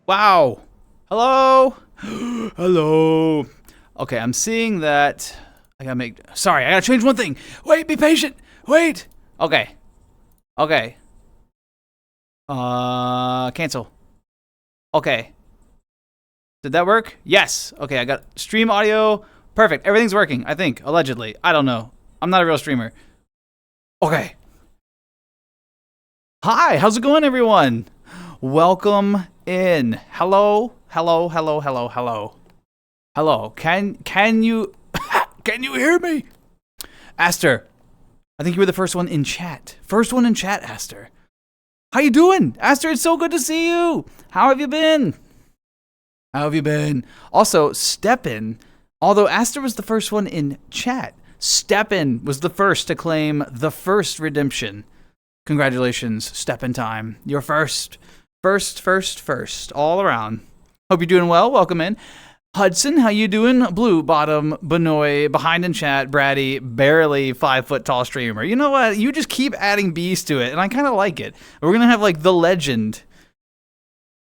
Wow. Hello? Hello. Okay, I'm seeing that. Sorry, I gotta change one thing. Wait, be patient. Wait. Okay. Okay. Cancel. Okay. Did that work? Yes. Okay, I got stream audio. Perfect. Everything's working, I think. Allegedly. I don't know. I'm not a real streamer. Okay. Hi, how's it going, everyone? Welcome in. Hello. Hello, hello, hello, hello. Hello. Can you can you hear me? Aster, I think you were the first one in chat. First one in chat, Aster. How you doing? Aster, it's so good to see you. How have you been? How have you been? Also, Steppen, although Aster was the first one in chat, Steppen was the first to claim the first redemption. Congratulations, Steppen time. You're first, all around. Hope you're doing well. Welcome in. Hudson, how you doing? Blue Bottom, Benoy, behind in chat, Braddy, barely 5 foot tall streamer. You know what? You just keep adding B's to it, and I kind of like it. We're gonna have like the legend.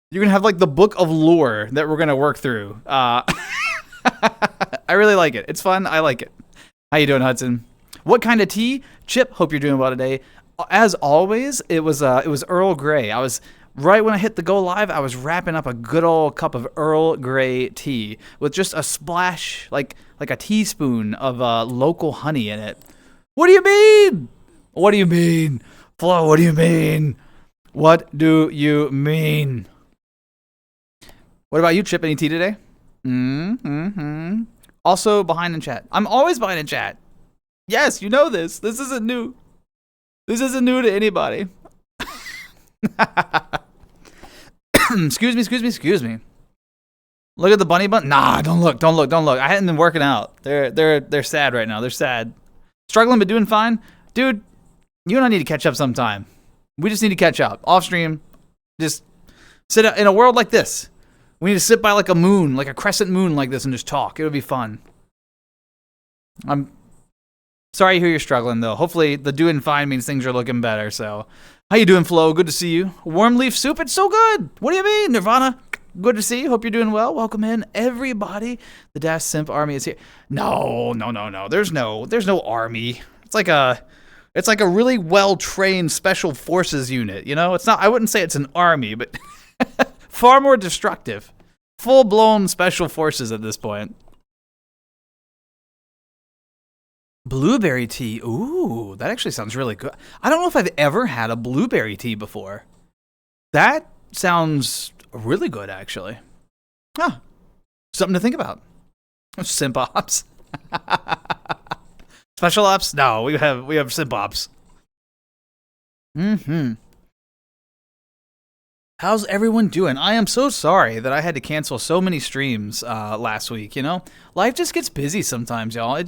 You're gonna have like the book of lore that we're gonna work through. I really like it. It's fun. I like it. How you doing, Hudson? What kind of tea? Chip, hope you're doing well today. As always, it was Earl Grey. I was right when I hit the go live. I was wrapping up a good old cup of Earl Grey tea with just a splash, like a teaspoon of local honey in it. What do you mean? What do you mean, Flo? What do you mean? What do you mean? What about you, Chip? Any tea today? Also behind in chat. I'm always behind in chat. Yes, you know this. This isn't new. This isn't new to anybody. Excuse me. Look at the bunny bun. Nah, don't look. I hadn't been working out. They're sad right now. They're sad. Struggling but doing fine. Dude, you and I need to catch up sometime. We just need to catch up. Off stream. Just sit in a world like this. We need to sit by like a moon, like a crescent moon like this and just talk. It would be fun. I'm sorry to hear you're struggling, though. Hopefully, the doing fine means things are looking better, so. How you doing, Flo? Good to see you. Warm leaf soup, it's so good. What do you mean, Nirvana? Good to see you. Hope you're doing well. Welcome in, everybody. The Dash Simp Army is here. No. There's no army. It's like a really well-trained special forces unit, you know? It's not, I wouldn't say it's an army, but far more destructive. Full-blown special forces at this point. Blueberry tea. Ooh, that actually sounds really good. I don't know if I've ever had a blueberry tea before. That sounds really good, actually. Huh. Something to think about. Simp ops. Special ops? No, we have simp ops. How's everyone doing? I am so sorry that I had to cancel so many streams last week, you know? Life just gets busy sometimes, y'all.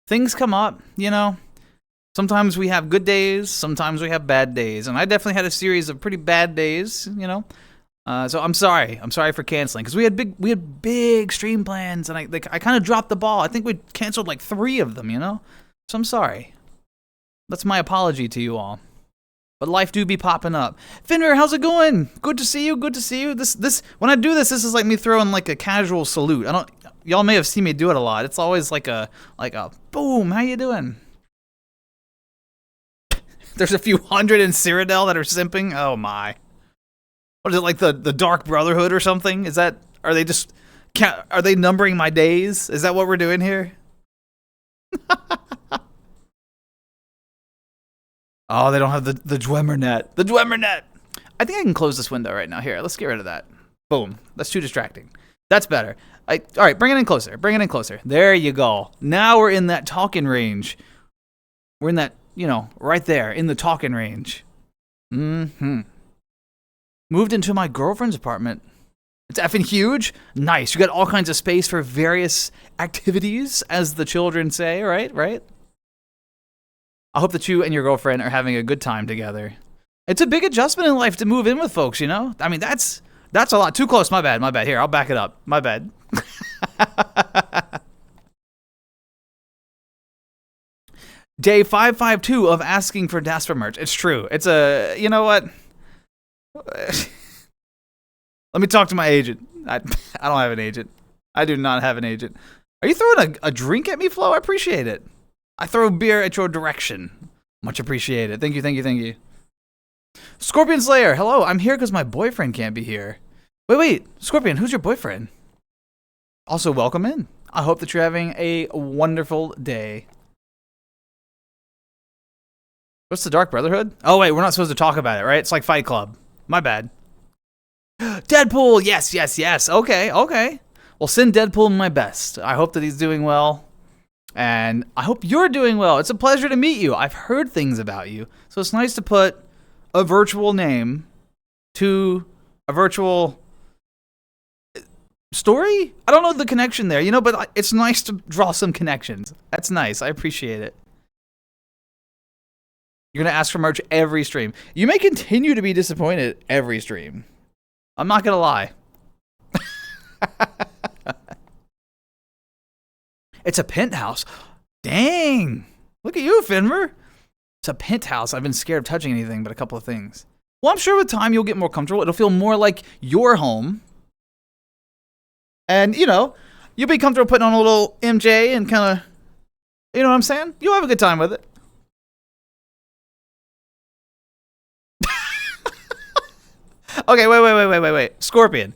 Things come up, you know. Sometimes we have good days, sometimes we have bad days, and I definitely had a series of pretty bad days, you know. So I'm sorry for canceling because we had big stream plans, and I kind of dropped the ball. I think we canceled like 3 of them, you know. So I'm sorry. That's my apology to you all. But life do be popping up. Fenrir, how's it going? Good to see you. This when I do this is like me throwing like a casual salute. Y'all may have seen me do it a lot. It's always like a boom, how you doing? There's a few hundred in Cyrodiil that are simping. Oh my. What is it, like the Dark Brotherhood or something? Are they numbering my days? Is that what we're doing here? Oh, they don't have the Dwemernet. The Dwemernet! I think I can close this window right now. Here, let's get rid of that. Boom. That's too distracting. That's better. All right, bring it in closer. There you go. Now we're in that talking range. We're in that, right there, in the talking range. Moved into my girlfriend's apartment. It's effing huge. Nice. You got all kinds of space for various activities, as the children say, right? I hope that you and your girlfriend are having a good time together. It's a big adjustment in life to move in with folks, you know? I mean, that's a lot. Too close. My bad. Here, I'll back it up. My bad. Day 552 of asking for daspra merch. It's true. It's you know what? Let me talk to my agent. I don't have an agent. I do not have an agent. Are you throwing a drink at me, Flo? I appreciate it. I throw beer at your direction. Much appreciated. Thank you, thank you, thank you. Scorpion Slayer, hello. I'm here because my boyfriend can't be here. Wait. Scorpion, who's your boyfriend? Also, welcome in. I hope that you're having a wonderful day. What's the Dark Brotherhood? Oh, wait, we're not supposed to talk about it, right? It's like Fight Club. My bad. Deadpool, yes. Okay. Well, send Deadpool my best. I hope that he's doing well. And I hope you're doing well. It's a pleasure to meet you. I've heard things about you. So it's nice to put a virtual name to a virtual story? I don't know the connection there, but it's nice to draw some connections. That's nice. I appreciate it. You're going to ask for merch every stream. You may continue to be disappointed every stream. I'm not going to lie. It's a penthouse. Dang. Look at you, Finmer. It's a penthouse. I've been scared of touching anything but a couple of things. Well, I'm sure with time you'll get more comfortable. It'll feel more like your home. And, you'll be comfortable putting on a little MJ and kind of, you know what I'm saying? You'll have a good time with it. Okay, wait. Scorpion.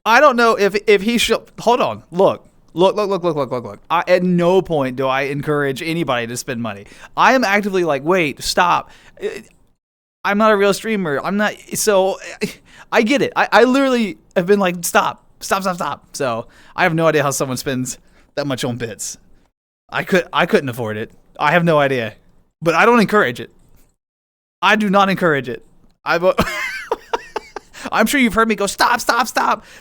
I don't know if he should. Hold on. Look. At no point do I encourage anybody to spend money. I am actively like, wait, stop. I'm not a real streamer. I'm not. So I get it. I literally have been like, stop. So I have no idea how someone spends that much on bits. I couldn't afford it. I have no idea. But I don't encourage it. I do not encourage it. I'm sure you've heard me go, stop.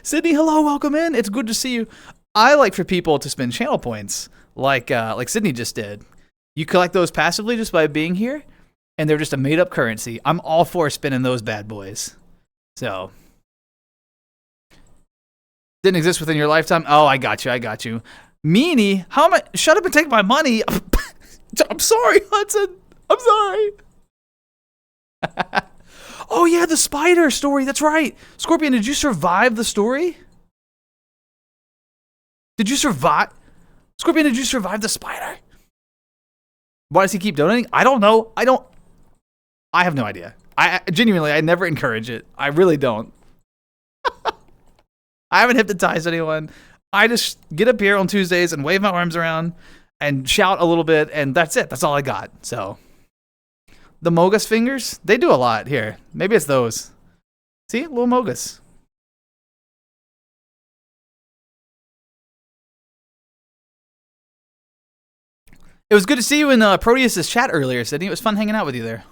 Sydney, hello, welcome in. It's good to see you. I like for people to spend channel points like Sydney just did. You collect those passively just by being here, and they're just a made-up currency. I'm all for spending those bad boys. So, didn't exist within your lifetime? Oh, I got you. Meanie, how am I? Shut up and take my money. I'm sorry, Hudson. I'm sorry. Oh, yeah, the spider story. That's right. Scorpion, did you survive the story? Did you survive? Scorpion, did you survive the spider? Why does he keep donating? I don't know. I have no idea. I genuinely, I never encourage it. I really don't. I haven't hypnotized anyone. I just get up here on Tuesdays and wave my arms around and shout a little bit, and that's it. That's all I got. So, the Mogus fingers, they do a lot here. Maybe it's those. See, little Mogus. It was good to see you in Proteus's chat earlier, Sydney. It was fun hanging out with you there.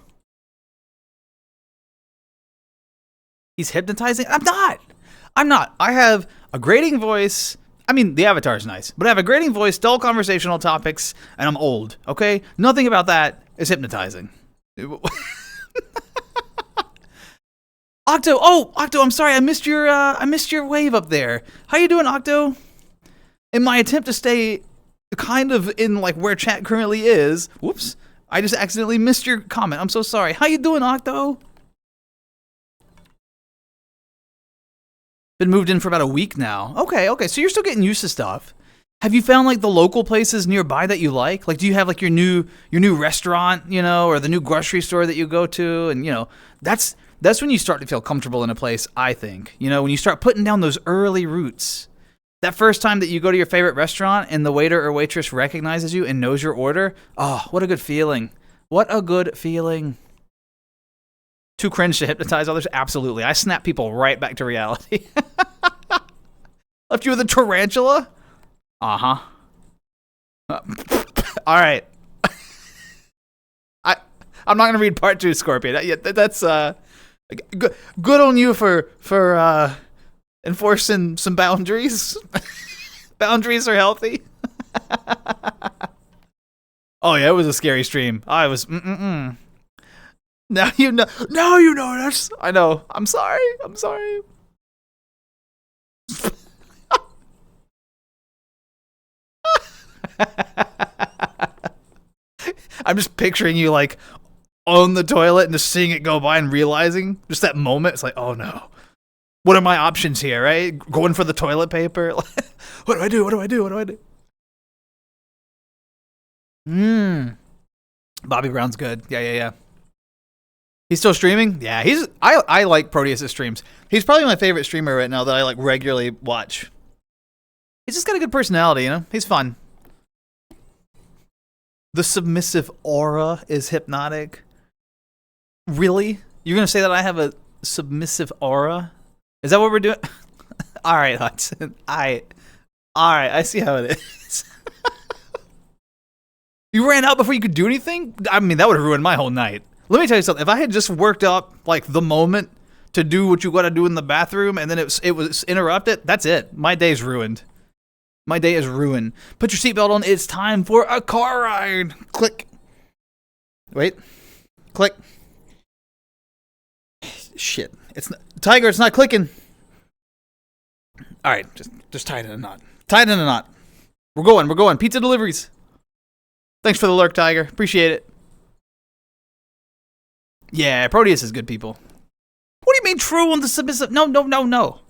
He's hypnotizing? I'm not. I have a grating voice. I mean, the avatar's nice, but I have a grating voice, dull conversational topics, and I'm old, okay? Nothing about that is hypnotizing. Octo, I'm sorry. I missed your wave up there. How you doing, Octo? In my attempt to stay kind of in like where chat currently is, whoops, I just accidentally missed your comment. I'm so sorry. How you doing, Octo? Been moved in for about a week now. Okay, so you're still getting used to stuff. Have you found like the local places nearby that you like? Like, do you have like your new restaurant, or the new grocery store that you go to? And that's when you start to feel comfortable in a place, I think. When you start putting down those early roots. That first time that you go to your favorite restaurant and the waiter or waitress recognizes you and knows your order, oh, what a good feeling. What a good feeling. Too cringe to hypnotize others? Absolutely. I snap people right back to reality. Left you with a tarantula? Uh-huh. All right. I'm not going to read part 2, Scorpion. Yeah, that's good on you for enforcing some boundaries. Boundaries are healthy. Oh yeah, it was a scary stream. I was Now you know. Now you notice. I know. I'm sorry. I'm just picturing you like on the toilet and just seeing it go by and realizing just that moment. It's like, oh no. What are my options here, right? Going for the toilet paper? What do I do? What do I do? What do I do? Bobby Brown's good. Yeah. He's still streaming? Yeah, I like Proteus' streams. He's probably my favorite streamer right now that I like regularly watch. He's just got a good personality, you know? He's fun. The submissive aura is hypnotic. Really? You're gonna say that I have a submissive aura? Is that what we're doing? All right, Hudson. All right, I see how it is. You ran out before you could do anything? I mean, that would have ruined my whole night. Let me tell you something. If I had just worked up like the moment to do what you gotta do in the bathroom and then it was interrupted, that's it. My day's ruined. My day is ruined. Put your seatbelt on. It's time for a car ride. Click. Wait. Click. Shit. Tiger, it's not clicking. All right, just tie it in a knot. Tie it in a knot. We're going. Pizza deliveries. Thanks for the lurk, Tiger. Appreciate it. Yeah, Proteus is good people. What do you mean true on the submissive? No.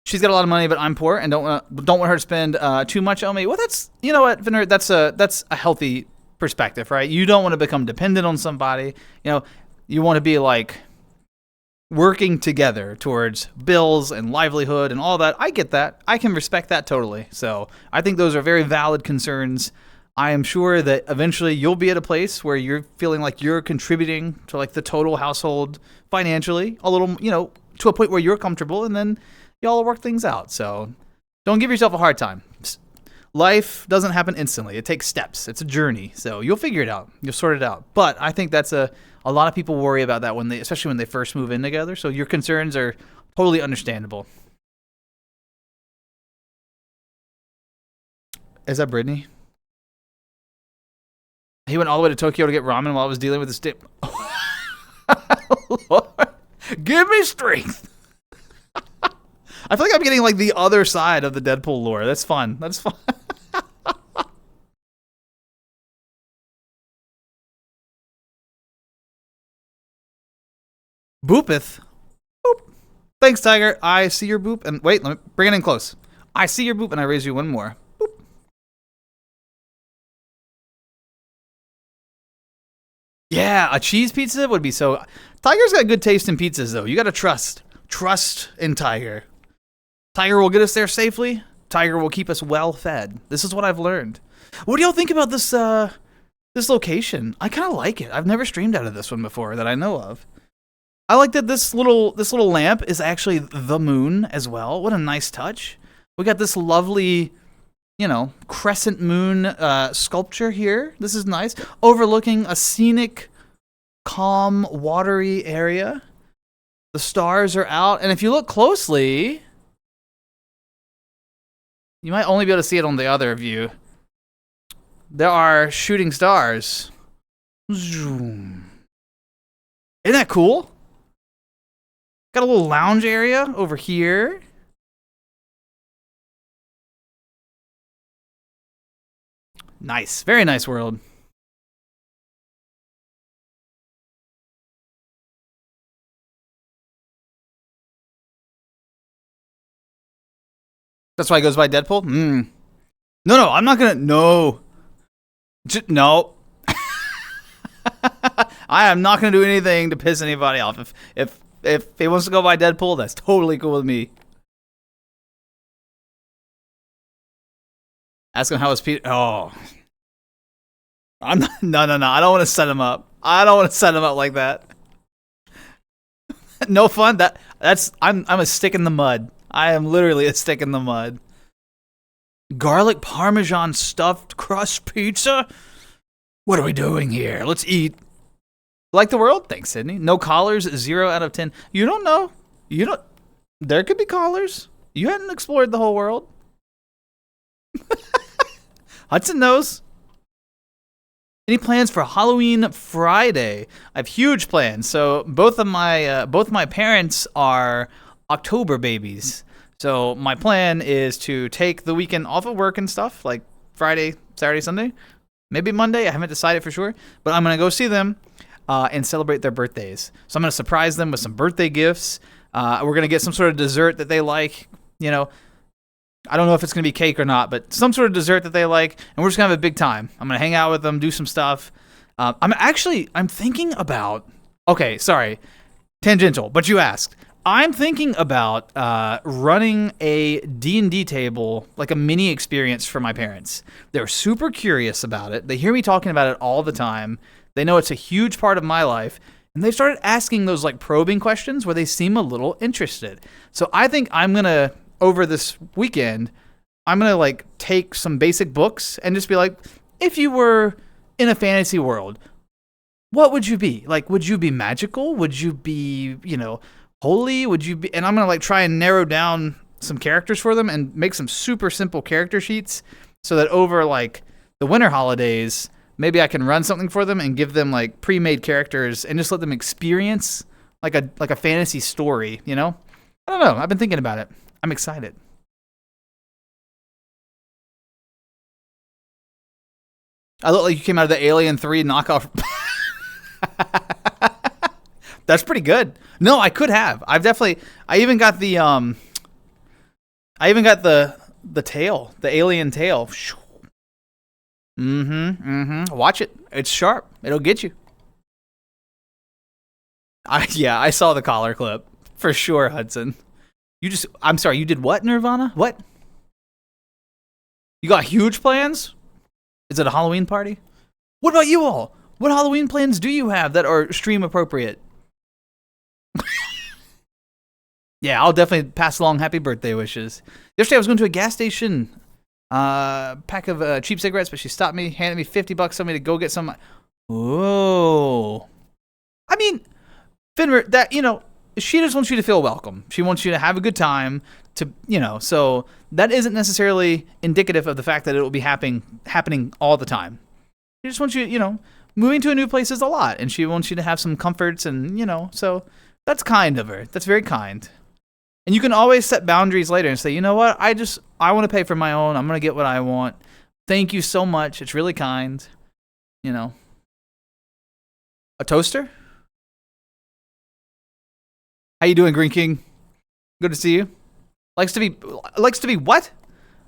She's got a lot of money, but I'm poor and don't want her to spend too much on me. Well, that's, you know what, Vinner, that's a healthy perspective, right? You don't want to become dependent on somebody. You know, you want to be like working together towards bills and livelihood and all that. I get that. I can respect that totally. So I think those are very valid concerns. I am sure that eventually you'll be at a place where you're feeling like you're contributing to like the total household financially, a little, you know, to a point where you're comfortable, and then y'all will work things out. So don't give yourself a hard time. Life doesn't happen instantly. It takes steps. It's a journey. So you'll figure it out. You'll sort it out. But I think that's a lot of people worry about that especially when they first move in together. So your concerns are totally understandable. Is that Brittany? He went all the way to Tokyo to get ramen while I was dealing with his dip. Lord, give me strength. I feel like I'm getting like the other side of the Deadpool lore. That's fun. Boopeth. Boop. Thanks, Tiger. I see your boop. And wait, let me bring it in close. I see your boop and I raise you one more. Boop. Yeah, a cheese pizza would be so... Tiger's got good taste in pizzas, though. You gotta trust. Trust in Tiger. Tiger will get us there safely. Tiger will keep us well fed. This is what I've learned. What do y'all think about this this location? I kind of like it. I've never streamed out of this one before that I know of. I like that this little lamp is actually the moon as well. What a nice touch. We got this lovely, you know, crescent moon sculpture here. This is nice. Overlooking a scenic, calm, watery area. The stars are out, and if you look closely, you might only be able to see it on the other view. There are shooting stars. Zoom. Isn't that cool? Got a little lounge area over here. Nice. Very nice world. That's why he goes by Deadpool? No, I'm not gonna... No. No. I am not gonna do anything to piss anybody off. If he wants to go by Deadpool, that's totally cool with me. Ask him how his Peter... Oh. I'm not... No. I don't want to set him up. I don't want to set him up like that. No fun? I'm a stick in the mud. I am literally a stick in the mud. Garlic Parmesan stuffed crust pizza? What are we doing here? Let's eat. Like the world? Thanks, Sydney. No callers, 0 out of 10. You don't know. There could be callers. You hadn't explored the whole world. Hudson knows. Any plans for Halloween Friday? I have huge plans. So both my parents are October babies. So my plan is to take the weekend off of work and stuff, like Friday, Saturday, Sunday, maybe Monday. I haven't decided for sure, but I'm gonna go see them. and celebrate their birthdays. So I'm going to surprise them with some birthday gifts. We're going to get some sort of dessert that they like. You know, I don't know if it's going to be cake or not, but some sort of dessert that they like. And we're just going to have a big time. I'm going to hang out with them, do some stuff. I'm thinking about, okay, sorry, tangential, but you asked. I'm thinking about running a D&D table, like a mini experience for my parents. They're super curious about it. They hear me talking about it all the time. They know it's a huge part of my life. And they've started asking those like probing questions where they seem a little interested. So I think I'm going to, over this weekend, I'm going to like take some basic books and just be like, if you were in a fantasy world, what would you be? Like, would you be magical? Would you be, holy? Would you be? And I'm going to like try and narrow down some characters for them and make some super simple character sheets so that over like the winter holidays, maybe I can run something for them and give them like pre-made characters and just let them experience like a fantasy story, I don't know. I've been thinking about it. I'm excited. I look like you came out of the Alien 3 knockoff. That's pretty good. No, I could have. I even got the tail, the alien tail. Watch it. It's sharp. It'll get you. I saw the collar clip for sure, Hudson. I'm sorry, you did what, Nirvana? What? You got huge plans? Is it a Halloween party? What about you all? What Halloween plans do you have that are stream appropriate? Yeah, I'll definitely pass along happy birthday wishes. Yesterday I was going to a gas station, pack of cheap cigarettes, but she stopped me, handed me $50, told me to go get some. Whoa. I mean, Finver, that, she just wants you to feel welcome. She wants you to have a good time so that isn't necessarily indicative of the fact that it will be happening all the time. She just wants you, moving to a new place is a lot, and she wants you to have some comforts and, so that's kind of her. That's very kind. And you can always set boundaries later and say, you know what, I want to pay for my own. I'm going to get what I want. Thank you so much. It's really kind. A toaster? How you doing, Green King? Good to see you. Likes to be what?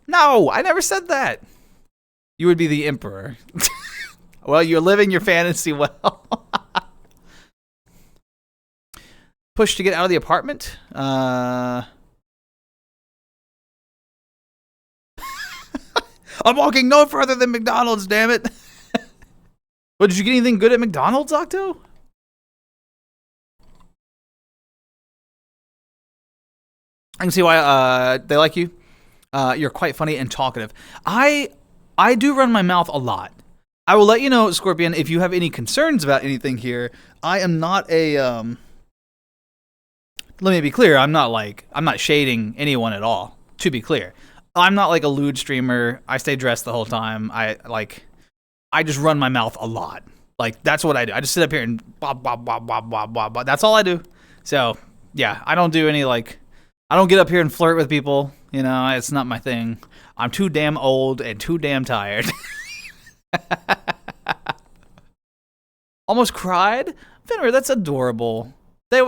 No, I never said that. You would be the emperor. Well, you're living your fantasy well. Push to get out of the apartment. I'm walking no further than McDonald's, damn it. Well, did you get anything good at McDonald's, Octo? I can see why they like you. You're quite funny and talkative. I do run my mouth a lot. I will let you know, Scorpion, if you have any concerns about anything here. I am not a let me be clear, I'm not shading anyone at all. To be clear, I'm not like a lewd streamer. I stay dressed the whole time. I just run my mouth a lot. Like, that's what I do. I just sit up here and blah, blah, blah, blah, blah, blah, blah. That's all I do. So, yeah, I don't do any, I don't get up here and flirt with people. It's not my thing. I'm too damn old and too damn tired. Almost cried? Finner, that's adorable. They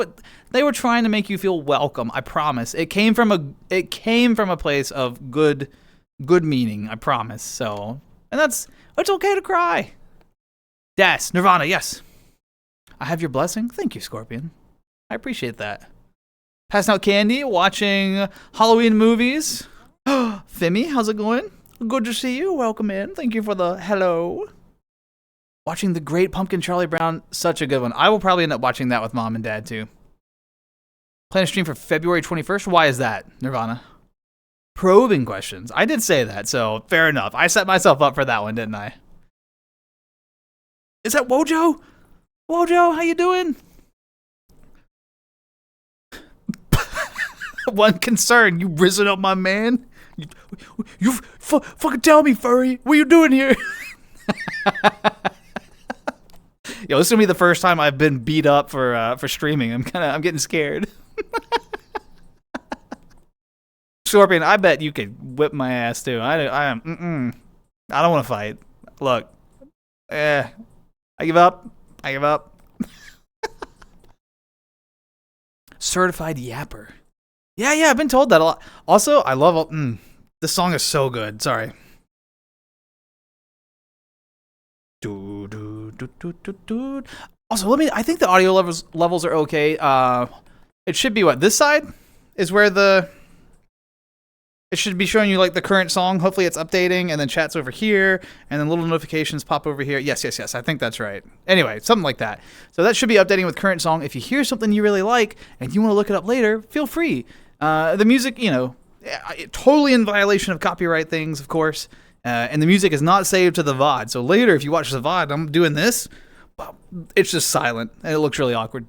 were trying to make you feel welcome, I promise. It came from a place of good meaning, I promise. So, and it's okay to cry. Das, Nirvana, yes. I have your blessing. Thank you, Scorpion. I appreciate that. Passing out candy, watching Halloween movies. Femi, how's it going? Good to see you. Welcome in. Thank you for the hello. Watching The Great Pumpkin Charlie Brown, such a good one. I will probably end up watching that with Mom and Dad, too. Plan a stream for February 21st? Why is that, Nirvana? Probing questions. I did say that, so fair enough. I set myself up for that one, didn't I? Is that Wojo? Wojo, how you doing? One concern, you risen up my man. You fucking tell me, furry. What are you doing here? Yo, this is gonna be the first time I've been beat up for streaming. I'm getting scared. Scorpion, I bet you could whip my ass too. I don't want to fight. Look, I give up. Certified yapper. Yeah, I've been told that a lot. Also, I love this song is so good. Sorry. Also, I think the audio levels are okay. It should be what? This side is where it should be showing you like the current song. Hopefully it's updating, and then chat's over here, and then little notifications pop over here. Yes. I think that's right. Anyway, something like that. So that should be updating with current song. If you hear something you really like and you want to look it up later, feel free. The music, totally in violation of copyright things, of course. And the music is not saved to the VOD. So later, if you watch the VOD, I'm doing this, it's just silent, and it looks really awkward.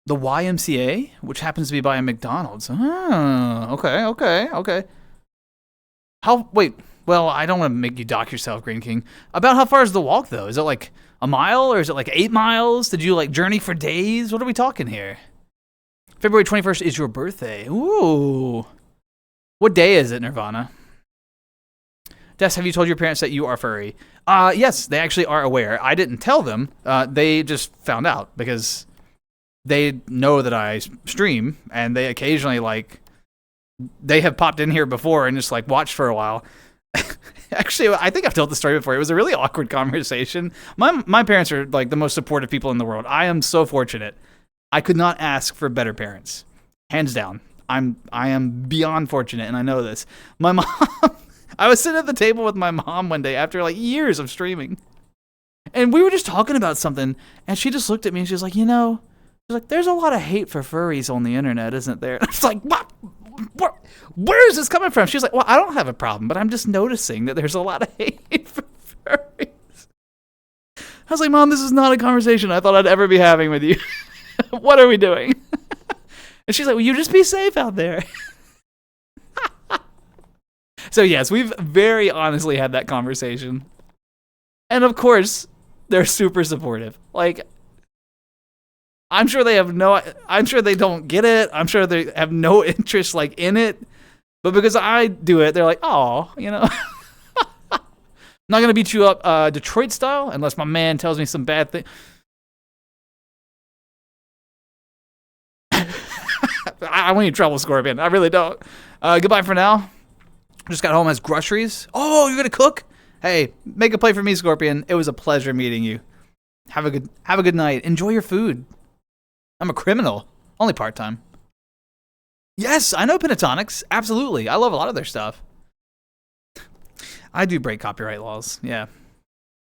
The YMCA, which happens to be by a McDonald's. Oh, okay. Wait, well, I don't want to make you dock yourself, Green King. About how far is the walk, though? Is it like a mile, or is it like 8 miles? Did you like journey for days? What are we talking here? February 21st is your birthday. Ooh. What day is it, Nirvana? Des, have you told your parents that you are furry? Yes, they actually are aware. I didn't tell them. They just found out because they know that I stream, and they occasionally, they have popped in here before and just, watched for a while. Actually, I think I've told the story before. It was a really awkward conversation. My parents are, the most supportive people in the world. I am so fortunate. I could not ask for better parents. Hands down. I am beyond fortunate, and I know this. My mom, I was sitting at the table with my mom one day after, years of streaming, and we were just talking about something, and she just looked at me, and she was like, there's a lot of hate for furries on the internet, isn't there? And I was like, what? Where is this coming from? She was like, well, I don't have a problem, but I'm just noticing that there's a lot of hate for furries. I was like, Mom, this is not a conversation I thought I'd ever be having with you. What are we doing? And she's like, well, you just be safe out there. So yes, we've very honestly had that conversation. And of course, they're super supportive. I'm sure they don't get it. I'm sure they have no interest in it. But because I do it, they're like, oh, I'm not going to beat you up Detroit style unless my man tells me some bad thing. I want you trouble, Scorpion. I really don't. Goodbye for now. Just got home as groceries. Oh, you're going to cook? Hey, make a play for me, Scorpion. It was a pleasure meeting you. Have a good night. Enjoy your food. I'm a criminal. Only part-time. Yes, I know Pentatonics. Absolutely. I love a lot of their stuff. I do break copyright laws. Yeah.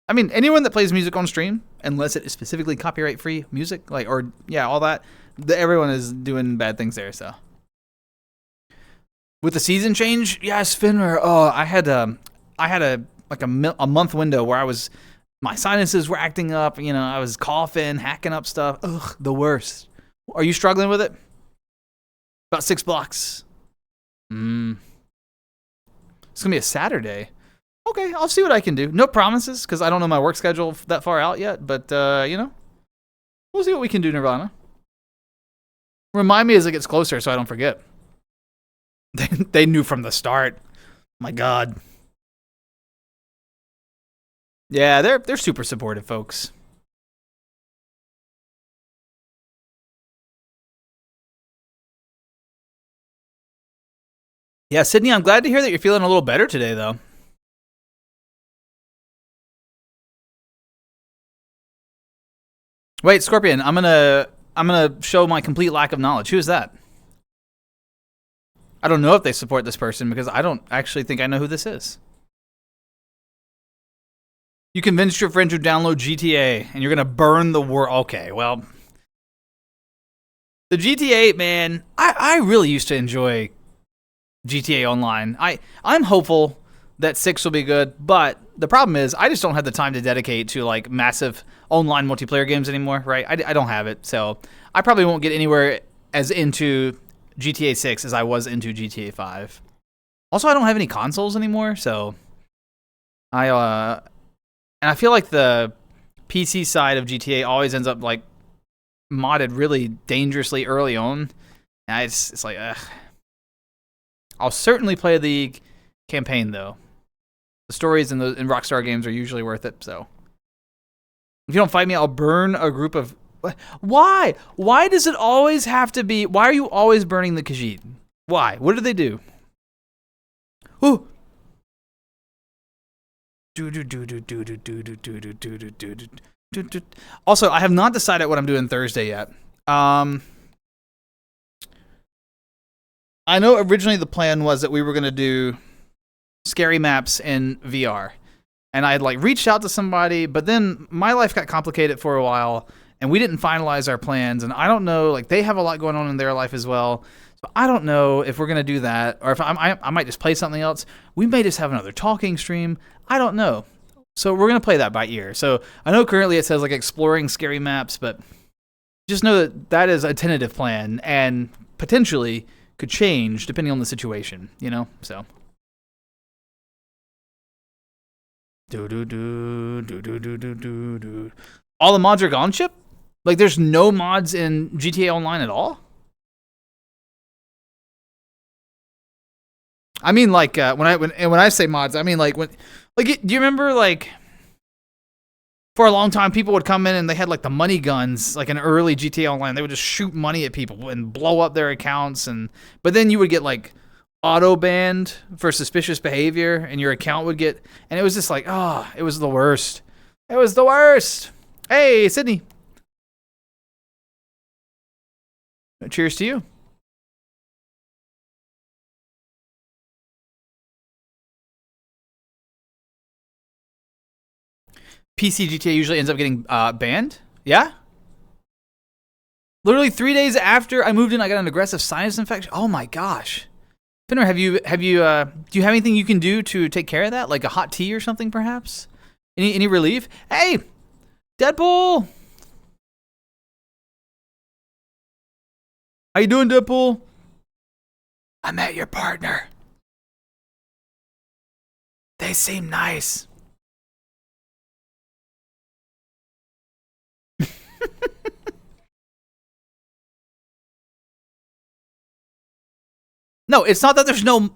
I mean, anyone that plays music on stream, unless it is specifically copyright-free music, all that, everyone is doing bad things there, so. With the season change, yes, Finner. Oh, I had a month window where my sinuses were acting up. I was coughing, hacking up stuff. Ugh, the worst. Are you struggling with it? About 6 blocks. It's gonna be a Saturday. Okay, I'll see what I can do. No promises, because I don't know my work schedule that far out yet. But we'll see what we can do, Nirvana. Remind me as it gets closer, so I don't forget. They knew from the start. My God. Yeah, they're super supportive, folks. Yeah, Sydney, I'm glad to hear that you're feeling a little better today, though. Wait, Scorpion, I'm gonna show my complete lack of knowledge. Who is that? I don't know if they support this person because I don't actually think I know who this is. You convinced your friend to download GTA and you're gonna burn the world. Okay, well, the GTA, man, I really used to enjoy GTA Online. I'm hopeful that 6 will be good, but the problem is I just don't have the time to dedicate to massive online multiplayer games anymore, right? I don't have it, so I probably won't get anywhere as into GTA 6 as I was into GTA 5. Also, I don't have any consoles anymore, so and I feel like the PC side of GTA always ends up modded really dangerously early on. And it's like, ugh. I'll certainly play the campaign though. The stories in Rockstar games are usually worth it, so If you don't fight me, I'll burn a group of... Why? Why does it always have to be... Why are you always burning the Khajiit? Why? What did they do? Ooh. Also, I have not decided what I'm doing Thursday yet. I know originally the plan was that we were going to do scary maps in VR. And I had like reached out to somebody, but then my life got complicated for a while and we didn't finalize our plans. And I don't know, like they have a lot going on in their life as well. So I don't know if we're going to do that or if I might just play something else. We may just have another talking stream. I don't know. So we're going to play that by ear. So I know currently it says like exploring scary maps, but just know that that is a tentative plan and potentially could change depending on the situation, you know? So. All the mods are gone, Chip? Like there's no mods in GTA Online at all? I mean like when I say mods, I mean like do you remember like for a long time people would come in and they had like the money guns like in early GTA Online. They would just shoot money at people and blow up their accounts but then you would get like auto banned for suspicious behavior and your account would get, and it was just like, it was the worst. It was the worst. Hey, Sydney. Cheers to you. PC GTA usually ends up getting banned. Yeah? Literally 3 days after I moved in, I got an aggressive sinus infection. Oh my gosh. Pinner, do you have anything you can do to take care of that? Like a hot tea or something, perhaps? Any relief? Hey, Deadpool! How you doing, Deadpool? I met your partner. They seem nice. No, it's not that there's no...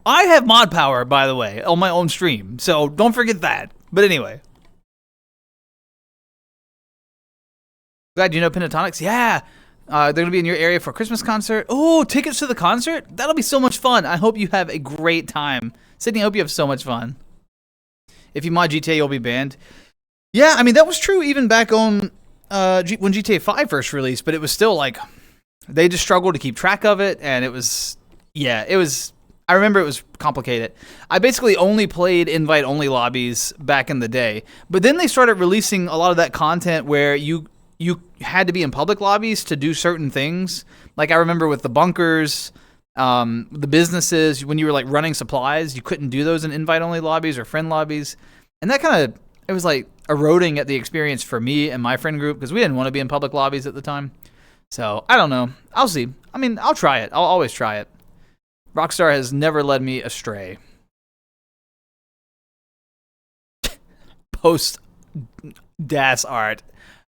I have mod power, by the way, on my own stream, so don't forget that. But anyway. Glad you know Pentatonics? Yeah! They're going to be in your area for a Christmas concert. Oh, tickets to the concert? That'll be so much fun. I hope you have a great time. Sydney, I hope you have so much fun. If you mod GTA, you'll be banned. Yeah, I mean, that was true even back on when GTA 5 first released, but it was still like... They just struggled to keep track of it, and it was, I remember it was complicated. I basically only played invite-only lobbies back in the day, but then they started releasing a lot of that content where you had to be in public lobbies to do certain things. Like I remember with the bunkers, the businesses, when you were like running supplies, you couldn't do those in invite-only lobbies or friend lobbies, and that kind of, it was like eroding at the experience for me and my friend group because we didn't want to be in public lobbies at the time. So, I don't know. I'll see. I mean, I'll try it. I'll always try it. Rockstar has never led me astray. Post DAS art.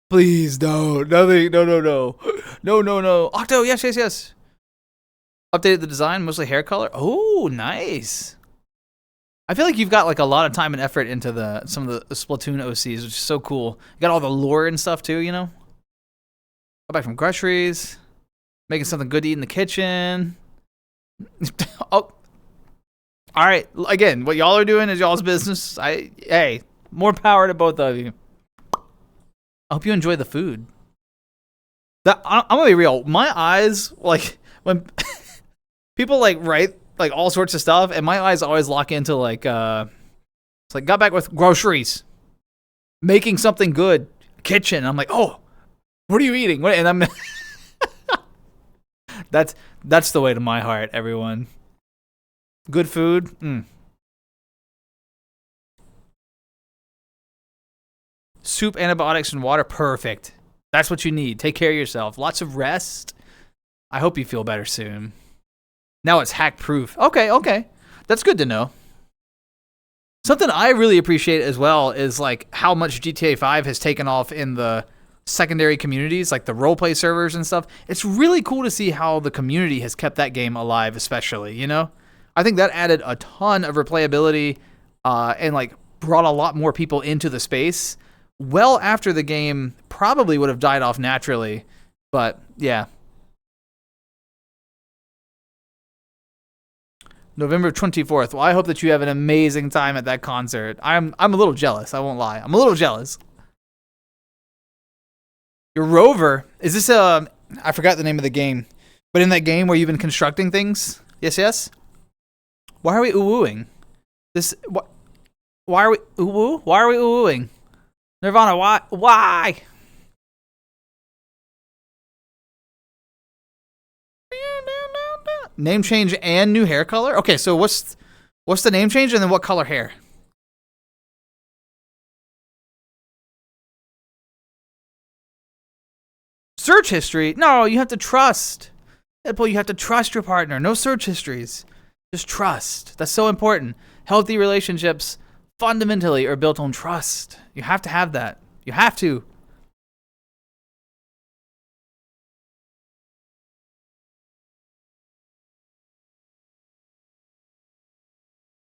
Please don't. Nothing. No. No. Octo, yes. Updated the design, mostly hair color. Oh, nice. I feel like you've got like a lot of time and effort into some of the Splatoon OCs, which is so cool. You got all the lore and stuff too, you know? Got back from groceries, making something good to eat in the kitchen. Oh, all right. Again, what y'all are doing is y'all's business. Hey, more power to both of you. I hope you enjoy the food. I'm gonna be real. My eyes, like when people like write like all sorts of stuff, and my eyes always lock into like it's like got back with groceries, making something good, kitchen. I'm like, oh. What are you eating? And I'm that's the way to my heart, everyone. Good food. Soup, antibiotics, and water. Perfect. That's what you need. Take care of yourself. Lots of rest. I hope you feel better soon. Now it's hack proof. Okay. That's good to know. Something I really appreciate as well is like how much GTA 5 has taken off in the secondary communities, like the roleplay servers and stuff. It's really cool to see how the community has kept that game alive, especially, you know? I think that added a ton of replayability and like brought a lot more people into the space well after the game probably would have died off naturally. But yeah. November 24th. Well, I hope that you have an amazing time at that concert. I'm a little jealous. I won't lie. I'm a little jealous. Your rover. Is this I forgot the name of the game. But in that game where you've been constructing things? Yes, yes? Why are we ooh-ooing? Why are we ooh-woo? Why are we ooh-ooing? Nirvana, why? Why? Name change and new hair color? Okay, so what's the name change and then what color hair? Search history? No, you have to trust. Deadpool, you have to trust your partner. No search histories. Just trust. That's so important. Healthy relationships fundamentally are built on trust. You have to have that. You have to.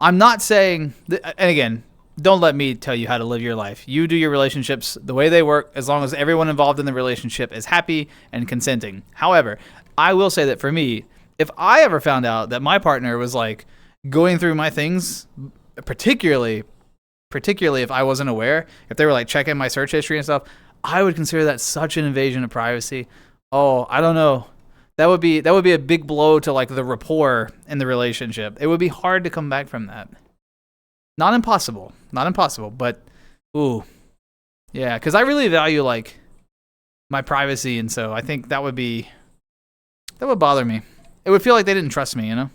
I'm not saying, and again, don't let me tell you how to live your life. You do your relationships the way they work as long as everyone involved in the relationship is happy and consenting. However, I will say that for me, if I ever found out that my partner was like going through my things, particularly if I wasn't aware, if they were like checking my search history and stuff, I would consider that such an invasion of privacy. Oh, I don't know. That would be a big blow to like the rapport in the relationship. It would be hard to come back from that. Not impossible, but ooh, yeah, because I really value like my privacy, and so I think that would bother me. It would feel like they didn't trust me, you know.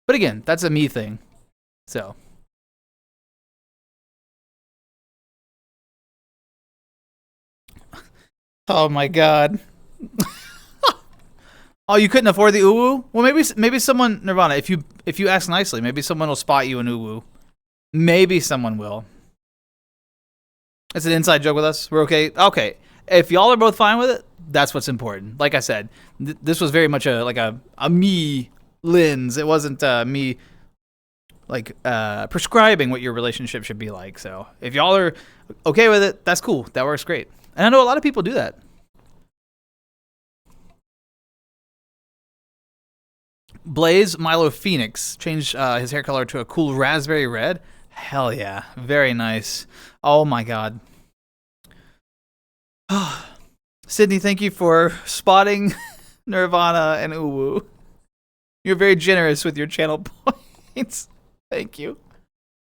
But again, that's a me thing. So. Oh my God. Oh, you couldn't afford the uwu? Well, maybe someone, Nirvana, if you ask nicely, maybe someone will spot you an uwu. Maybe someone will. It's an inside joke with us. We're okay. Okay, if y'all are both fine with it, that's what's important. Like I said, this was very much a me lens. It wasn't me like prescribing what your relationship should be like. So if y'all are okay with it, that's cool. That works great. And I know a lot of people do that. Blaze Milo Phoenix changed his hair color to a cool raspberry red. Hell yeah. Very nice. Oh my God. Sydney, thank you for spotting Nirvana and Uwu. You're very generous with your channel points. Thank you.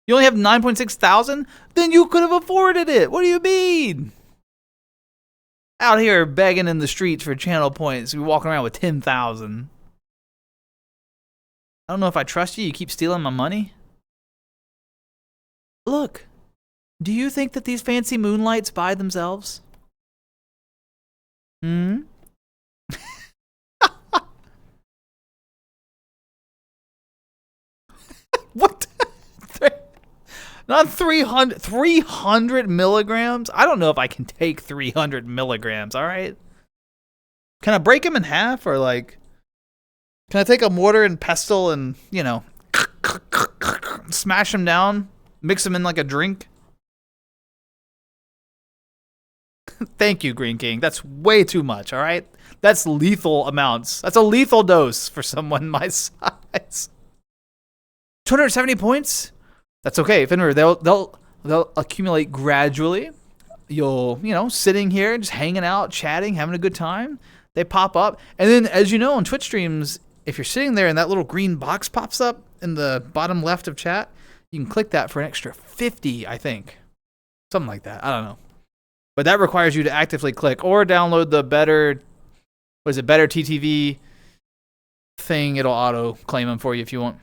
You only have 9.6 thousand? Then you could have afforded it. What do you mean? Out here begging in the streets for channel points. We're walking around with 10,000. I don't know if I trust you. You keep stealing my money. Look, do you think that these fancy moonlights buy themselves? Hmm? What? Not 300 milligrams? I don't know if I can take 300 milligrams, all right? Can I break them in half or like... Can I take a mortar and pestle and, you know, smash them down? Mix them in like a drink? Thank you, Green King. That's way too much, all right? That's lethal amounts. That's a lethal dose for someone my size. 270 points? That's okay. Remember, they'll accumulate gradually. You'll, you know, sitting here, just hanging out, chatting, having a good time. They pop up. And then, as you know, on Twitch streams, if you're sitting there and that little green box pops up in the bottom left of chat, you can click that for an extra 50, I think. Something like that. I don't know. But that requires you to actively click or download the Better TTV thing. It'll auto claim them for you if you want.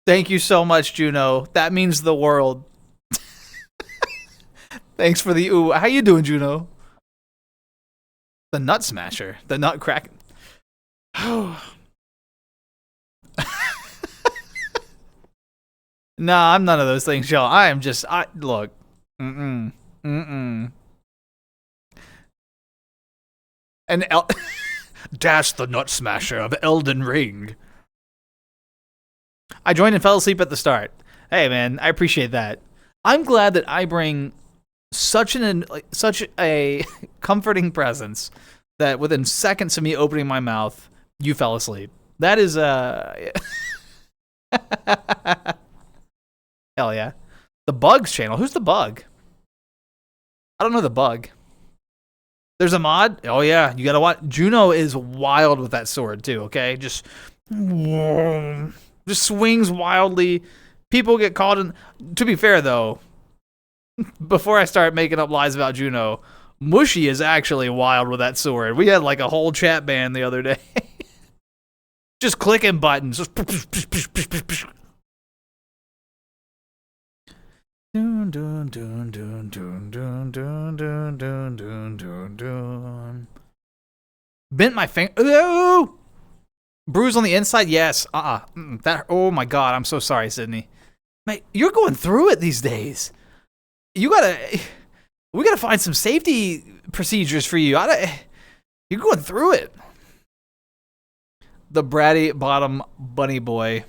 Thank you so much, Juno. That means the world. Thanks for the ooh. How you doing, Juno? The nut smasher. The nut crack. Nah, I'm none of those things, y'all. Look. And Dash the Nut Smasher of Elden Ring. I joined and fell asleep at the start. Hey, man, I appreciate that. I'm glad that I bring such a comforting presence that within seconds of me opening my mouth, you fell asleep. That is hell yeah. The Bugs channel. Who's the Bug? I don't know the Bug. There's a mod? Oh yeah, you gotta watch. Juno is wild with that sword too, okay? Just swings wildly. People get caught in... To be fair though, before I start making up lies about Juno, Mushy is actually wild with that sword. We had like a whole chat band the other day. Just clicking buttons. Just dun, dun, dun, dun, dun, dun, dun, dun, dun, dun, dun, dun. Bent my finger. Oh! Bruise on the inside? Yes. That. Oh my god, I'm so sorry, Sydney. Mate, you're going through it these days. We gotta find some safety procedures for you. You're going through it. The bratty bottom bunny boy.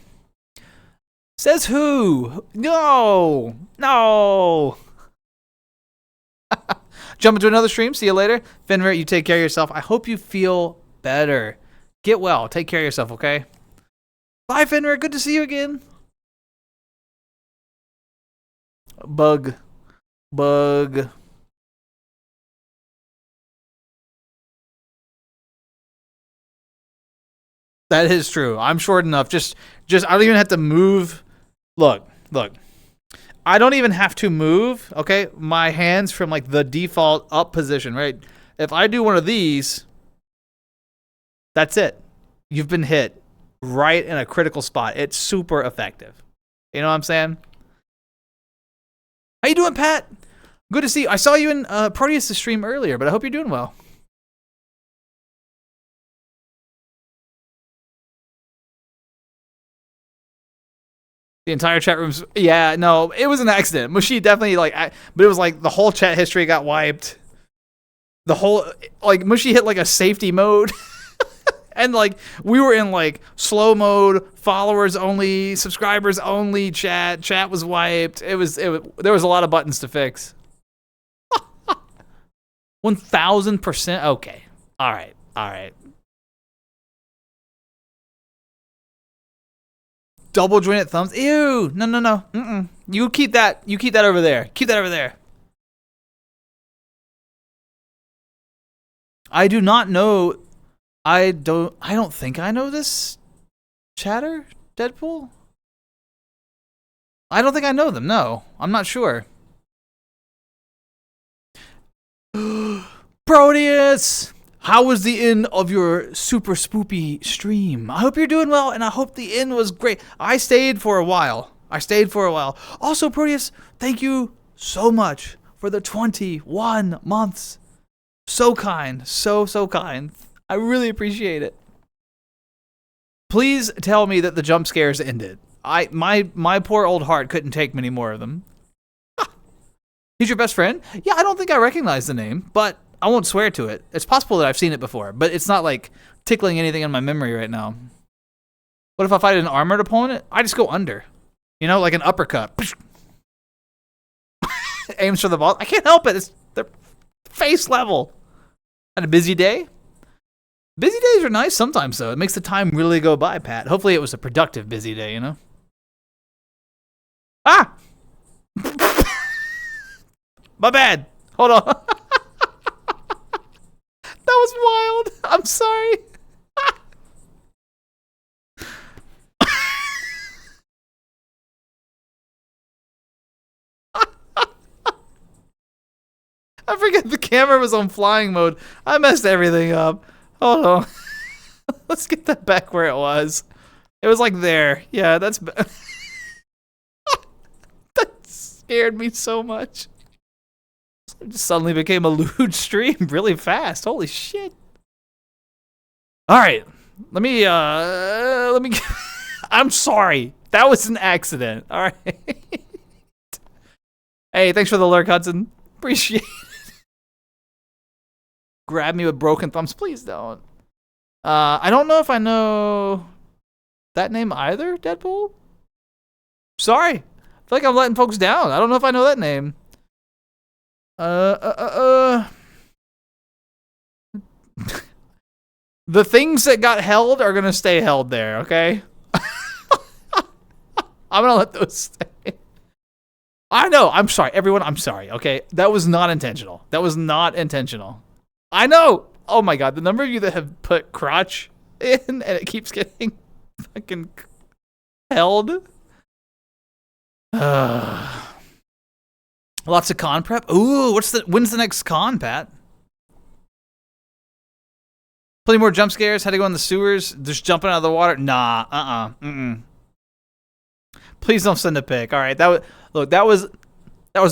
Says who? No. Jump into another stream. See you later. Fenrir, you take care of yourself. I hope you feel better. Get well. Take care of yourself, okay? Bye, Fenrir. Good to see you again. Bug. That is true. I'm short enough. Just I don't even have to move. Look. I don't even have to move, okay? My hands from like the default up position, right? If I do one of these, that's it. You've been hit right in a critical spot. It's super effective. You know what I'm saying? How you doing, Pat? Good to see you. I saw you in Proteus' stream earlier, but I hope you're doing well. The entire chat room's... Yeah, no, it was an accident. Mushy definitely, but it was like the whole chat history got wiped. The whole... Mushy hit, a safety mode. And, we were in, slow mode, followers only, subscribers only chat. Chat was wiped. There was a lot of buttons to fix. 1,000%? Okay. All right. Double jointed thumbs. Ew. No. Mm-mm. You keep that over there. Keep that over there. I do not know. I don't think I know this chatter, Deadpool. I don't think I know them. No, I'm not sure. Proteus! How was the end of your super spoopy stream? I hope you're doing well, and I hope the end was great. I stayed for a while. Also, Proteus, thank you so much for the 21 months. So kind. So kind. I really appreciate it. Please tell me that the jump scares ended. My poor old heart couldn't take many more of them. He's your best friend? Yeah, I don't think I recognize the name, but I won't swear to it. It's possible that I've seen it before, but it's not tickling anything in my memory right now. What if I fight an armored opponent? I just go under. You know, like an uppercut. Aims for the ball. I can't help it. They're face level. Had a busy day? Busy days are nice sometimes, though. It makes the time really go by, Pat. Hopefully it was a productive busy day, you know? Ah! My bad. Hold on. That was wild. I'm sorry. I forget the camera was on flying mode. I messed everything up. Hold on. Let's get that back where it was. It was there. Yeah, that's... That scared me so much. It just suddenly became a lewd stream really fast. Holy shit. All right. Let me I'm sorry. That was an accident. All right. Hey, thanks for the lurk, Hudson. Appreciate it. Grab me with broken thumbs. Please don't. I don't know if I know that name either, Deadpool. Sorry. I feel like I'm letting folks down. I don't know if I know that name. The things that got held are gonna stay held there, okay? I'm gonna let those stay. I know, I'm sorry, everyone, I'm sorry, okay? That was not intentional. That was not intentional. I know! Oh my god, the number of you that have put crotch in and it keeps getting fucking held. Lots of con prep. Ooh, when's the next con, Pat? Plenty more jump scares. Had to go in the sewers. Just jumping out of the water. Nah. Please don't send a pic. All right. That was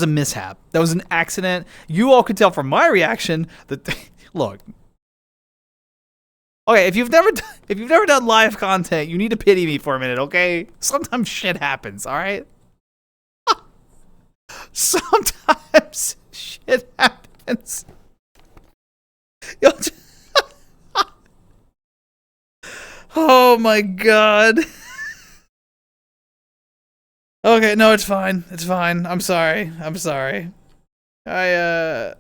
a mishap. That was an accident. You all could tell from my reaction that look. Okay, if you've never done live content, you need to pity me for a minute, okay? Sometimes shit happens. All right. Sometimes shit happens. Oh my god. Okay, no, it's fine. It's fine. I'm sorry. I'm sorry. Okay.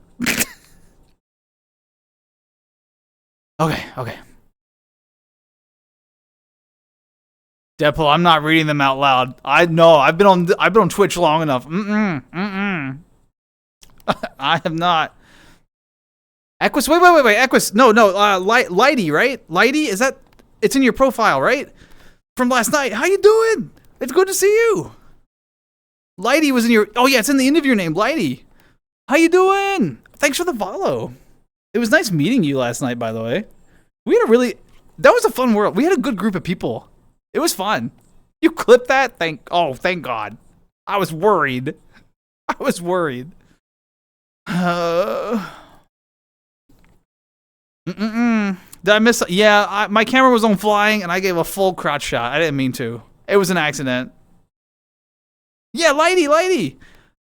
Deadpool, I'm not reading them out loud. I know. I've been on Twitch long enough. I have not. Equus, wait. Equus, no. Lighty, right? Lighty, is that? It's in your profile, right? From last night. How you doing? It's good to see you. Lighty was in your. Oh yeah, it's in the end of your name, Lighty. How you doing? Thanks for the follow. It was nice meeting you last night, by the way. We had that was a fun world. We had a good group of people. It was fun. You clipped that? Thank God. I was worried. Did I miss? Yeah, my camera was on flying, and I gave a full crotch shot. I didn't mean to. It was an accident. Yeah, Lighty.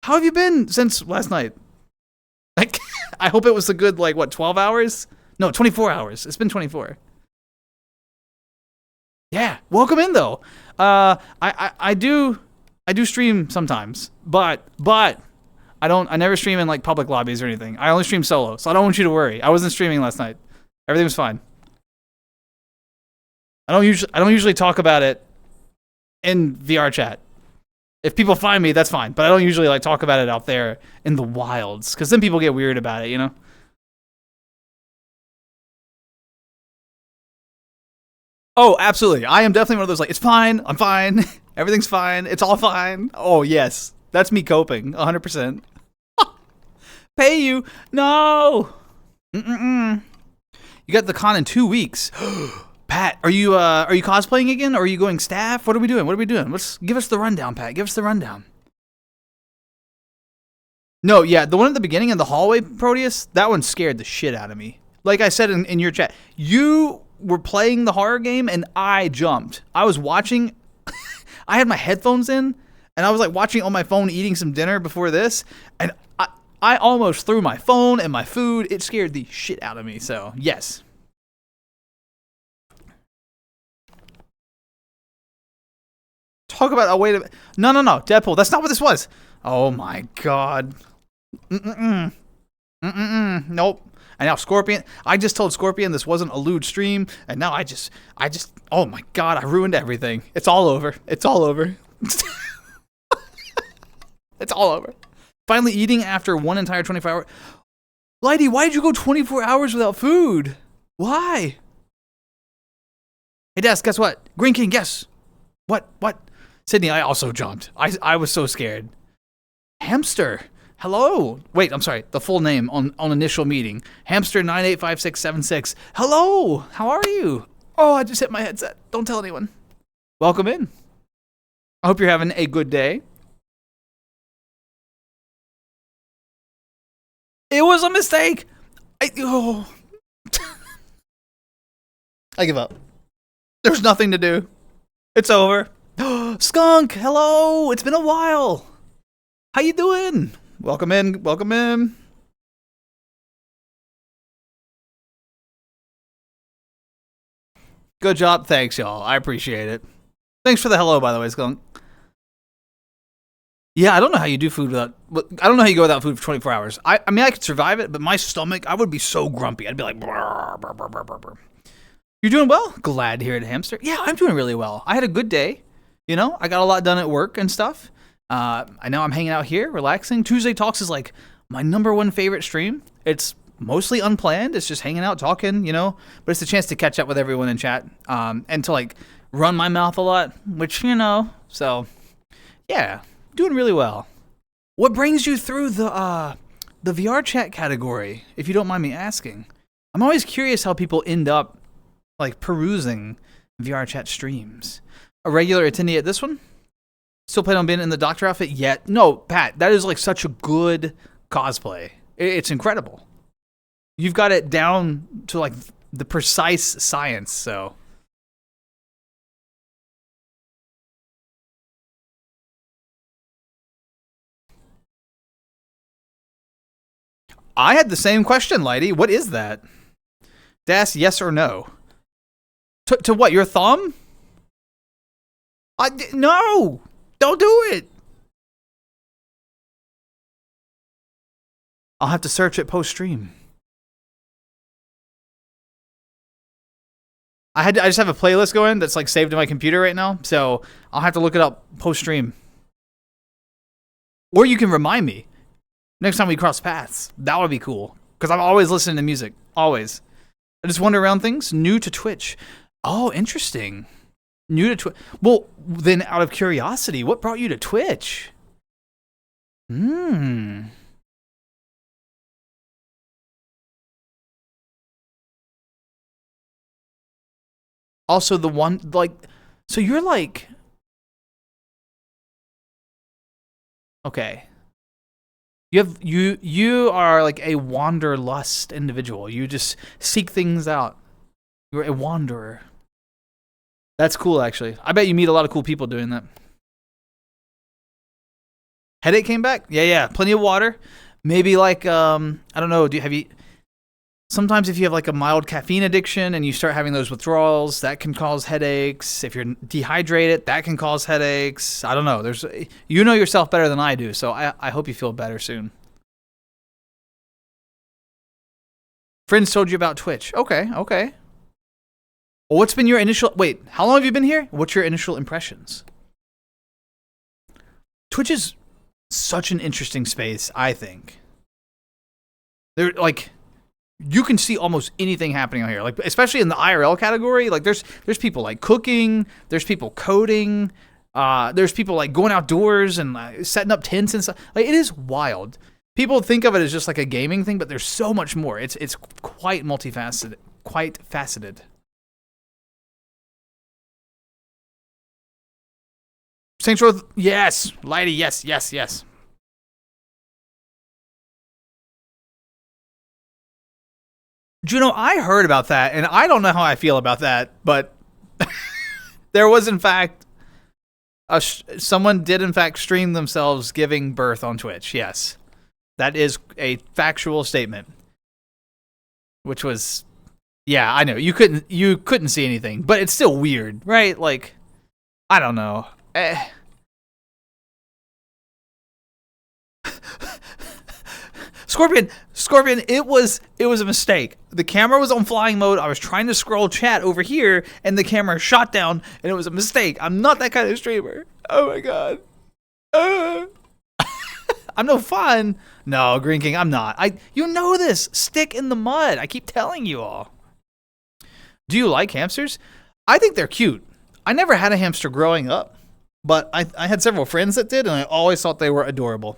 How have you been since last night? Like, I hope it was a good, 12 hours? No, 24 hours. It's been 24. Yeah, welcome in, though. I do stream sometimes, but I never stream in, public lobbies or anything. I only stream solo, so I don't want you to worry. I wasn't streaming last night. Everything was fine. I don't usually talk about it in VR chat. If people find me, that's fine. But I don't usually talk about it out there in the wilds, because then people get weird about it, you know? Oh, absolutely. I am definitely one of those it's fine. I'm fine. Everything's fine. It's all fine. Oh, yes. That's me coping. 100%. Pay you. No. You got the con in 2 weeks. Pat, are you cosplaying again, or are you going staff? What are we doing? Let's give us the rundown, Pat. Give us the rundown. No, yeah, the one at the beginning in the hallway, Proteus, that one scared the shit out of me. Like I said in your chat, you were playing the horror game and I jumped. I was watching. I had my headphones in and I was watching on my phone, eating some dinner before this, and I almost threw my phone and my food. It scared the shit out of me. So yes. Talk about a way to. No, Deadpool. That's not what this was. Oh my god. Nope. And now Scorpion. I just told Scorpion this wasn't a lewd stream, and now I just. Oh my god! I ruined everything. It's all over. It's all over. Finally eating after one entire 24 hours. Lighty, why did you go 24 hours without food? Why? Hey, Des, guess what? Green King, guess. What? Sydney, I also jumped. I was so scared. Hamster. Hello. Wait, I'm sorry. The full name on initial meeting. Hamster 985676. Hello. How are you? Oh, I just hit my headset. Don't tell anyone. Welcome in. I hope you're having a good day. It was a mistake. I give up. There's nothing to do. It's over. Skunk, hello. It's been a while. How you doing? Welcome in. Good job. Thanks, y'all. I appreciate it. Thanks for the hello, by the way, Skunk. Yeah, I don't know how you do food without. I don't know how you go without food for 24 hours. I mean, I could survive it, but my stomach, I would be so grumpy. I'd be like, brr, brr, brr, brr, brr. You're doing well? Glad to hear it, Hamster. Yeah, I'm doing really well. I had a good day. You know, I got a lot done at work and stuff. I know I'm hanging out here, relaxing. Tuesday Talks is like my #1 favorite stream. It's mostly unplanned. It's just hanging out, talking, you know. But it's a chance to catch up with everyone in chat and to like run my mouth a lot, which, you know, so yeah, doing really well. What brings you through the VR chat category, if you don't mind me asking? I'm always curious how people end up like perusing VR chat streams. A regular attendee at this one? Still plan on being in the doctor outfit yet? No, Pat, that is like such a good cosplay. It's incredible. You've got it down to like the precise science, so. I had the same question, Lighty. What is that? Das, yes or no? To what, your thumb? No! Don't do it! I'll have to search it post-stream. I just have a playlist going that's like saved in my computer right now, so I'll have to look it up post-stream. Or you can remind me next time we cross paths. That would be cool, because I'm always listening to music. Always. I just wander around things. New to Twitch. Oh, interesting. New to Twitch. Well, then out of curiosity, what brought you to Twitch? Also, the one, like, so you're like, okay. You are like a wanderlust individual. You just seek things out. You're a wanderer. That's cool, actually. I bet you meet a lot of cool people doing that. Headache came back? Yeah. Plenty of water. Maybe like, I don't know, sometimes if you have like a mild caffeine addiction and you start having those withdrawals, that can cause headaches. If you're dehydrated, that can cause headaches. I don't know. You know yourself better than I do, so I hope you feel better soon. Friends told you about Twitch. Okay. Well, what's been your initial... Wait, how long have you been here? What's your initial impressions? Twitch is such an interesting space, I think. They're like... You can see almost anything happening out here, like especially in the IRL category. Like there's people like cooking, there's people coding, there's people like going outdoors and setting up tents and stuff. Like it is wild. People think of it as just like a gaming thing, but there's so much more. It's quite multifaceted, quite faceted. Saints Row, yes, Lighty, yes. Juno, I heard about that, and I don't know how I feel about that, but there was, in fact, someone did, in fact, stream themselves giving birth on Twitch. Yes, that is a factual statement. Which was, yeah, I know you couldn't see anything, but it's still weird, right? Like, I don't know. Scorpion, it was a mistake. The camera was on flying mode. I was trying to scroll chat over here, and the camera shot down, and it was a mistake. I'm not that kind of streamer. Oh my god. I'm no fun. No, Green King, I'm not. You know this. Stick in the mud. I keep telling you all. Do you like hamsters? I think they're cute. I never had a hamster growing up, but I had several friends that did, and I always thought they were adorable.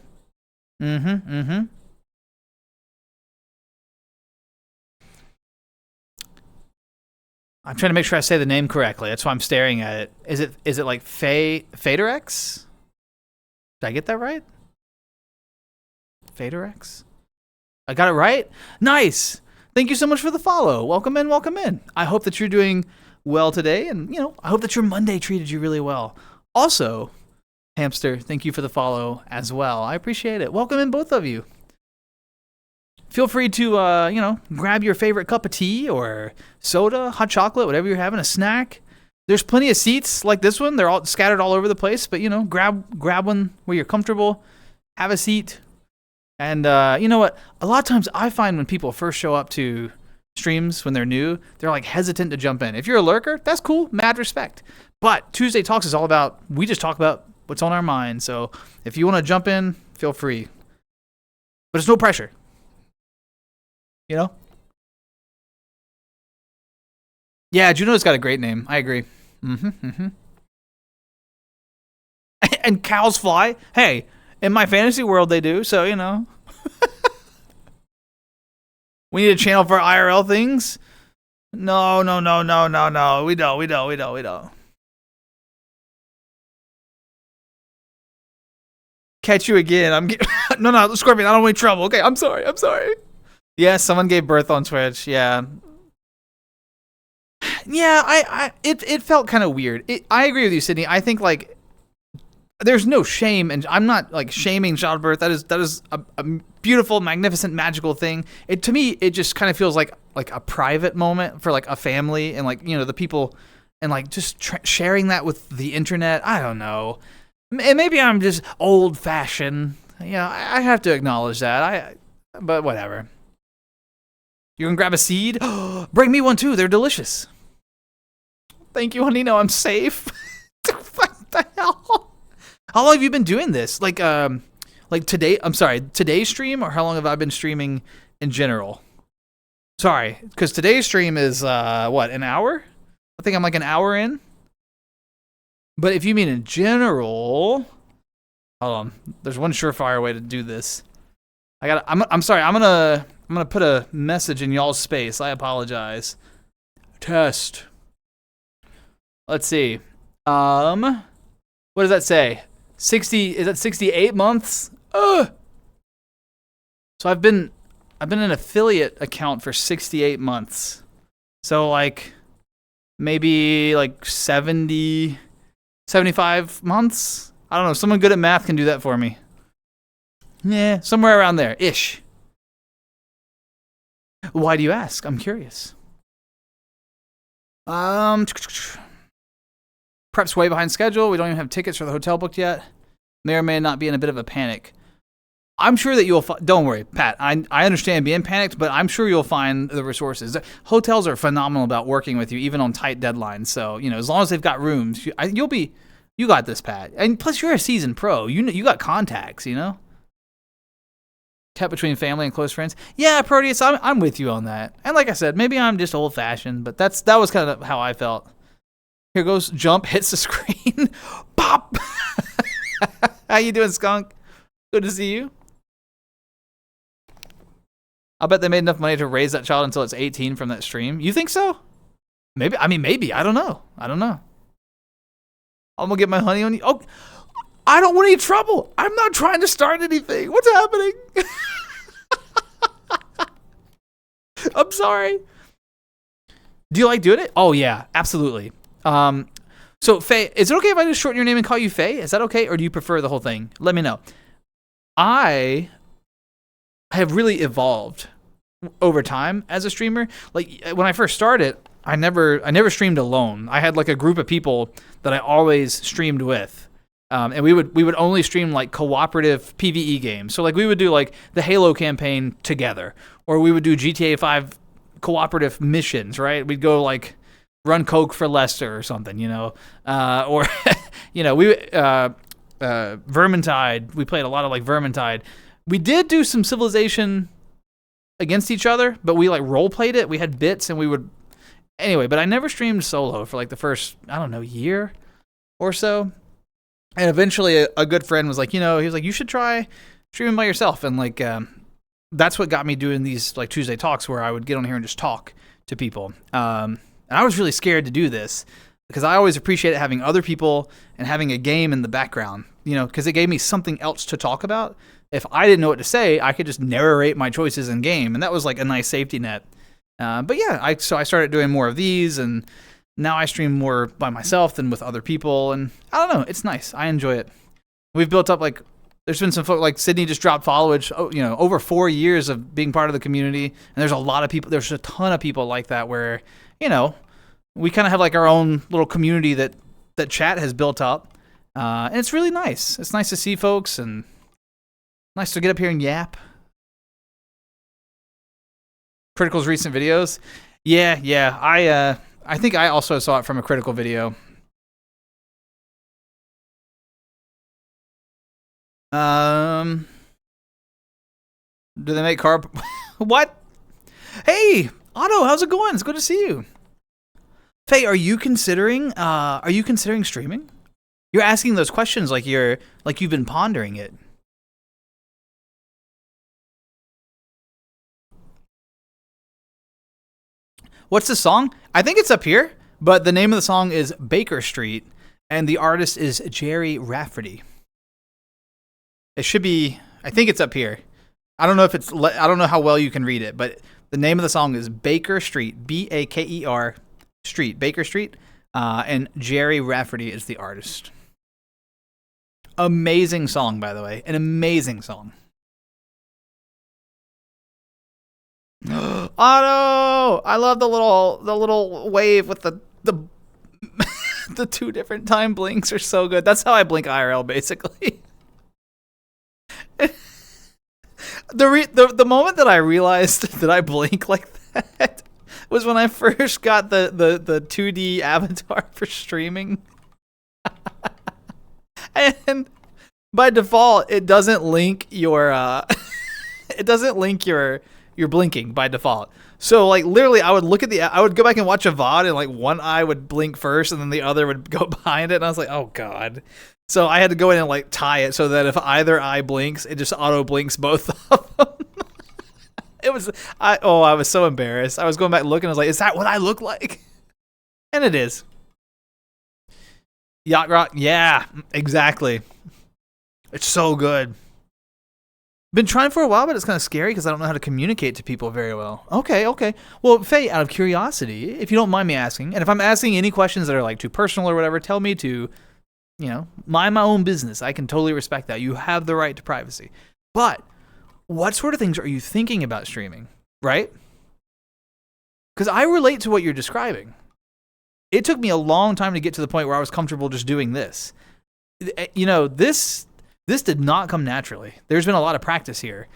I'm trying to make sure I say the name correctly. That's why I'm staring at it. Is it like Faderex? Did I get that right? Faderex? I got it right? Nice! Thank you so much for the follow. Welcome in. I hope that you're doing well today, and I hope that your Monday treated you really well. Also, Hamster, thank you for the follow as well. I appreciate it. Welcome in, both of you. feel free to, you know, grab your favorite cup of tea or soda, hot chocolate, whatever you're having, a snack. There's plenty of seats like this one. They're all scattered all over the place, but, you know, grab one where you're comfortable, have a seat. And you know what? A lot of times I find when people first show up to streams when they're new, they're like hesitant to jump in. If you're a lurker, that's cool, mad respect. But Tuesday Talks is all about, we just talk about what's on our mind. So if you want to jump in, feel free. But it's no pressure. You know? Yeah, Juno's got a great name. I agree. And cows fly. Hey, in my fantasy world they do, so, you know. We need a channel for IRL things? No. We don't. Catch you again. No, Scorpion, I don't want any trouble. Okay, I'm sorry. Yeah, someone gave birth on Twitch. Yeah. Yeah, it felt kind of weird. I agree with you, Sydney. I think, like, there's no shame, and I'm not, like, shaming childbirth. That is a beautiful, magnificent, magical thing. To me, it just kind of feels like a private moment for, like, a family and, like, you know, the people, and, like, just sharing that with the internet. I don't know. And maybe I'm just old-fashioned. You know, I have to acknowledge that. But whatever. You can grab a seed? Bring me one too. They're delicious. Thank you, honey. No, I'm safe. What the hell? How long have you been doing this? Like today? I'm sorry, today's stream, or how long have I been streaming in general? Sorry, because today's stream is what, an hour? I think I'm like an hour in. But if you mean in general, hold on. There's one surefire way to do this. I'm sorry. I'm gonna put a message in y'all's space. I apologize. Test. Let's see. What does that say? 60? Is that 68 months? So I've been an affiliate account for 68 months. So like maybe like 70, 75 months. I don't know. Someone good at math can do that for me. Yeah, somewhere around there ish. Why do you ask? I'm curious. Prep's way behind schedule. We don't even have tickets for the hotel booked yet. May or may not be in a bit of a panic. I'm sure that you'll don't worry, Pat. I understand being panicked, but I'm sure you'll find the resources. Hotels are phenomenal about working with you, even on tight deadlines. So, you know, as long as they've got rooms, you got this, Pat. And plus, you're a seasoned pro. You got contacts, you know? Kept between family and close friends. Yeah, Proteus, I'm with you on that. And like I said, maybe I'm just old-fashioned, but that was kind of how I felt. Here goes, jump, hits the screen. Pop! How you doing, Skunk? Good to see you. I'll bet they made enough money to raise that child until it's 18 from that stream. You think so? Maybe. I don't know. I'm gonna get my honey on you. Oh, I don't want any trouble. I'm not trying to start anything. What's happening? I'm sorry. Do you like doing it? Oh, yeah, absolutely. So, Faye, is it okay if I just shorten your name and call you Faye? Is that okay, or do you prefer the whole thing? Let me know. I have really evolved over time as a streamer. Like, when I first started, I never streamed alone. I had, like, a group of people that I always streamed with. And we would only stream like cooperative PvE games. So like we would do like the Halo campaign together, or we would do GTA 5 cooperative missions, right? We'd go like run coke for Lester or something, you know, or you know, Vermintide. We played a lot of like Vermintide. We did do some Civilization against each other, but we like role played it. We had bits and we would anyway. But I never streamed solo for like the first, I don't know, year or so. And eventually a good friend was like, you know, he was like, you should try streaming by yourself. And like, that's what got me doing these like Tuesday Talks where I would get on here and just talk to people. And I was really scared to do this because I always appreciated having other people and having a game in the background, you know, because it gave me something else to talk about. If I didn't know what to say, I could just narrate my choices in game. And that was like a nice safety net. But yeah, so I started doing more of these, and now I stream more by myself than with other people, and I don't know, it's nice. I enjoy it. We've built up like There's been some folk like Sydney just dropped followage, over 4 years of being part of the community. And there's a lot of people, there's a ton of people like that where, we kind of have like our own little community that chat has built up. And it's really nice. It's nice to see folks and nice to get up here and yap. Critical's recent videos. Yeah. I think I also saw it from a Critical video. Do they make car? What? Hey, Otto, how's it going? It's good to see you. Faye, are you considering streaming? You're asking those questions like you've been pondering it. What's the song? I think it's up here, but the name of the song is Baker Street, and the artist is Jerry Rafferty. It should be, I think it's up here. I don't know how well you can read it, but the name of the song is Baker Street, Baker Street, Baker Street, and Jerry Rafferty is the artist. Amazing song, by the way, an amazing song. Otto, I love the little wave with the the two different time blinks are so good. That's how I blink IRL, basically. The moment that I realized that I blink like that was when I first got the 2D avatar for streaming. And by default, it doesn't link your your blinking by default. So like literally I would go back and watch a VOD and like one eye would blink first and then the other would go behind it, and I was like, oh god. So I had to go in and like tie it so that if either eye blinks, it just auto blinks both of them. I was so embarrassed. I was going back and looking, I was like, is that what I look like? And it is. Yacht Rock, yeah, exactly. It's so good. Been trying for a while, but it's kind of scary because I don't know how to communicate to people very well. Okay. Well, Faye, out of curiosity, if you don't mind me asking, and if I'm asking any questions that are like too personal or whatever, tell me to, mind my own business. I can totally respect that. You have the right to privacy. But what sort of things are you thinking about streaming, right? Because I relate to what you're describing. It took me a long time to get to the point where I was comfortable just doing this. This did not come naturally. There's been a lot of practice here.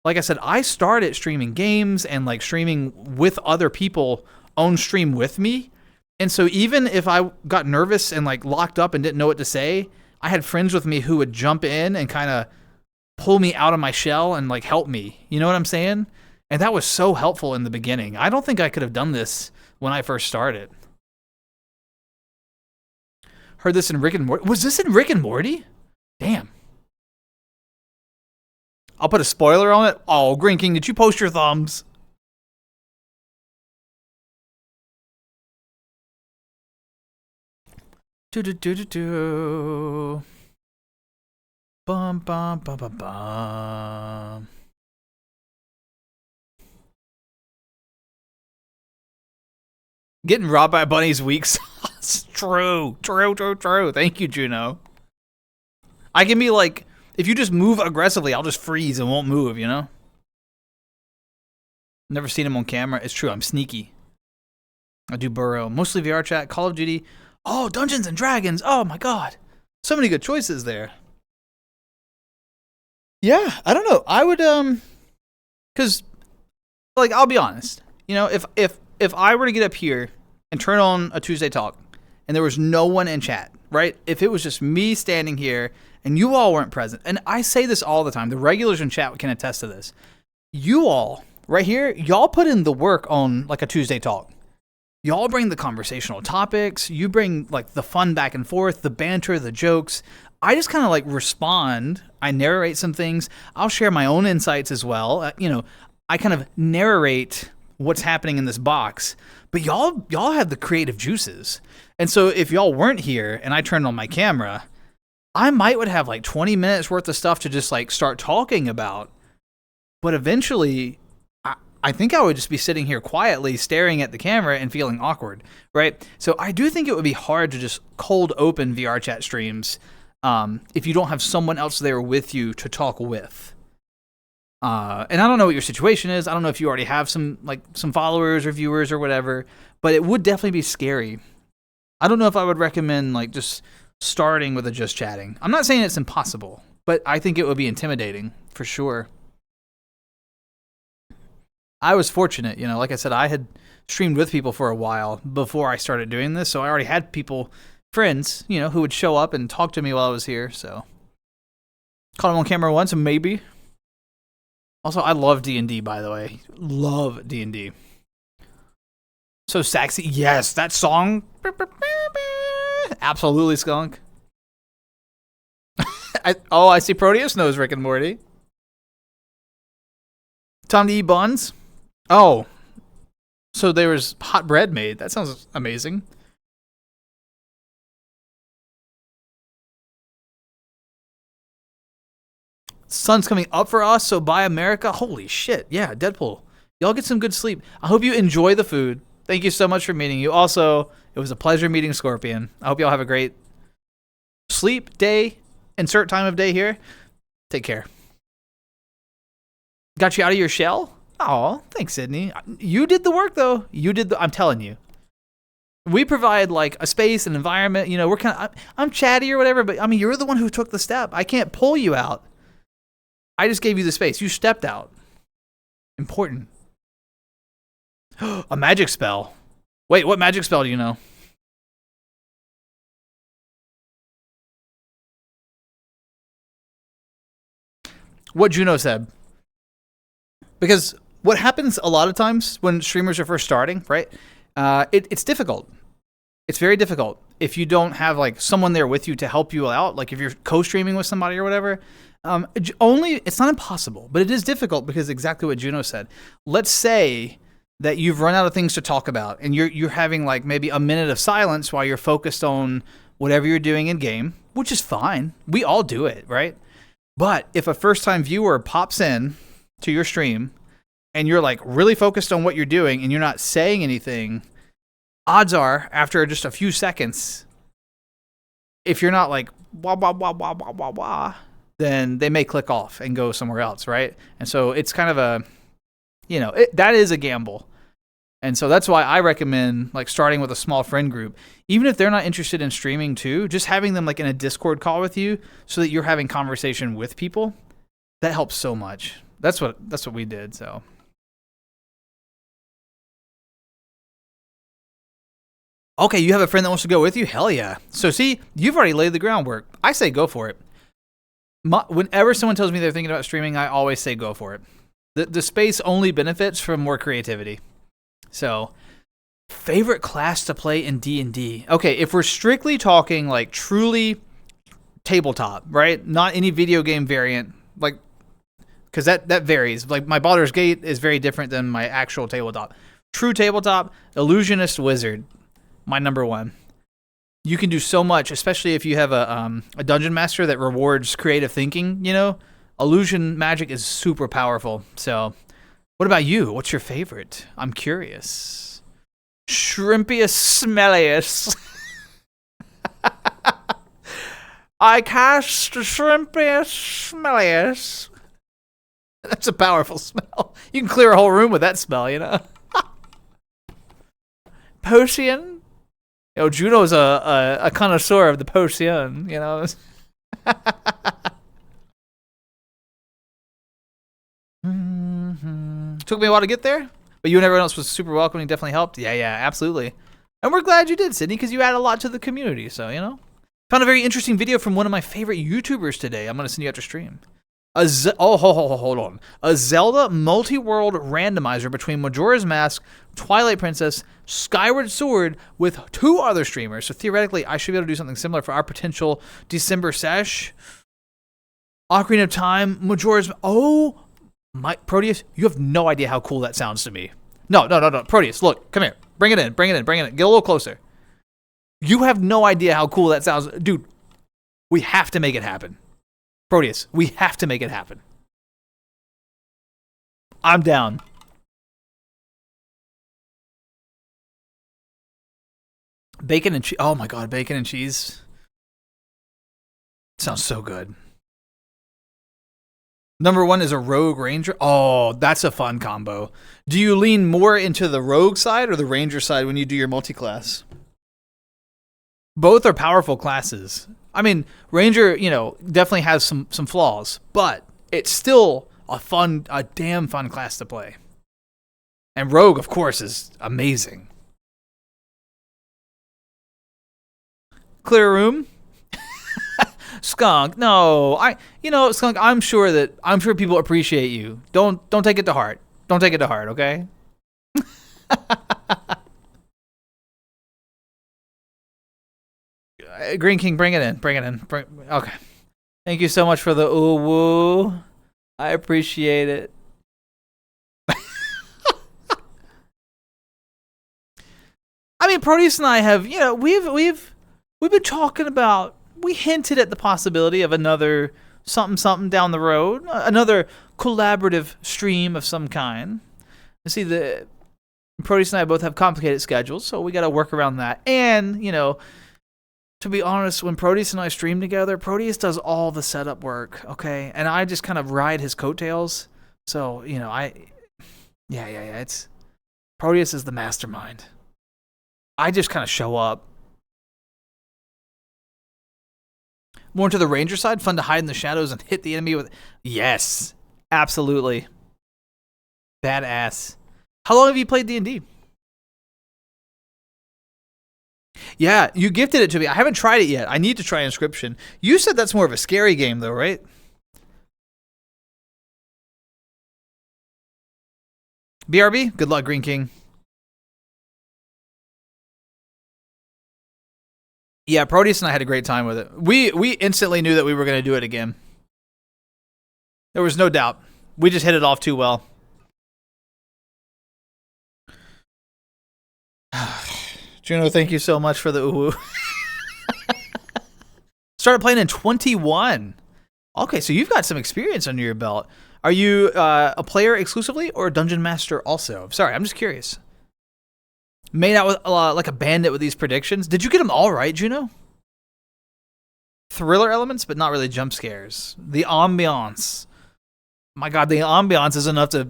Like I said, I started streaming games and like streaming with other people on stream with me. And so even if I got nervous and like locked up and didn't know what to say, I had friends with me who would jump in and kind of pull me out of my shell and like help me. You know what I'm saying? And that was so helpful in the beginning. I don't think I could have done this when I first started. Heard this in Rick and Morty. Was this in Rick and Morty? Damn. I'll put a spoiler on it. Oh, Green King, did you post your thumbs? Do. Bum bum bum bum bum. Getting robbed by a bunny's weak sauce. True. Thank you, Juno. I can be like, if you just move aggressively, I'll just freeze and won't move, Never seen him on camera. It's true, I'm sneaky. I do burrow. Mostly VR chat, Call of Duty. Oh, Dungeons and Dragons. Oh my god. So many good choices there. Yeah, I don't know. I would, because, like, I'll be honest. If I were to get up here and turn on a Tuesday Talk and there was no one in chat, right? If it was just me standing here and you all weren't present, and I say this all the time, the regulars in chat can attest to this. You all, right here, y'all put in the work on, like, a Tuesday Talk. Y'all bring the conversational topics. You bring, like, the fun back and forth, the banter, the jokes. I just kind of, like, respond. I narrate some things. I'll share my own insights as well. I kind of narrate what's happening in this box. But y'all have the creative juices. And so if y'all weren't here and I turned on my camera, I would have like 20 minutes worth of stuff to just like start talking about. But eventually, I think I would just be sitting here quietly staring at the camera and feeling awkward, right? So I do think it would be hard to just cold open VR chat streams if you don't have someone else there with you to talk with. And I don't know what your situation is. I don't know if you already have some followers or viewers or whatever, but it would definitely be scary. I don't know if I would recommend like just starting with a just chatting. I'm not saying it's impossible, but I think it would be intimidating for sure. I was fortunate, like I said, I had streamed with people for a while before I started doing this, so I already had friends, who would show up and talk to me while I was here, so. Caught him on camera once, maybe. Also, I love D&D, by the way. Love D&D. So sexy. Yes, that song. Absolutely skunk. I see Proteus knows Rick and Morty. Time to eat buns? Oh. So there was hot bread made. That sounds amazing. Sun's coming up for us, so buy America. Holy shit. Yeah, Deadpool. Y'all get some good sleep. I hope you enjoy the food. Thank you so much for meeting you. Also, it was a pleasure meeting Scorpion. I hope y'all have a great sleep, day, insert time of day here. Take care. Got you out of your shell? Oh, thanks, Sydney. You did the work, though. I'm telling you. We provide like a space, an environment. We're I'm chatty or whatever, but I mean, you're the one who took the step. I can't pull you out. I just gave you the space. You stepped out. Important. A magic spell. Wait, what magic spell do you know? What Juno said. Because what happens a lot of times when streamers are first starting, right? It's difficult. It's very difficult if you don't have like someone there with you to help you out. Like if you're co-streaming with somebody or whatever. It's not impossible, but it is difficult because exactly what Juno said. Let's say that you've run out of things to talk about and you're having like maybe a minute of silence while you're focused on whatever you're doing in game, which is fine. We all do it, right? But if a first-time viewer pops in to your stream and you're like really focused on what you're doing and you're not saying anything, odds are after just a few seconds, if you're not like wah wah wah wah wah wah wah, then they may click off and go somewhere else, right? And so it's kind of that is a gamble. And so that's why I recommend like starting with a small friend group. Even if they're not interested in streaming too, just having them like in a Discord call with you so that you're having conversation with people, that helps so much. That's what we did, so. Okay, you have a friend that wants to go with you? Hell yeah. So see, you've already laid the groundwork. I say go for it. Whenever someone tells me they're thinking about streaming, I always say go for it. The space only benefits from more creativity. So, favorite class to play in D&D. Okay, if we're strictly talking like truly tabletop, right? Not any video game variant, like, because that varies. Like my Baldur's Gate is very different than my actual tabletop. True tabletop, Illusionist Wizard, my number one. You can do so much, especially if you have a dungeon master that rewards creative thinking, Illusion magic is super powerful. So, what about you? What's your favorite? I'm curious. Shrimpius Smellius. I cast Shrimpius Smellius. That's a powerful smell. You can clear a whole room with that smell, Potion. Juno's a connoisseur of the potion, Took me a while to get there, but you and everyone else was super welcoming. Definitely helped. Yeah, absolutely. And we're glad you did, Sydney, because you add a lot to the community. So, Found a very interesting video from one of my favorite YouTubers today. I'm going to send you after stream. Hold on. A Zelda multi-world randomizer between Majora's Mask, Twilight Princess, Skyward Sword with 2 other streamers. So theoretically, I should be able to do something similar for our potential December sesh. Ocarina of Time, Majora's... Oh, my Proteus, you have no idea how cool that sounds to me. No. Proteus, look, come here. Bring it in. Get a little closer. You have no idea how cool that sounds. Dude, we have to make it happen. Proteus, we have to make it happen. I'm down. Bacon and cheese. Oh my god, bacon and cheese. Sounds so good. Number 1 is a rogue ranger. Oh, that's a fun combo. Do you lean more into the rogue side or the ranger side when you do your multi-class? Both are powerful classes. I mean, ranger, definitely has some flaws, but it's still a damn fun class to play. And rogue, of course, is amazing. Clear room. Skunk, no, Skunk. I'm sure people appreciate you. Don't take it to heart. Don't take it to heart, okay? Green King, bring it in. Okay. Thank you so much for the ooh woo. I appreciate it. I mean, Proteus and I have, we've been talking about. We hinted at the possibility of another something down the road, another collaborative stream of some kind. You see, the Proteus and I both have complicated schedules, so we got to work around that. And, to be honest, when Proteus and I stream together, Proteus does all the setup work, okay? And I just kind of ride his coattails. So, it's Proteus is the mastermind. I just kind of show up. More into the ranger side, fun to hide in the shadows and hit the enemy with. Yes, absolutely. Badass. How long have you played D&D? Yeah, you gifted it to me. I haven't tried it yet. I need to try Inscription. You said that's more of a scary game, though, right? BRB, good luck, Green King. Yeah, Proteus and I had a great time with it. We instantly knew that we were going to do it again. There was no doubt. We just hit it off too well. Juno, thank you so much for the ooh. Started playing in 21. Okay, so you've got some experience under your belt. Are you a player exclusively or a dungeon master also? Sorry, I'm just curious. Made out with like a bandit with these predictions. Did you get them all right, Juno? Thriller elements, but not really jump scares. The ambiance. My God, the ambiance is enough to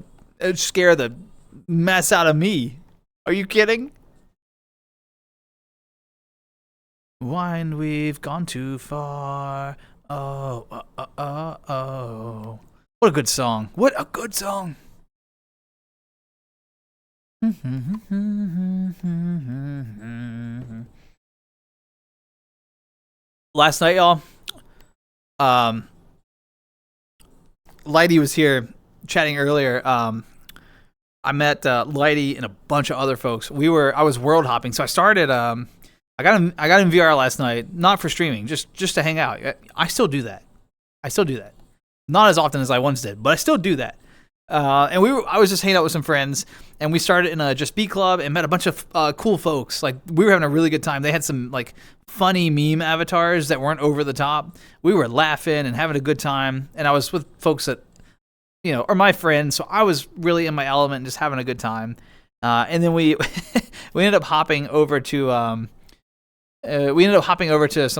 scare the mess out of me. Are you kidding? Wind, we've gone too far. Oh. What a good song. What a good song. Last night, y'all, Lighty was here chatting earlier. I met Lighty and a bunch of other folks. I was world hopping, so I started. I got in VR last night, not for streaming, just to hang out. I still do that. Not as often as I once did, but I still do that. And I was just hanging out with some friends, and we started in a Just Be Club and met a bunch of cool folks. Like, we were having a really good time. They had some like funny meme avatars that weren't over the top. We were laughing and having a good time, and I was with folks that are my friends, so I was really in my element and just having a good time. And then we ended up hopping over to some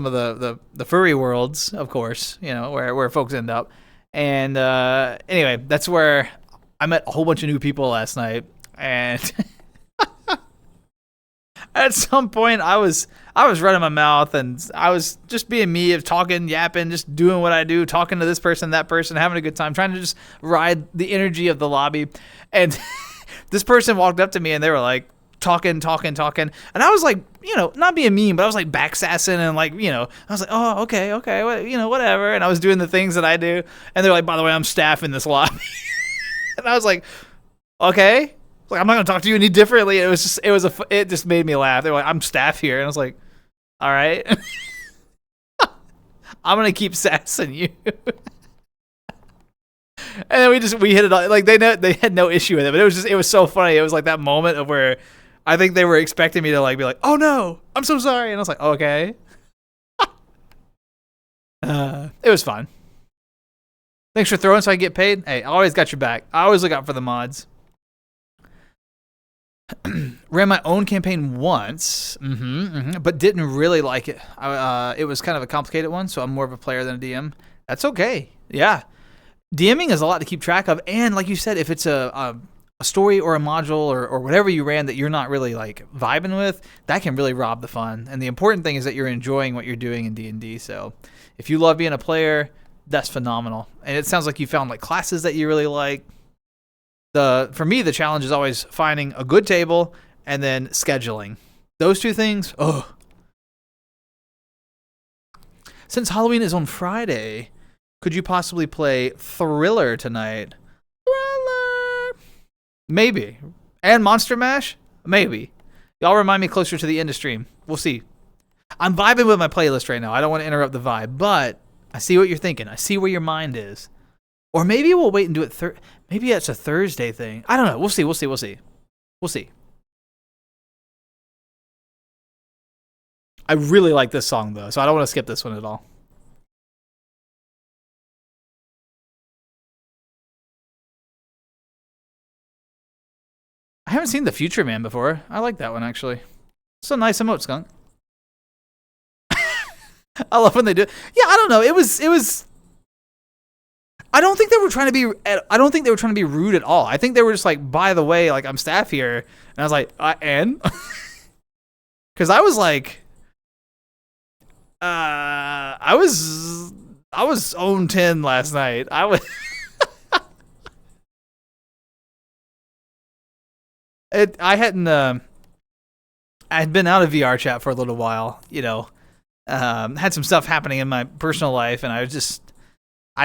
of the furry worlds, of course, where folks end up. And anyway, that's where I met a whole bunch of new people last night. And at some point, I was running my mouth, and I was just being me, of talking, yapping, just doing what I do, talking to this person, that person, having a good time, trying to just ride the energy of the lobby. And this person walked up to me, and they were like, talking, and I was like, not being mean, but I was like backsassing, and like, I was like, oh, okay, whatever, and I was doing the things that I do, and they're like, by the way, I'm staff in this lobby. And I was like, okay, like, I'm not gonna talk to you any differently. It just made me laugh. They were like, I'm staff here, and I was like, all right. I'm gonna keep sassing you. And then we hit it like they had no issue with it, but it was so funny. It was like that moment of where I think they were expecting me to like be like, oh no, I'm so sorry, and I was like, okay. It was fun. Thanks for throwing so I get paid. Hey, I always got your back. I always look out for the mods. Ran my own campaign once, but didn't really like it. It was kind of a complicated one, so I'm more of a player than a DM. That's okay. Yeah. DMing is a lot to keep track of, and like you said, if it's a story or a module or whatever you ran that you're not really like vibing with, that can really rob the fun. And the important thing is that you're enjoying what you're doing in D&D. So if you love being a player, that's phenomenal. And it sounds like you found like classes that you really like. For me, the challenge is always finding a good table and then scheduling. Those two things, Since Halloween is on Friday, could you possibly play Thriller tonight? Thriller! Maybe. And Monster Mash? Maybe. Y'all remind me closer to the end of stream. We'll see. I'm vibing with my playlist right now. I don't want to interrupt the vibe, but I see what you're thinking. I see where your mind is. Or maybe we'll wait and do it maybe it's a Thursday thing. I don't know. We'll see. I really like this song, though, so I don't want to skip this one at all. I haven't seen The Future Man before. I like that one, actually. It's a nice emote, Skunk. I love when they do it. Yeah, I don't know. It was I don't think they were trying to be rude at all. I think they were just like, by the way, like I'm staff here, and I was like, and because I was like, I was 0-10 last night. I had been out of VR chat for a little while, had some stuff happening in my personal life, and I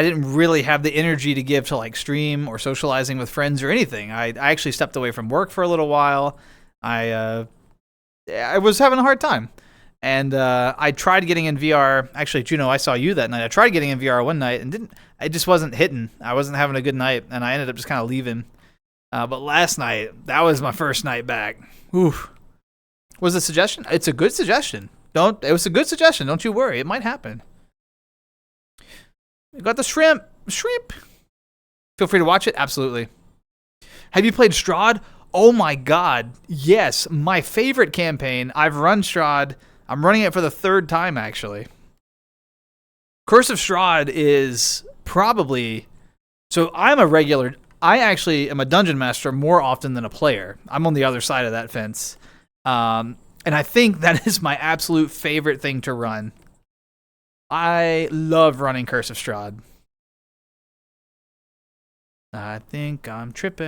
didn't really have the energy to give to like stream or socializing with friends or anything. I actually stepped away from work for a little while. I was having a hard time. And I tried getting in VR. Actually, Juno, I saw you that night. I tried getting in VR one night and it just wasn't hitting. I wasn't having a good night, and I ended up just kind of leaving. But last night, that was my first night back. Oof. Was it a suggestion? It's a good suggestion. It was a good suggestion. Don't you worry. It might happen. We got the shrimp. Feel free to watch it. Absolutely. Have you played Strahd? Oh my God. Yes. My favorite campaign. I've run Strahd. I'm running it for the third time, actually. Curse of Strahd is probably... So I actually am a dungeon master more often than a player. I'm on the other side of that fence. And I think that is my absolute favorite thing to run. I love running Curse of Strahd. I think I'm tripping.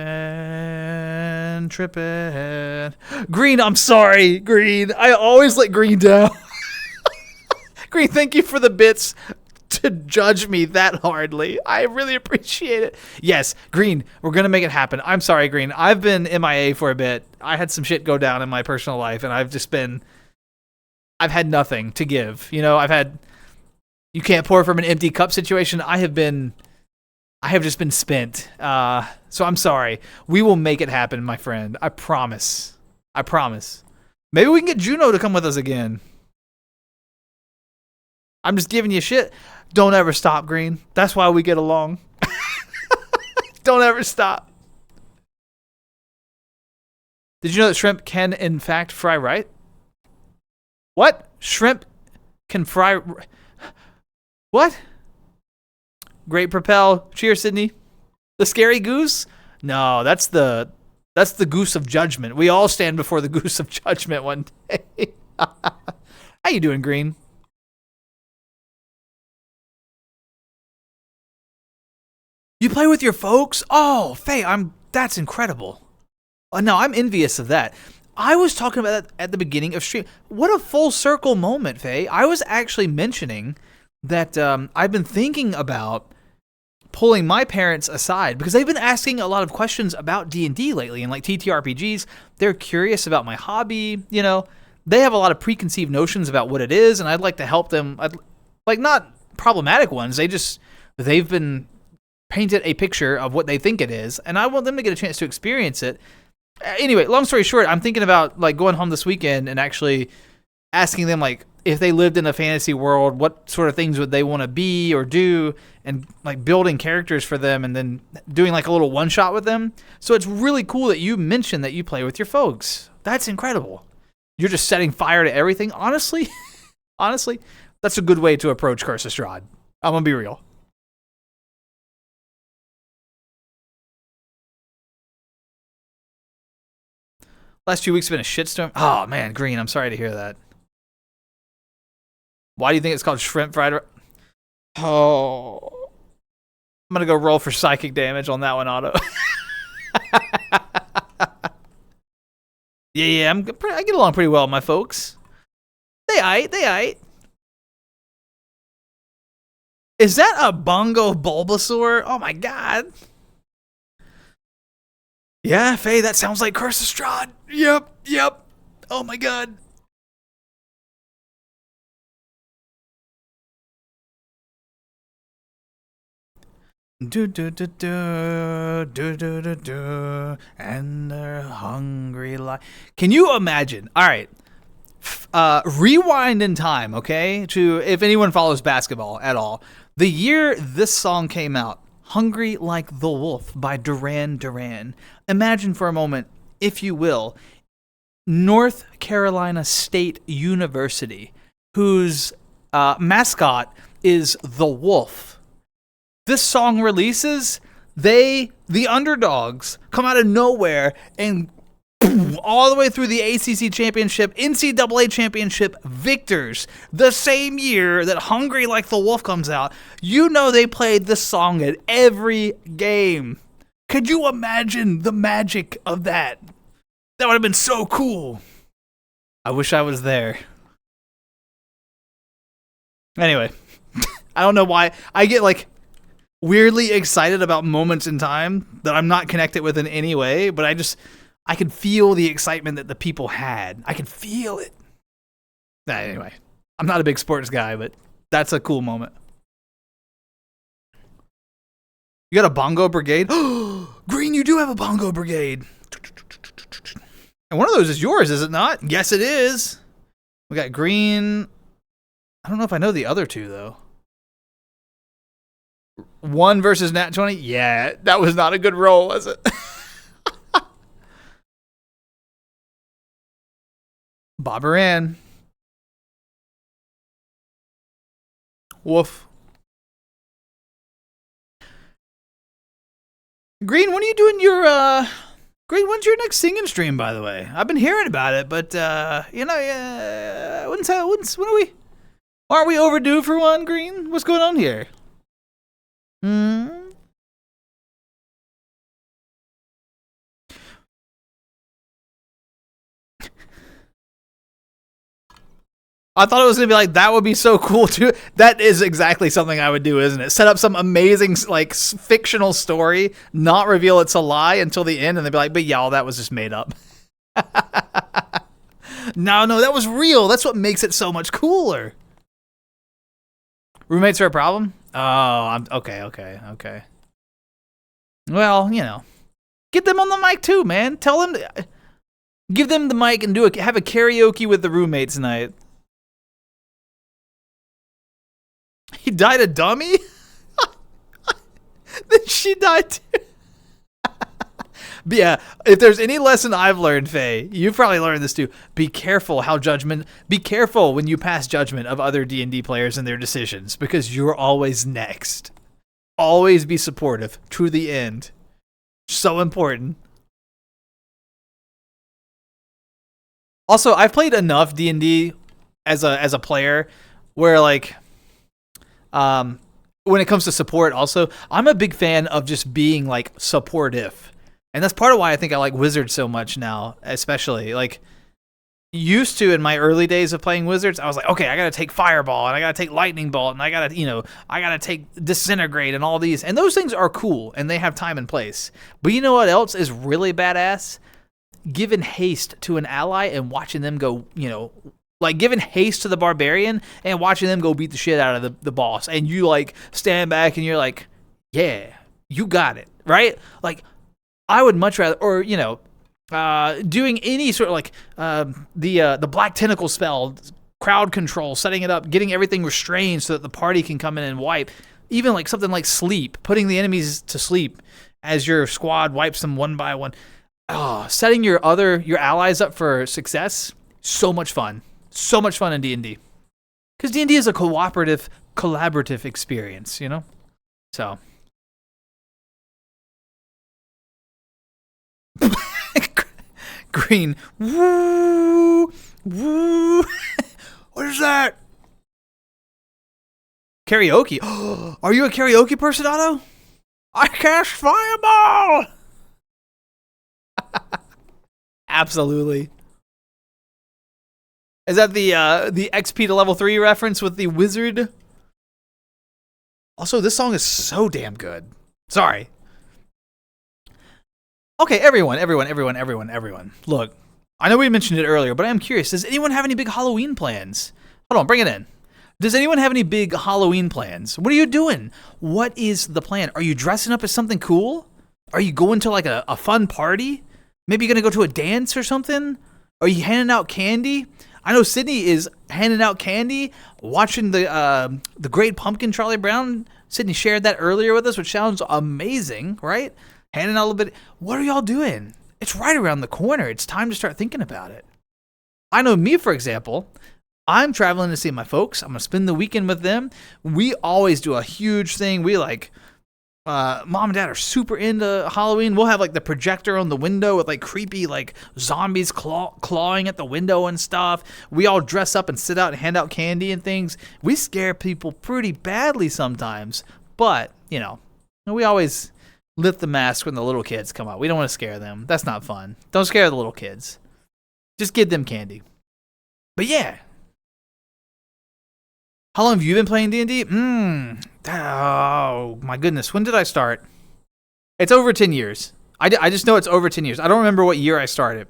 Green, I'm sorry, Green. I always let Green down. Green, thank you for the bits to judge me that hardly. I really appreciate it. Yes, Green, we're going to make it happen. I'm sorry, Green. I've been MIA for a bit. I had some shit go down in my personal life, and I've had nothing to give. I've had... You can't pour from an empty cup situation. I have just been spent. So I'm sorry. We will make it happen, my friend. I promise. Maybe we can get Juno to come with us again. I'm just giving you shit. Don't ever stop, Green. That's why we get along. Don't ever stop. Did you know that shrimp can, in fact, fry right? What? Shrimp can fry... What? Great Propel. Cheers, Sydney. The scary goose? No, that's the goose of judgment. We all stand before the goose of judgment one day. How you doing, Green? You play with your folks? Oh, Faye, that's incredible. No, I'm envious of that. I was talking about that at the beginning of stream. What a full circle moment, Faye. I was actually mentioning that I've been thinking about pulling my parents aside because they've been asking a lot of questions about D&D lately and like TTRPGs. They're curious about my hobby. They have a lot of preconceived notions about what it is, and I'd like to help them. Like not problematic ones. They've been painted a picture of what they think it is, and I want them to get a chance to experience it. Anyway, long story short, I'm thinking about like going home this weekend and actually asking them like if they lived in a fantasy world, what sort of things would they want to be or do, and like building characters for them and then doing like a little one shot with them. So it's really cool that you mentioned that you play with your folks. That's incredible. You're just setting fire to everything. Honestly, that's a good way to approach Curse of Strahd. I'm gonna be real. Last 2 weeks have been a shitstorm. Oh man, Green, I'm sorry to hear that. Why do you think it's called shrimp fried? Oh, I'm gonna go roll for psychic damage on that one, Otto. yeah, I get along pretty well with my folks. They aight. Is that a Bongo Bulbasaur? Oh my god. Yeah, Faye, that sounds like Curse of Strahd. Yep. Oh my god. Do and they're hungry like. Can you imagine? All right, rewind in time, okay? To if anyone follows basketball at all, the year this song came out, "Hungry Like the Wolf" by Duran Duran. Imagine for a moment, if you will, North Carolina State University, whose mascot is the wolf. This song releases, the underdogs, come out of nowhere and all the way through the ACC championship, NCAA championship victors, the same year that Hungry Like the Wolf comes out. You know they played this song at every game. Could you imagine the magic of that? That would have been so cool. I wish I was there. Anyway, I don't know why I get like weirdly excited about moments in time that I'm not connected with in any way, but I could feel the excitement that the people had. I can feel it. Anyway, I'm not a big sports guy, but that's a cool moment. You got a bongo brigade? Green, you do have a bongo brigade. And one of those is yours, is it not? Yes, it is. We got green. I don't know if I know the other two, though. 1 versus Nat 20? Yeah, that was not a good roll, was it? Bobberan. Woof. Green, when are you doing your, Green, when's your next singing stream, by the way? I've been hearing about it, but, when are we? Aren't we overdue for one, Green? What's going on here? I thought it was going to be like, that would be so cool too. That is exactly something I would do, isn't it? Set up some amazing, like, fictional story, not reveal it's a lie until the end, and they'd be like, but y'all, that was just made up. No, that was real. That's what makes it so much cooler. Roommates are a problem? Oh, I'm okay. Well, get them on the mic too, man. Tell them, give them the mic and have a karaoke with the roommates night. He died a dummy? Then she died too. But yeah, if there's any lesson I've learned, Faye, you've probably learned this too. Be careful be careful when you pass judgment of other D&D players and their decisions, because you're always next. Always be supportive to the end. So important. Also, I've played enough D&D as a player where, like, when it comes to support also, I'm a big fan of just being, like, supportive. And that's part of why I think I like Wizards so much now, especially. Like, used to in my early days of playing Wizards, I was like, okay, I gotta take Fireball, and I gotta take Lightning Bolt, and I gotta take Disintegrate, and all these. And those things are cool, and they have time and place. But you know what else is really badass? Giving haste to an ally and watching them go, like giving haste to the Barbarian and watching them go beat the shit out of the boss. And you, like, stand back and you're like, yeah, you got it, right? Like, I would much rather, or, doing any sort of, like, the Black Tentacle spell crowd control, setting it up, getting everything restrained so that the party can come in and wipe. Even like something like sleep, putting the enemies to sleep as your squad wipes them one by one. Oh, setting your allies up for success. So much fun. So much fun in D&D. Because D&D is a collaborative experience, you know? So. Green. Woo! Woo! What is that? Karaoke. Are you a karaoke person, Otto? I cast Fireball! Absolutely. Is that the XP to level 3 reference with the wizard? Also, this song is so damn good. Sorry. Okay, everyone. Look, I know we mentioned it earlier, but I'm curious. Does anyone have any big Halloween plans? Hold on, bring it in. Does anyone have any big Halloween plans? What are you doing? What is the plan? Are you dressing up as something cool? Are you going to like a fun party? Maybe you're going to go to a dance or something? Are you handing out candy? I know Sydney is handing out candy, watching the Great Pumpkin, Charlie Brown. Sydney shared that earlier with us, which sounds amazing, right? Handing out a little bit. What are y'all doing? It's right around the corner. It's time to start thinking about it. I know me, for example, I'm traveling to see my folks. I'm going to spend the weekend with them. We always do a huge thing. We mom and dad are super into Halloween. We'll have like the projector on the window with like creepy like zombies clawing at the window and stuff. We all dress up and sit out and hand out candy and things. We scare people pretty badly sometimes, but you know, we always lift the mask when the little kids come out. We don't want to scare them. That's not fun. Don't scare the little kids. Just give them candy. But yeah. How long have you been playing D&D? Oh, my goodness. When did I start? It's over 10 years. I just know it's over 10 years. I don't remember what year I started.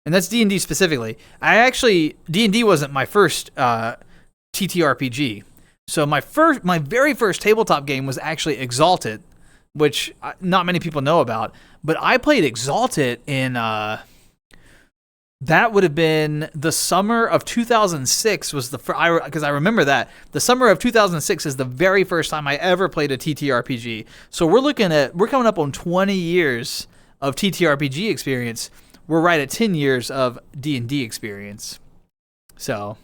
And that's D&D specifically. D&D wasn't my first TTRPG. So my very first tabletop game was actually Exalted, which not many people know about. But I played Exalted in... that would have been the summer of 2006 was because I remember that. The summer of 2006 is the very first time I ever played a TTRPG. So we're coming up on 20 years of TTRPG experience. We're right at 10 years of D&D experience. So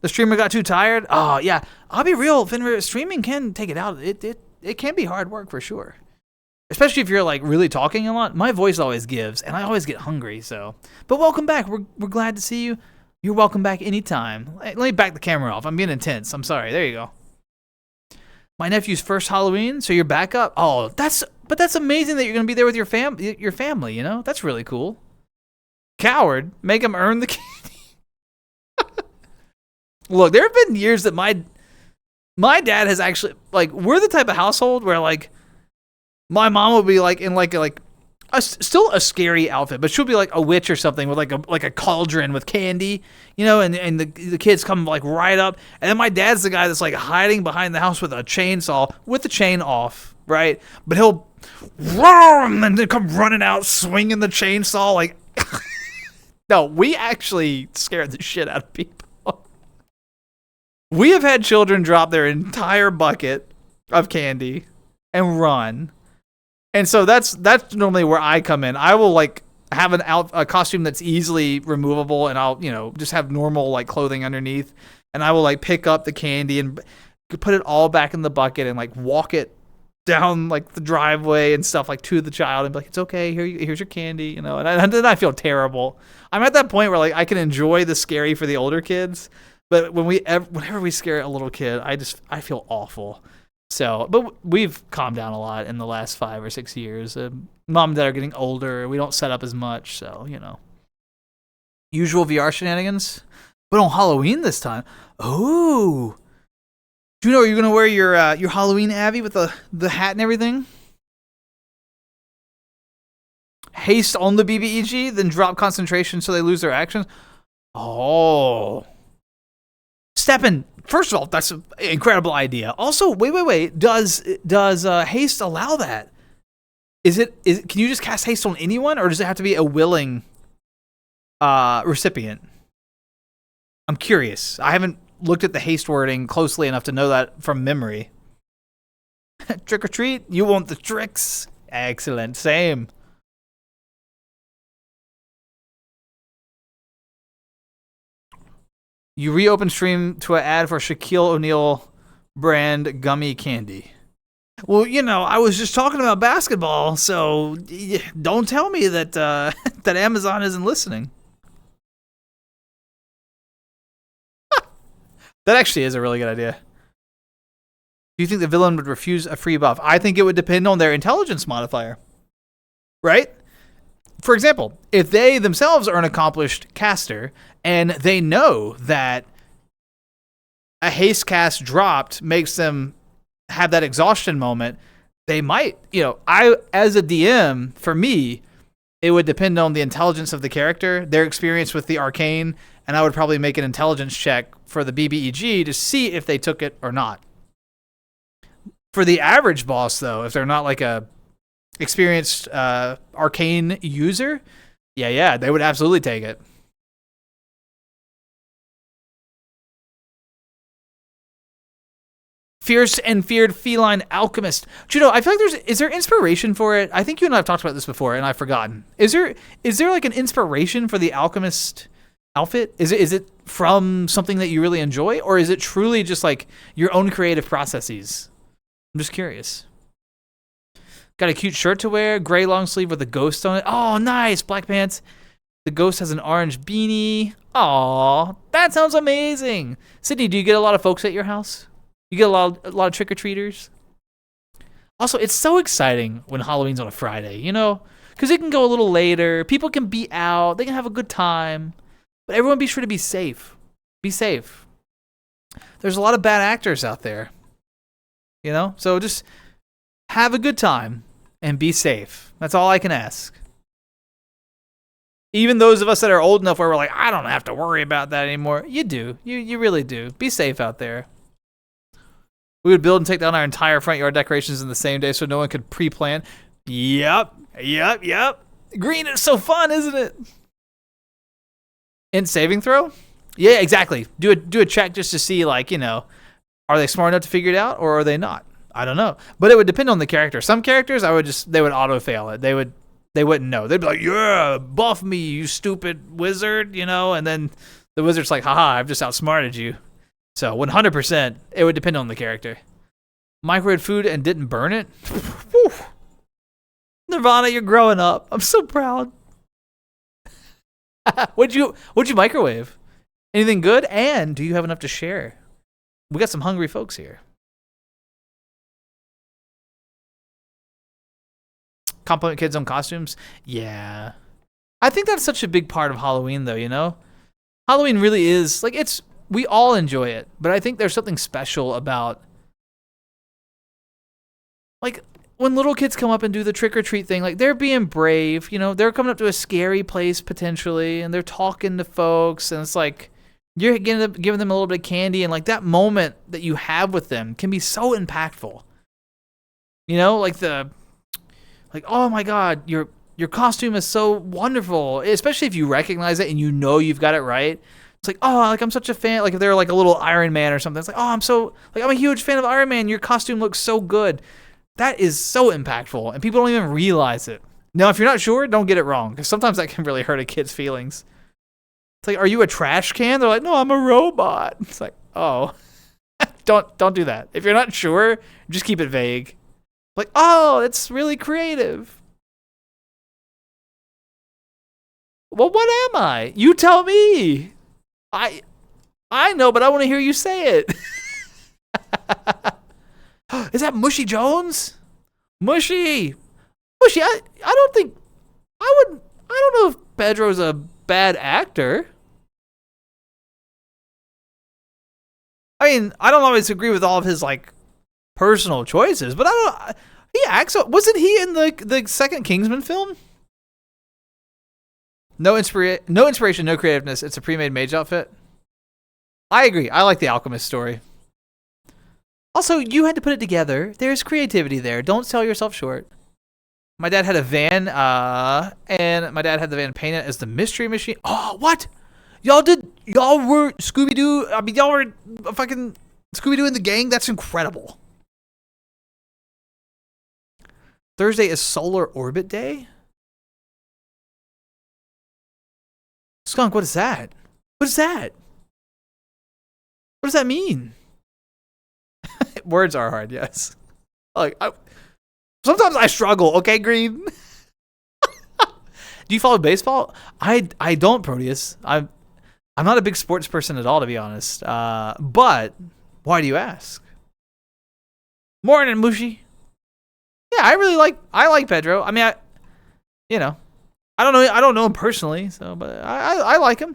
the streamer got too tired. Oh yeah, I'll be real, Fenrir. Streaming can take it out. It can be hard work for sure. Especially if you're like really talking a lot. My voice always gives, and I always get hungry. So, but welcome back. We're glad to see you. You're welcome back anytime. Let me back the camera off. I'm being intense. I'm sorry. There you go. My nephew's first Halloween, so you're back up. Oh, that's amazing that you're gonna be there with your family. You know, that's really cool. Coward, make him earn the candy. Look, there have been years that my dad has actually we're the type of household where my mom will be in still a scary outfit, but she'll be like a witch or something with like a cauldron with candy, you know, and the kids come right up, and then my dad's the guy that's hiding behind the house with a chainsaw with the chain off, right? But he'll run and then come running out swinging the chainsaw No, we actually scared the shit out of people. We have had children drop their entire bucket of candy and run. And so that's normally where I come in. I will have a costume that's easily removable, and I'll just have normal clothing underneath, and I will pick up the candy and put it all back in the bucket and walk it down the driveway and stuff to the child and be like, it's okay, here's your candy, and then I feel terrible. I'm at that point where I can enjoy the scary for the older kids, but whenever we scare a little kid, I feel awful. So, but we've calmed down a lot in the last 5 or 6 years. Mom and dad are getting older. We don't set up as much, so usual VR shenanigans. But on Halloween this time, oh, do you know you're gonna wear your Halloween Abby with the hat and everything? Haste on the BBEG, then drop concentration so they lose their actions. Oh, Steppen. First of all, that's an incredible idea. Also, wait. Does haste allow that? Can you just cast haste on anyone, or does it have to be a willing recipient? I'm curious. I haven't looked at the haste wording closely enough to know that from memory. Trick or treat? You want the tricks? Excellent. Same. You reopen stream to an ad for Shaquille O'Neal brand gummy candy. Well, you know, I was just talking about basketball, so don't tell me that that Amazon isn't listening. That actually is a really good idea. Do you think the villain would refuse a free buff? I think it would depend on their intelligence modifier. Right? For example, if they themselves are an accomplished caster and they know that a haste cast dropped makes them have that exhaustion moment, they might, I, as a DM, for me, it would depend on the intelligence of the character, their experience with the arcane, and I would probably make an intelligence check for the BBEG to see if they took it or not. For the average boss, though, if they're not like a experienced arcane user, yeah, they would absolutely take it. Fierce and feared feline alchemist. Judo, I feel like is there inspiration for it? I think you and I have talked about this before, and I've forgotten. Is there like an inspiration for the alchemist outfit? Is it from something that you really enjoy, or is it truly just like your own creative processes? I'm just curious. Got a cute shirt to wear, gray long sleeve with a ghost on it. Oh, nice, black pants. The ghost has an orange beanie. Aw, that sounds amazing. Sydney, do you get a lot of folks at your house? You get a lot of trick-or-treaters? Also, it's so exciting when Halloween's on a Friday, because it can go a little later. People can be out. They can have a good time. But everyone be sure to be safe. Be safe. There's a lot of bad actors out there. So just have a good time and be safe. That's all I can ask. Even those of us that are old enough where we're like, I don't have to worry about that anymore. You do. You really do. Be safe out there. We would build and take down our entire front yard decorations in the same day so no one could pre-plan. Yep. Green is so fun, isn't it? In saving throw? Yeah, exactly. Do a check just to see, are they smart enough to figure it out or are they not? I don't know. But it would depend on the character. Some characters, they would auto-fail it. They wouldn't know. They'd be like, yeah, buff me, you stupid wizard, and then the wizard's like, haha, I've just outsmarted you. So 100%, it would depend on the character. Microwave food and didn't burn it? Nirvana, you're growing up. I'm so proud. What'd you microwave? Anything good? And do you have enough to share? We got some hungry folks here. Compliment kids on costumes? Yeah. I think that's such a big part of Halloween, though, Halloween really is, we all enjoy it, but I think there's something special about, when little kids come up and do the trick-or-treat thing, they're being brave, they're coming up to a scary place, potentially, and they're talking to folks, and it's you're giving them a little bit of candy, and, that moment that you have with them can be so impactful. Oh my God, your costume is so wonderful, especially if you recognize it and you've got it right. It's I'm such a fan. If they're a little Iron Man or something, it's I'm a huge fan of Iron Man. Your costume looks so good. That is so impactful, and people don't even realize it. Now, if you're not sure, don't get it wrong, because sometimes that can really hurt a kid's feelings. It's are you a trash can? They're like, no, I'm a robot. It's oh, don't do that. If you're not sure, just keep it vague. Oh, it's really creative. Well, what am I? You tell me. I know, but I want to hear you say it. Is that Mushy Jones? Mushy. I don't know if Pedro's a bad actor. I mean, I don't always agree with all of his personal choices, but he acts. Wasn't he in the second Kingsman film? No inspiration, no creativeness. It's a pre-made mage outfit. I agree. I like the alchemist story. Also, you had to put it together. There's creativity there. Don't sell yourself short. My dad had a van, and my dad had the van painted as the Mystery Machine. Oh, what? Y'all were Scooby-Doo. I mean, y'all were fucking Scooby-Doo in the gang. That's incredible. Thursday is Solar Orbit Day? Skunk, what is that? What is that? What does that mean? Words are hard, yes. Like, sometimes I struggle, okay, Green? Do you follow baseball? I don't, Proteus. I'm not a big sports person at all, to be honest. But why do you ask? Morning, Mushi. Yeah, I like Pedro. I mean, I don't know him personally, so but I like him.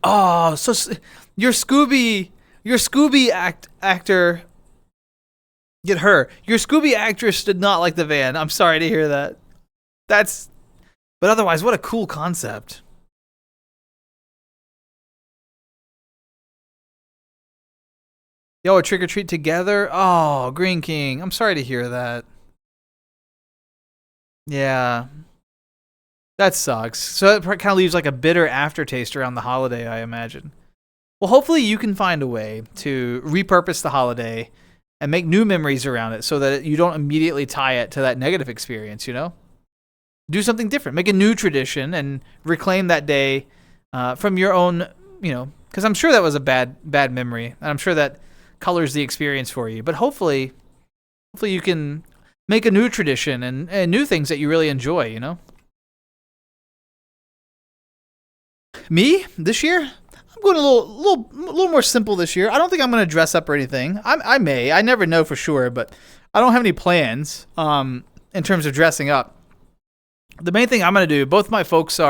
Oh, so your Scooby actor. Get her. Your Scooby actress did not like the van. I'm sorry to hear that. But otherwise, what a cool concept. Yo, a trick or treat together? Oh, Green King. I'm sorry to hear that. Yeah. That sucks. So it kind of leaves like a bitter aftertaste around the holiday, I imagine. Well, hopefully you can find a way to repurpose the holiday and make new memories around it so that you don't immediately tie it to that negative experience, you know? Do something different. Make a new tradition and reclaim that day from your own, you know, because I'm sure that was a bad memory. And I'm sure that colors the experience for you. But hopefully you can make a new tradition and new things that you really enjoy, you know? Me, this year? I'm going a little more simple this year. I don't think I'm going to dress up or anything. I may. I never know for sure, but I don't have any plans in terms of dressing up. The main thing I'm going to do, both my parents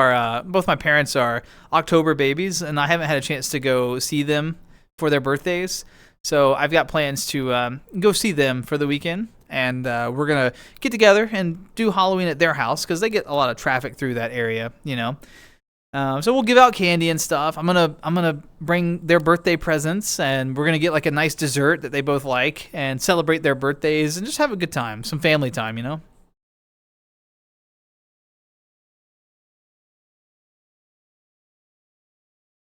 are October babies, and I haven't had a chance to go see them for their birthdays. So I've got plans to go see them for the weekend, and we're going to get together and do Halloween at their house because they get a lot of traffic through that area, you know. So we'll give out candy and stuff. I'm gonna bring their birthday presents, and we're gonna get like a nice dessert that they both like, and celebrate their birthdays, and just have a good time, some family time, you know.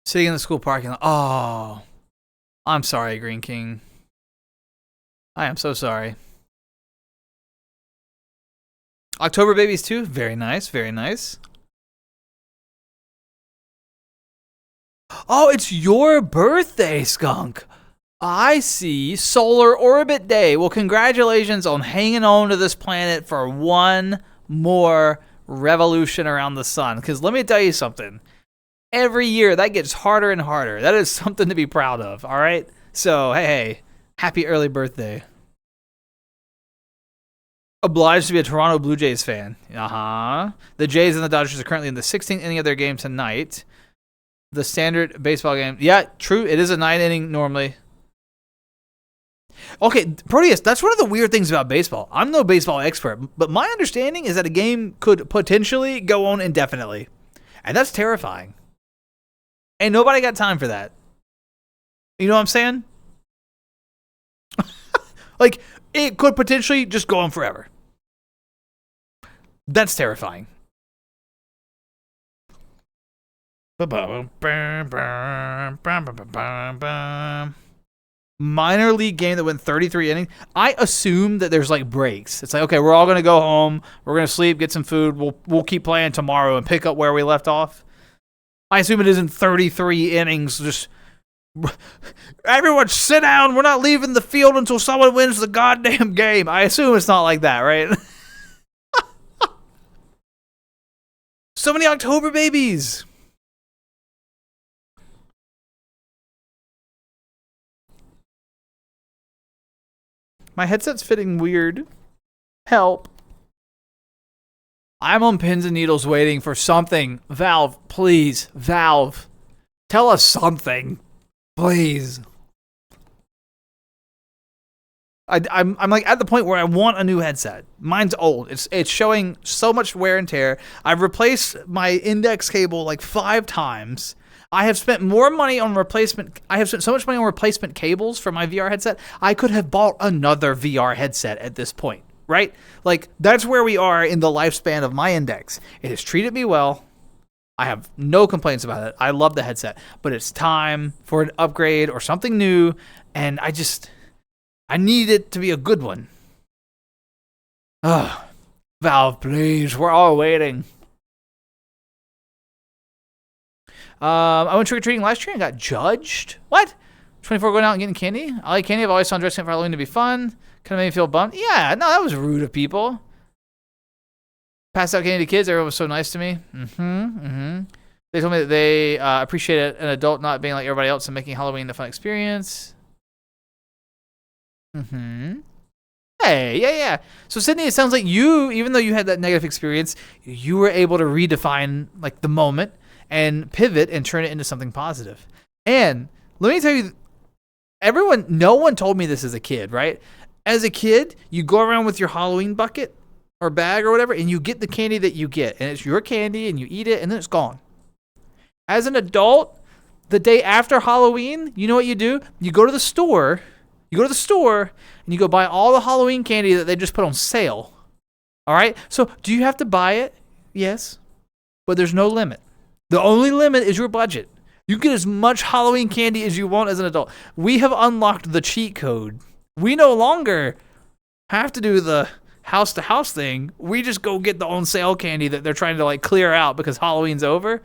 Sitting in the school parking lot. Oh, I'm sorry, Green King. I am so sorry. October babies too. Very nice. Very nice. Oh, it's your birthday, Skunk. I see. Solar Orbit Day. Well, congratulations on hanging on to this planet for one more revolution around the sun. Because let me tell you something. Every year, that gets harder and harder. That is something to be proud of, all right? So, hey, happy early birthday. Obliged to be a Toronto Blue Jays fan. Uh-huh. The Jays and the Dodgers are currently in the 16th inning of their game tonight. The standard baseball game. Yeah, true. It is a 9-inning normally. Okay, Proteus, that's one of the weird things about baseball. I'm no baseball expert, but my understanding is that a game could potentially go on indefinitely. And that's terrifying. Ain't nobody got time for that. You know what I'm saying? Like, it could potentially just go on forever. That's terrifying. Minor league game that went 33 innings. I assume that there's like breaks. It's like, okay, we're all gonna go home. We're gonna sleep, get some food. We'll keep playing tomorrow and pick up where we left off. I assume it isn't 33 innings. Just everyone sit down. We're not leaving the field until someone wins the goddamn game. I assume it's not like that, right? So many October babies. My headset's fitting weird. Help. I'm on pins and needles waiting for something. Valve, please. Valve. Tell us something. Please. I'm like at the point where I want a new headset. Mine's old. It's showing so much wear and tear. I've replaced my index cable like 5 times. I have spent more money on replacement. I have spent so much money on replacement cables for my VR headset. I could have bought another VR headset at this point. right? Like, that's where we are in the lifespan of my index. It has treated me well. I have no complaints about it. I love the headset, but it's time for an upgrade or something new, and I need it to be a good one. Ugh. Valve, please. We're all waiting. I went trick-or-treating last year and got judged. What? 24 going out and getting candy? I like candy. I've always found dressing up for Halloween to be fun. Kind of made me feel bummed. Yeah, no, that was rude of people. Passed out candy to kids. Everyone was so nice to me. They told me that they appreciated an adult not being like everybody else and making Halloween a fun experience. Hey, yeah. So Sydney, it sounds like you, even though you had that negative experience, you were able to redefine like the moment and pivot and turn it into something positive. And let me tell you, no one told me this as a kid, right? As a kid, you go around with your Halloween bucket or bag or whatever, and you get the candy that you get, and it's your candy, and you eat it, and then it's gone. As an adult, the day after Halloween, you know what you do? You go to the store, and you go buy all the Halloween candy that they just put on sale. All right? So do you have to buy it? Yes. But there's no limit. The only limit is your budget. You get as much Halloween candy as you want as an adult. We have unlocked the cheat code. We no longer have to do the house-to-house thing. We just go get the on-sale candy that they're trying to like clear out because Halloween's over.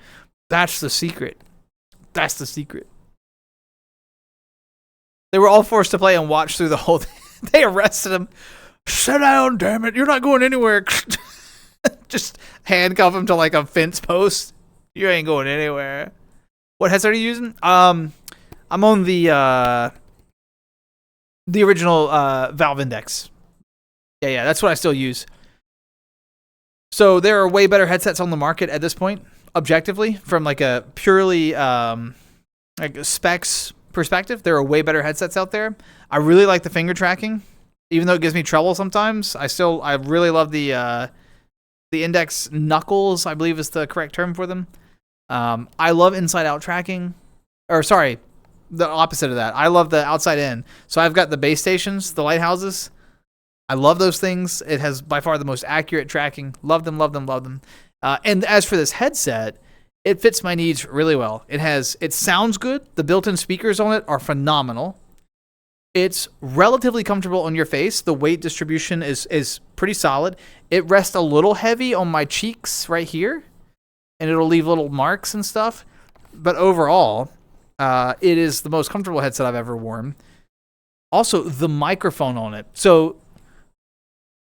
That's the secret. That's the secret. They were all forced to play and watch through the whole thing. They arrested him. Sit down, damn it. You're not going anywhere. Just handcuff him to like a fence post. You ain't going anywhere. What headset are you using? I'm on the original Valve Index. Yeah, that's what I still use. So there are way better headsets on the market at this point, objectively, from like a purely like specs perspective. There are way better headsets out there. I really like the finger tracking, even though it gives me trouble sometimes. I really love the Index knuckles, I believe is the correct term for them. I love inside out tracking, or sorry, the opposite of that. I love the outside in. So I've got the base stations, the lighthouses. I love those things. It has by far the most accurate tracking. Love them. And as for this headset, it fits my needs really well. It sounds good. The built-in speakers on it are phenomenal. It's relatively comfortable on your face. The weight distribution is pretty solid. It rests a little heavy on my cheeks right here, and it'll leave little marks and stuff. But overall, it is the most comfortable headset I've ever worn. Also, the microphone on it. So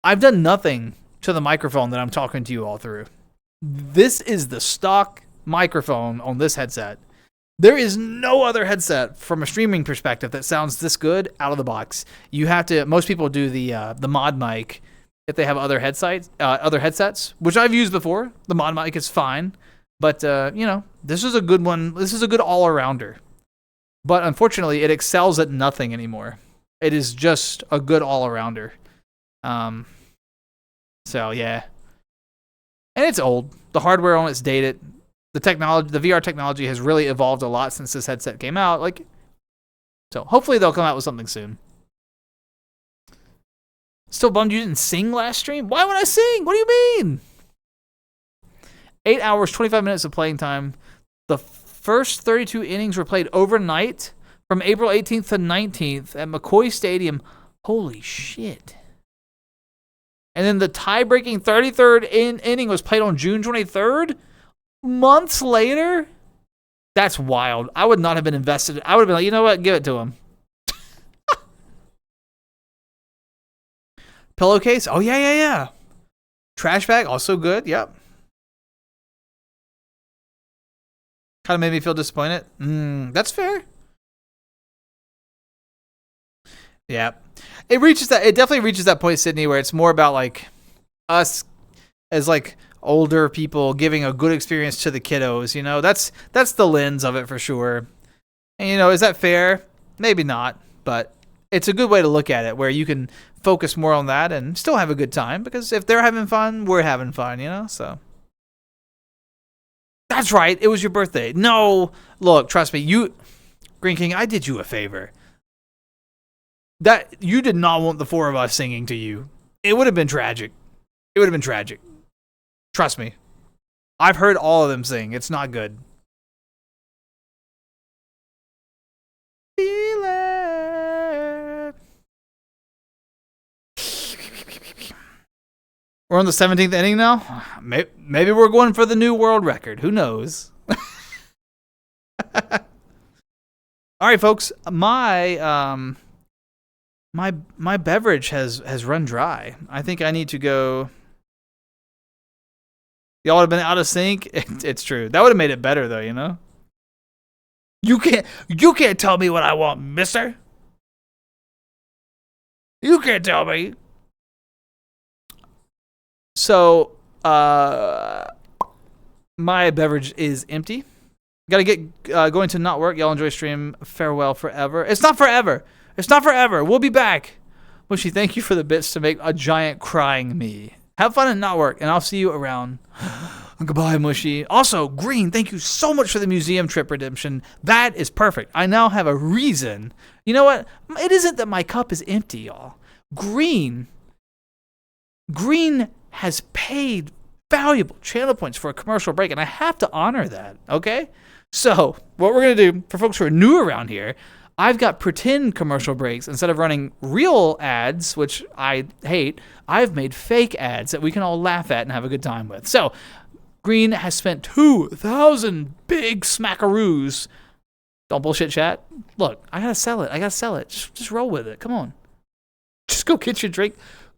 I've done nothing to the microphone that I'm talking to you all through. This is the stock microphone on this headset. There is no other headset from a streaming perspective that sounds this good out of the box. You have to. Most people do the mod mic if they have other headsets, which I've used before. The mod mic is fine, but this is a good one. This is a good all-arounder. But unfortunately, it excels at nothing anymore. It is just a good all-arounder. So yeah, and it's old. The hardware on it's dated. The technology, the VR technology has really evolved a lot since this headset came out. So hopefully they'll come out with something soon. Still bummed you didn't sing last stream? Why would I sing? What do you mean? 8 hours, 25 minutes of playing time. The first 32 innings were played overnight from April 18th to 19th at McCoy Stadium. Holy shit. And then the tie-breaking 33rd inning was played on June 23rd? Months later? That's wild. I would not have been invested. I would have been like, you know what? Give it to him. Pillowcase? Oh, yeah. Trash bag? Also good. Yep. Kind of made me feel disappointed. That's fair. Yeah. It definitely reaches that point, Sydney, where it's more about like us as like older people giving a good experience to the kiddos, that's the lens of it for sure. And is that fair? Maybe not, but it's a good way to look at it where you can focus more on that and still have a good time, because if they're having fun, we're having fun, so. That's right. It was your birthday. No, look, trust me, Green King, I did you a favor. That you did not want the four of us singing to you. It would have been tragic. It would have been tragic. Trust me. I've heard all of them sing. It's not good. Feel it. We're on the 17th inning now. Maybe we're going for the new world record. Who knows? All right, folks. My beverage has run dry. I think I need to go. Y'all would have been out of sync. It's true. That would have made it better, though. You know. You can't tell me what I want, mister. You can't tell me. So, my beverage is empty. Gotta get going to not work. Y'all enjoy stream. Farewell forever. It's not forever. It's not forever. We'll be back. Mushy, thank you for the bits to make a giant crying me. Have fun and not work, and I'll see you around. Goodbye, Mushy. Also, Green, thank you so much for the museum trip redemption. That is perfect. I now have a reason. You know what? It isn't that my cup is empty, y'all. Green has paid valuable channel points for a commercial break, and I have to honor that, okay? So, what we're going to do, for folks who are new around here, I've got pretend commercial breaks. Instead of running real ads, which I hate, I've made fake ads that we can all laugh at and have a good time with. So, Green has spent 2,000 big smackaroos. Don't bullshit, chat. Look, I gotta sell it. Just roll with it. Come on. Just go get your drink.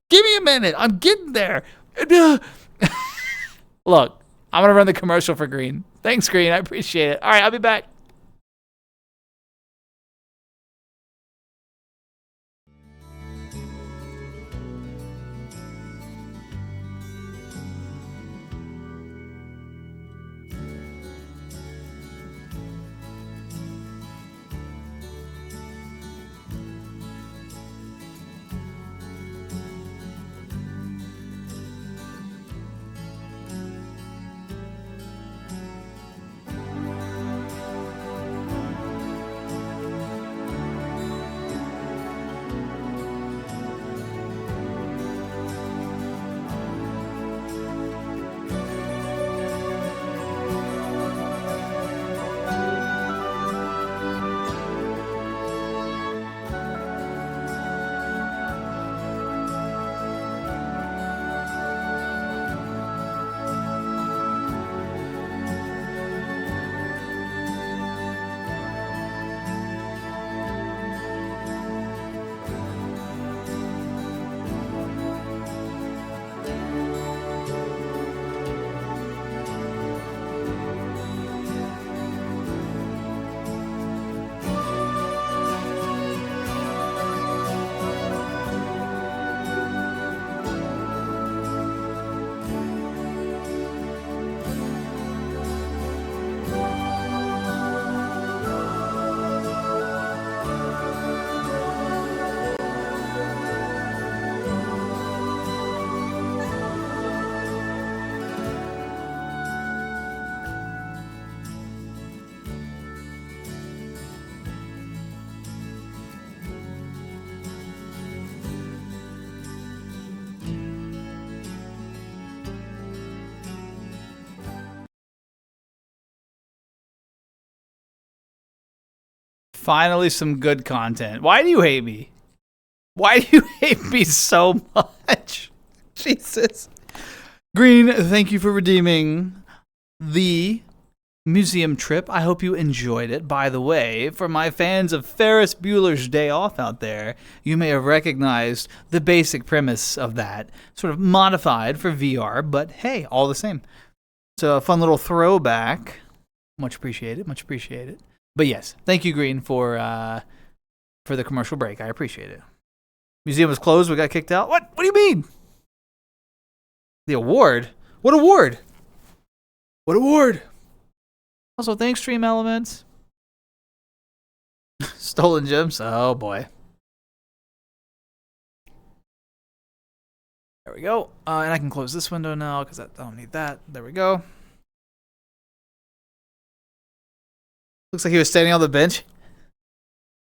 Give me a minute. I'm getting there. Look, I'm gonna run the commercial for Green. Thanks, Green. I appreciate it. All right, I'll be back. Finally, some good content. Why do you hate me? Why do you hate me so much? Jesus. Green, thank you for redeeming the museum trip. I hope you enjoyed it. By the way, for my fans of Ferris Bueller's Day Off out there, you may have recognized the basic premise of that, sort of modified for VR, but hey, all the same. It's a fun little throwback. Much appreciated, much appreciated. But yes, thank you, Green, for the commercial break. I appreciate it. Museum was closed. We got kicked out. What? What do you mean? The award? What award? What award? Also, thanks, Stream Elements. Stolen gems. Oh boy. There we go. And I can close this window now because I don't need that. There we go. Looks like he was standing on the bench.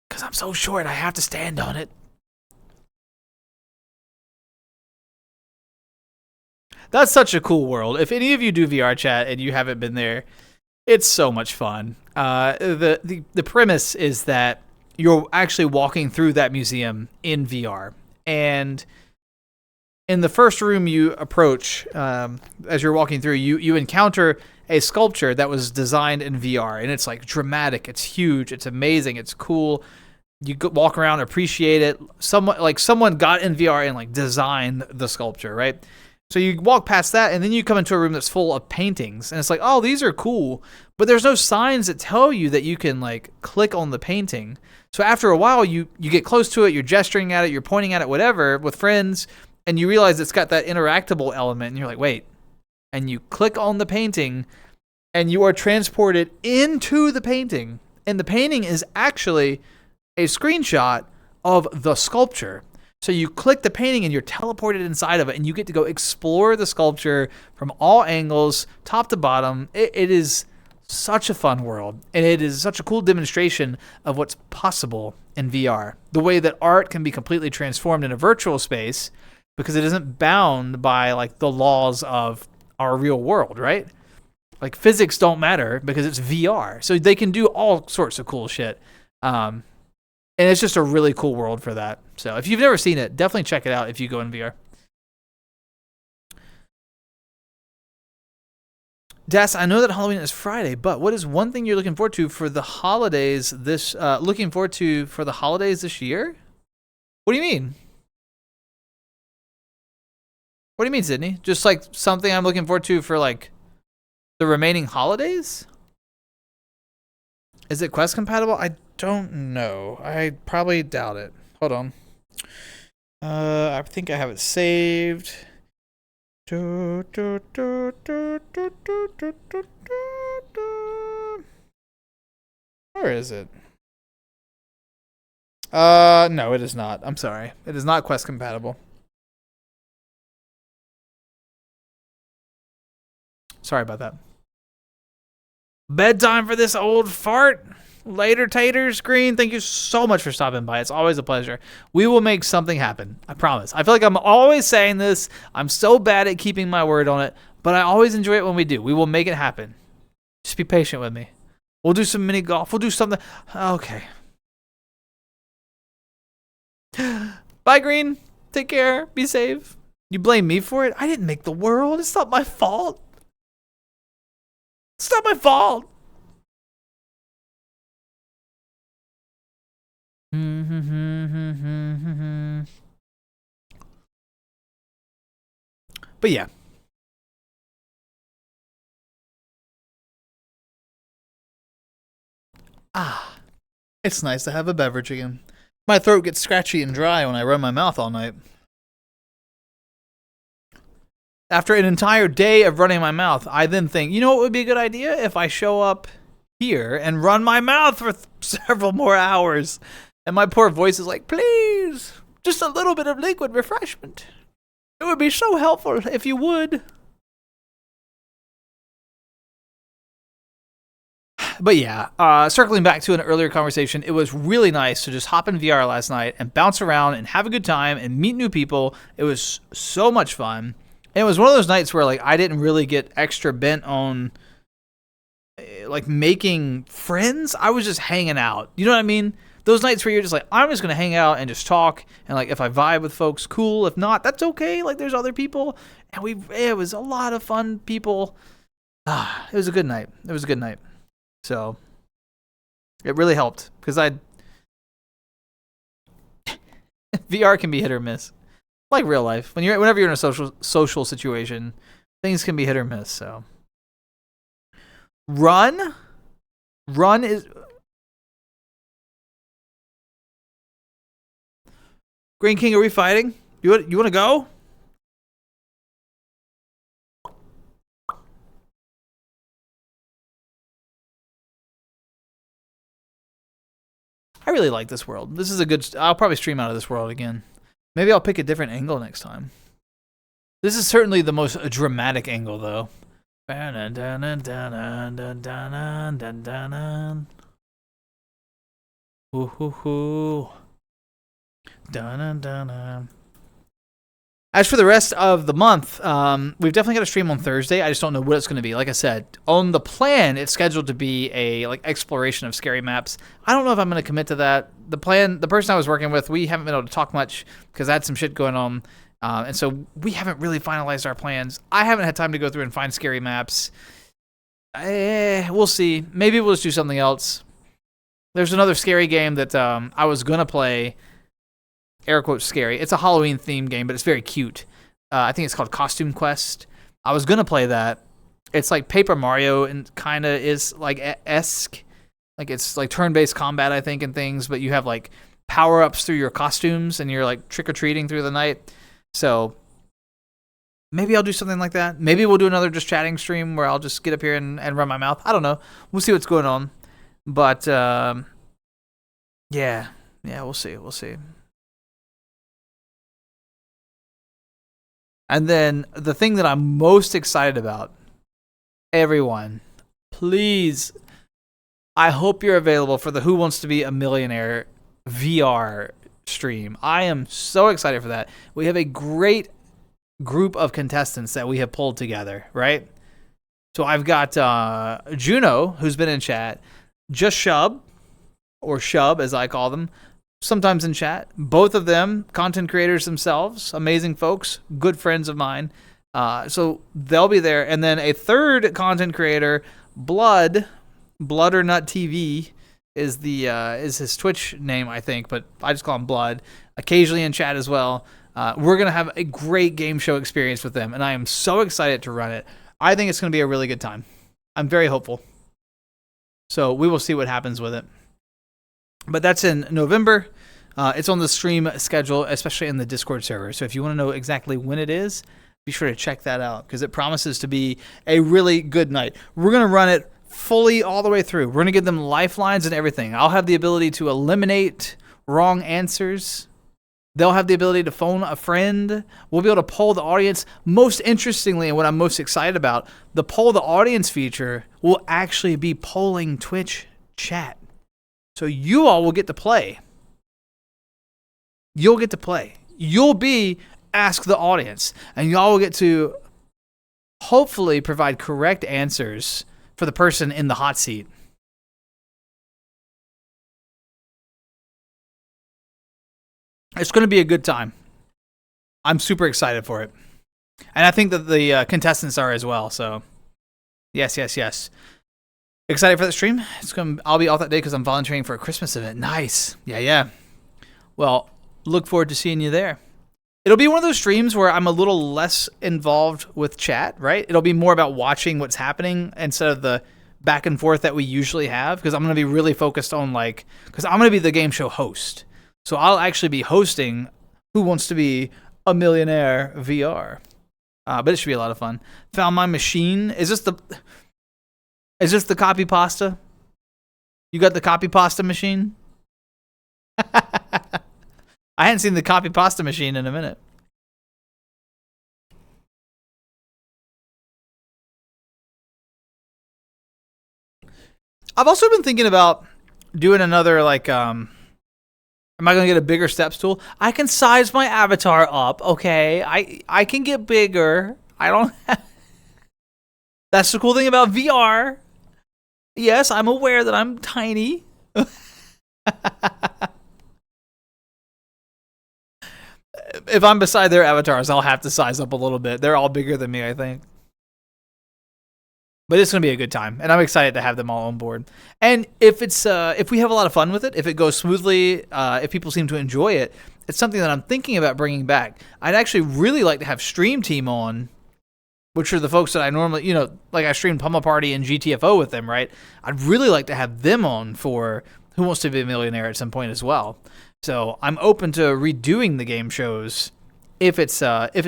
Because I'm so short, I have to stand on it. That's such a cool world. If any of you do VR chat and you haven't been there, it's so much fun. The premise is that you're actually walking through that museum in VR, and in the first room you approach, as you're walking through, you encounter a sculpture that was designed in VR, and it's like dramatic, it's huge, it's amazing, it's cool. You walk around, appreciate it. Someone got in VR and like designed the sculpture, right? So you walk past that, and then you come into a room that's full of paintings, and it's like, oh, these are cool, but there's no signs that tell you that you can like click on the painting. So after a while, you get close to it, you're gesturing at it, you're pointing at it, whatever, with friends, and you realize it's got that interactable element, and you're like, wait. And you click on the painting, and you are transported into the painting. And the painting is actually a screenshot of the sculpture. So you click the painting, and you're teleported inside of it, and you get to go explore the sculpture from all angles, top to bottom. It is such a fun world, and it is such a cool demonstration of what's possible in VR. The way that art can be completely transformed in a virtual space, because it isn't bound by like the laws of our real world, right? Like physics don't matter because it's VR. So they can do all sorts of cool shit. And it's just a really cool world for that. So if you've never seen it, definitely check it out if you go in VR. Das, I know that Halloween is Friday, but what is one thing you're looking forward to for the holidays this year? What do you mean? What do you mean, Sydney? Just like something I'm looking forward to for like the remaining holidays? Is it Quest compatible? I don't know. I probably doubt it. Hold on. I think I have it saved. Where is it? No, it is not. I'm sorry. It is not Quest compatible. Sorry about that. Bedtime for this old fart. Later, taters. Green, thank you so much for stopping by. It's always a pleasure. We will make something happen. I promise. I feel like I'm always saying this. I'm so bad at keeping my word on it, but I always enjoy it when we do. We will make it happen. Just be patient with me. We'll do some mini golf. We'll do something. Okay. Bye, Green. Take care. Be safe. You blame me for it? I didn't make the world. It's not my fault. It's not my fault. But yeah. It's nice to have a beverage again. My throat gets scratchy and dry when I run my mouth all night. After an entire day of running my mouth, I then think, you know what would be a good idea? If I show up here and run my mouth for several more hours. And my poor voice is like, please, just a little bit of liquid refreshment. It would be so helpful if you would. But yeah, circling back to an earlier conversation, it was really nice to just hop in VR last night and bounce around and have a good time and meet new people. It was so much fun. And it was one of those nights where like I didn't really get extra bent on like making friends. I was just hanging out. You know what I mean? Those nights where you're just like, I'm just going to hang out and just talk. And like, if I vibe with folks, cool. If not, that's okay. Like there's other people. And it was a lot of fun people. It was a good night. It was a good night. So it really helped because VR can be hit or miss. Like real life. Whenever you're in a social situation, things can be hit or miss. So run is Green King. Are we fighting? You want to go? I really like this world. This is a good. I'll probably stream out of this world again. Maybe I'll pick a different angle next time. This is certainly the most dramatic angle, though. Ooh. As for the rest of the month, we've definitely got a stream on Thursday. I just don't know what it's going to be. Like I said, on the plan, it's scheduled to be a exploration of scary maps. I don't know if I'm going to commit to that. The person I was working with, we haven't been able to talk much because I had some shit going on, and so we haven't really finalized our plans. I haven't had time to go through and find scary maps. We'll see. Maybe we'll just do something else. There's another scary game that I was going to play. Air quotes scary. It's a Halloween themed game, but it's very cute. I think it's called Costume Quest. I was gonna play that. It's like Paper Mario and kind of is like esque. Like it's like turn-based combat, I think, and things. But you have like power-ups through your costumes, and you're like trick-or-treating through the night. So maybe I'll do something like that. Maybe we'll do another just chatting stream where I'll just get up here and run my mouth. I don't know. We'll see what's going on. But yeah, we'll see. We'll see. And then the thing that I'm most excited about, everyone, please, I hope you're available for the Who Wants to Be a Millionaire VR stream. I am so excited for that. We have a great group of contestants that we have pulled together, right? So I've got Juno, who's been in chat, Just Shub, or Shub as I call them, sometimes in chat. Both of them content creators themselves, amazing folks, good friends of mine. So they'll be there. And then a third content creator, Blood or Nut TV is is his Twitch name, I think, but I just call him Blood. Occasionally in chat as well. We're gonna have a great game show experience with them, and I am so excited to run it. I think it's gonna be a really good time. I'm very hopeful. So we will see what happens with it. But that's in November. It's on the stream schedule, especially in the Discord server. So if you want to know exactly when it is, be sure to check that out because it promises to be a really good night. We're going to run it fully all the way through. We're going to give them lifelines and everything. I'll have the ability to eliminate wrong answers. They'll have the ability to phone a friend. We'll be able to poll the audience. Most interestingly, and what I'm most excited about, the poll the audience feature will actually be polling Twitch chat. So you all will get to play. You'll get to play. You'll be Ask the Audience. And y'all will get to hopefully provide correct answers for the person in the hot seat. It's going to be a good time. I'm super excited for it. And I think that the contestants are as well. So, yes. Excited for the stream? I'll be off that day because I'm volunteering for a Christmas event. Nice. Yeah. Well, look forward to seeing you there. It'll be one of those streams where I'm a little less involved with chat, right? It'll be more about watching what's happening instead of the back and forth that we usually have because I'm going to be really focused on because I'm going to be the game show host. So I'll actually be hosting Who Wants to Be a Millionaire VR. But it should be a lot of fun. Found my machine. Is this the copy pasta? You got the copy pasta machine? I hadn't seen the copy pasta machine in a minute. I've also been thinking about doing another am I going to get a bigger steps tool? I can size my avatar up, okay? I can get bigger. I don't That's the cool thing about VR. Yes, I'm aware that I'm tiny. If I'm beside their avatars, I'll have to size up a little bit. They're all bigger than me, I think. But it's going to be a good time, and I'm excited to have them all on board. And if we have a lot of fun with it, if it goes smoothly, if people seem to enjoy it, it's something that I'm thinking about bringing back. I'd actually really like to have Stream Team on, which are the folks that I normally, I streamed Pummel Party and GTFO with them, right? I'd really like to have them on for Who Wants to Be a Millionaire at some point as well. So I'm open to redoing the game shows if it's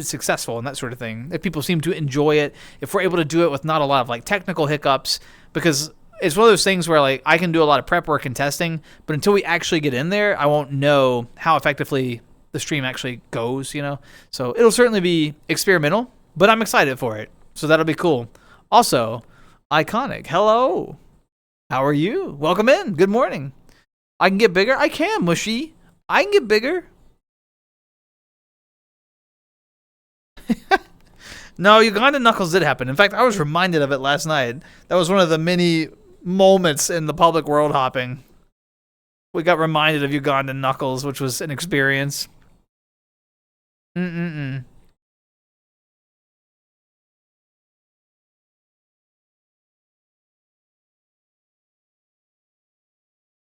successful and that sort of thing. If people seem to enjoy it, if we're able to do it with not a lot of technical hiccups, because it's one of those things where I can do a lot of prep work and testing, but until we actually get in there, I won't know how effectively the stream actually goes, So it'll certainly be experimental, but I'm excited for it. So that'll be cool. Also, Iconic, hello. How are you? Welcome in. Good morning. I can get bigger? I can, Mushy. I can get bigger. No, Uganda Knuckles did happen. In fact, I was reminded of it last night. That was one of the many moments in the public world hopping. We got reminded of Uganda Knuckles, which was an experience. Mm-mm-mm.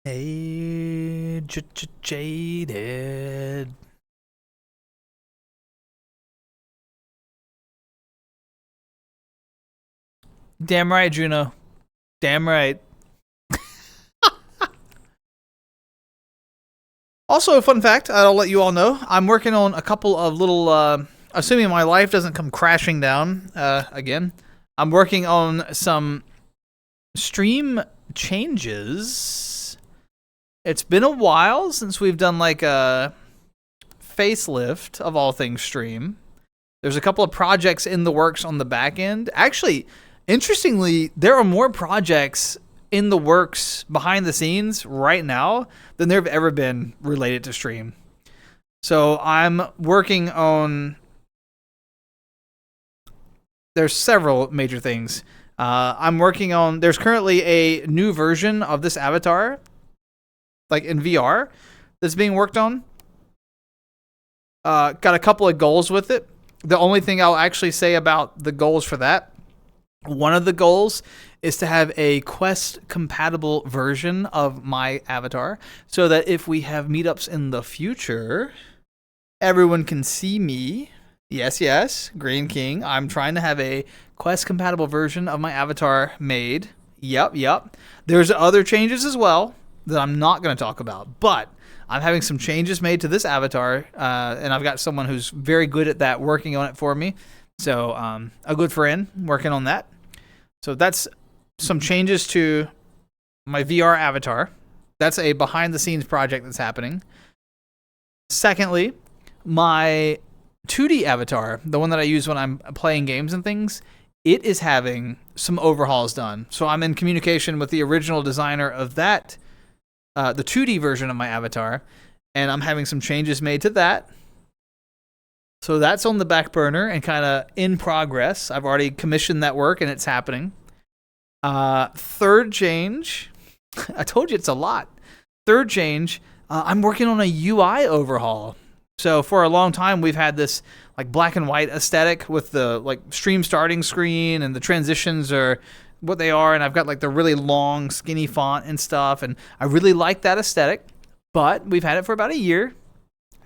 Hey, jaded. Damn right, Juno. Damn right. Also, a fun fact, I'll let you all know, I'm working on a couple of little, assuming my life doesn't come crashing down again, I'm working on some stream changes. It's been a while since we've done like a facelift of all things stream. There's a couple of projects in the works on the back end. Actually, interestingly, there are more projects in the works behind the scenes right now than there have ever been related to stream. So I'm working on... There's several major things. I'm working on... There's currently a new version of this avatar, like in VR, that's being worked on. Got a couple of goals with it. The only thing I'll actually say about the goals for that, one of the goals is to have a Quest compatible version of my avatar so that if we have meetups in the future, everyone can see me. Yes, yes, Green King. I'm trying to have a Quest compatible version of my avatar made. Yep. There's other changes as well that I'm not going to talk about, but I'm having some changes made to this avatar, and I've got someone who's very good at that working on it for me. So a good friend working on that. So that's some changes to my VR avatar. That's a behind-the-scenes project that's happening. Secondly, my 2D avatar, the one that I use when I'm playing games and things, it is having some overhauls done. So I'm in communication with the original designer of that, the 2D version of my avatar, and I'm having some changes made to that. So that's on the back burner and kind of in progress. I've already commissioned that work and it's happening. Third change, I told you it's a lot. Third change, I'm working on a UI overhaul. So for a long time, we've had this like black and white aesthetic with the like stream starting screen and the transitions are what they are. And I've got like the really long skinny font and stuff. And I really like that aesthetic, but we've had it for about a year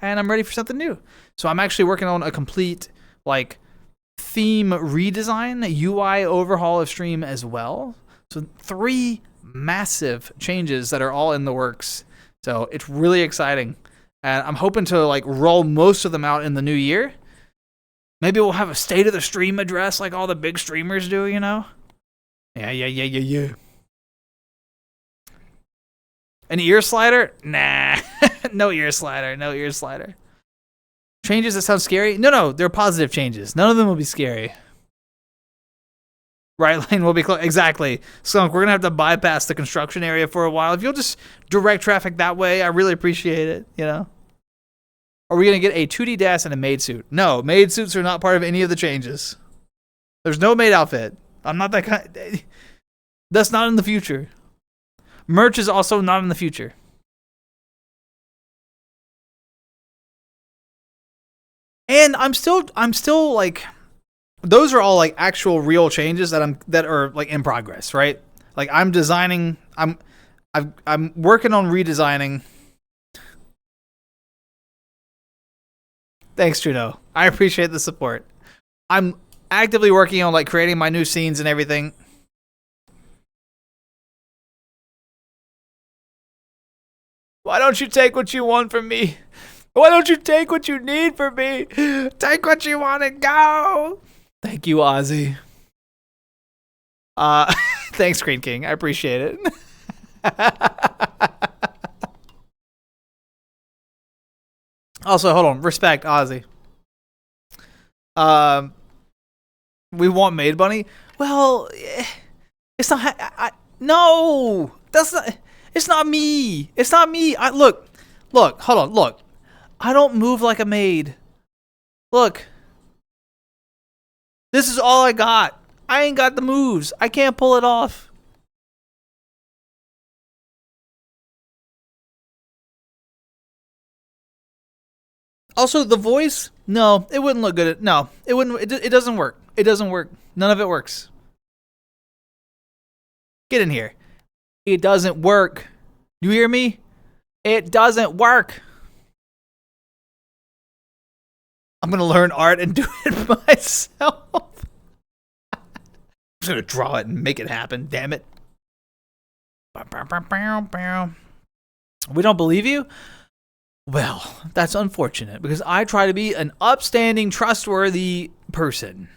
and I'm ready for something new. So I'm actually working on a complete like theme redesign, UI overhaul of stream as well. So 3 massive changes that are all in the works. So it's really exciting. And I'm hoping to like roll most of them out in the new year. Maybe we'll have a state of the stream address like all the big streamers do, you know? Yeah. An ear slider? Nah. No ear slider. Changes that sound scary? No, they're positive changes. None of them will be scary. Right lane will be closed. Exactly. Skunk, we're going to have to bypass the construction area for a while. If you'll just direct traffic that way, I really appreciate it, you know? Are we going to get a 2D DAS and a maid suit? No, maid suits are not part of any of the changes. There's no maid outfit. I'm not that kind. That's not in the future. Merch is also not in the future. And I'm still like, those are all like actual real changes that are like in progress, right? Like I'm designing, I'm working on redesigning. Thanks, Trudeau. I appreciate the support. I'm actively working on like creating my new scenes and everything. Why don't you take what you want from me? Why don't you take what you need from me? Take what you want and go. Thank you, Ozzy. Thanks, Green King. I appreciate it. Also, hold on. Respect, Ozzy. We want Maid Bunny. Well, it's not. No, that's not. It's not me. It's not me. Look. Hold on. Look. I don't move like a maid. Look. This is all I got. I ain't got the moves. I can't pull it off. Also, the voice, no, it wouldn't look good. No, it wouldn't. It doesn't work. It doesn't work. None of it works. Get in here. It doesn't work. You hear me? It doesn't work. I'm going to learn art and do it myself. I'm just going to draw it and make it happen. Damn it. We don't believe you? Well, that's unfortunate because I try to be an upstanding, trustworthy person.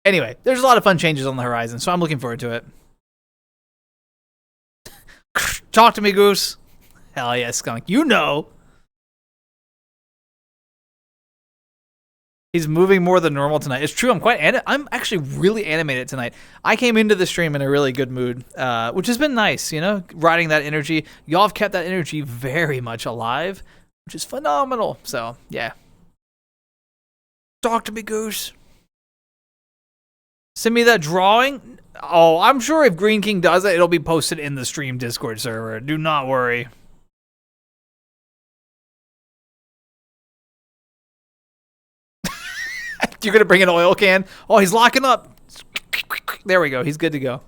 Anyway, there's a lot of fun changes on the horizon, so I'm looking forward to it. Talk to me, Goose. Hell yeah, Skunk. You know. He's moving more than normal tonight. It's true. I'm actually really animated tonight. I came into the stream in a really good mood, which has been nice, you know, riding that energy. Y'all have kept that energy very much alive, which is phenomenal. So, yeah. Talk to me, Goose. Send me that drawing. Oh, I'm sure if Green King does it, it'll be posted in the stream Discord server. Do not worry. You're going to bring an oil can? Oh, he's locking up. There we go. He's good to go.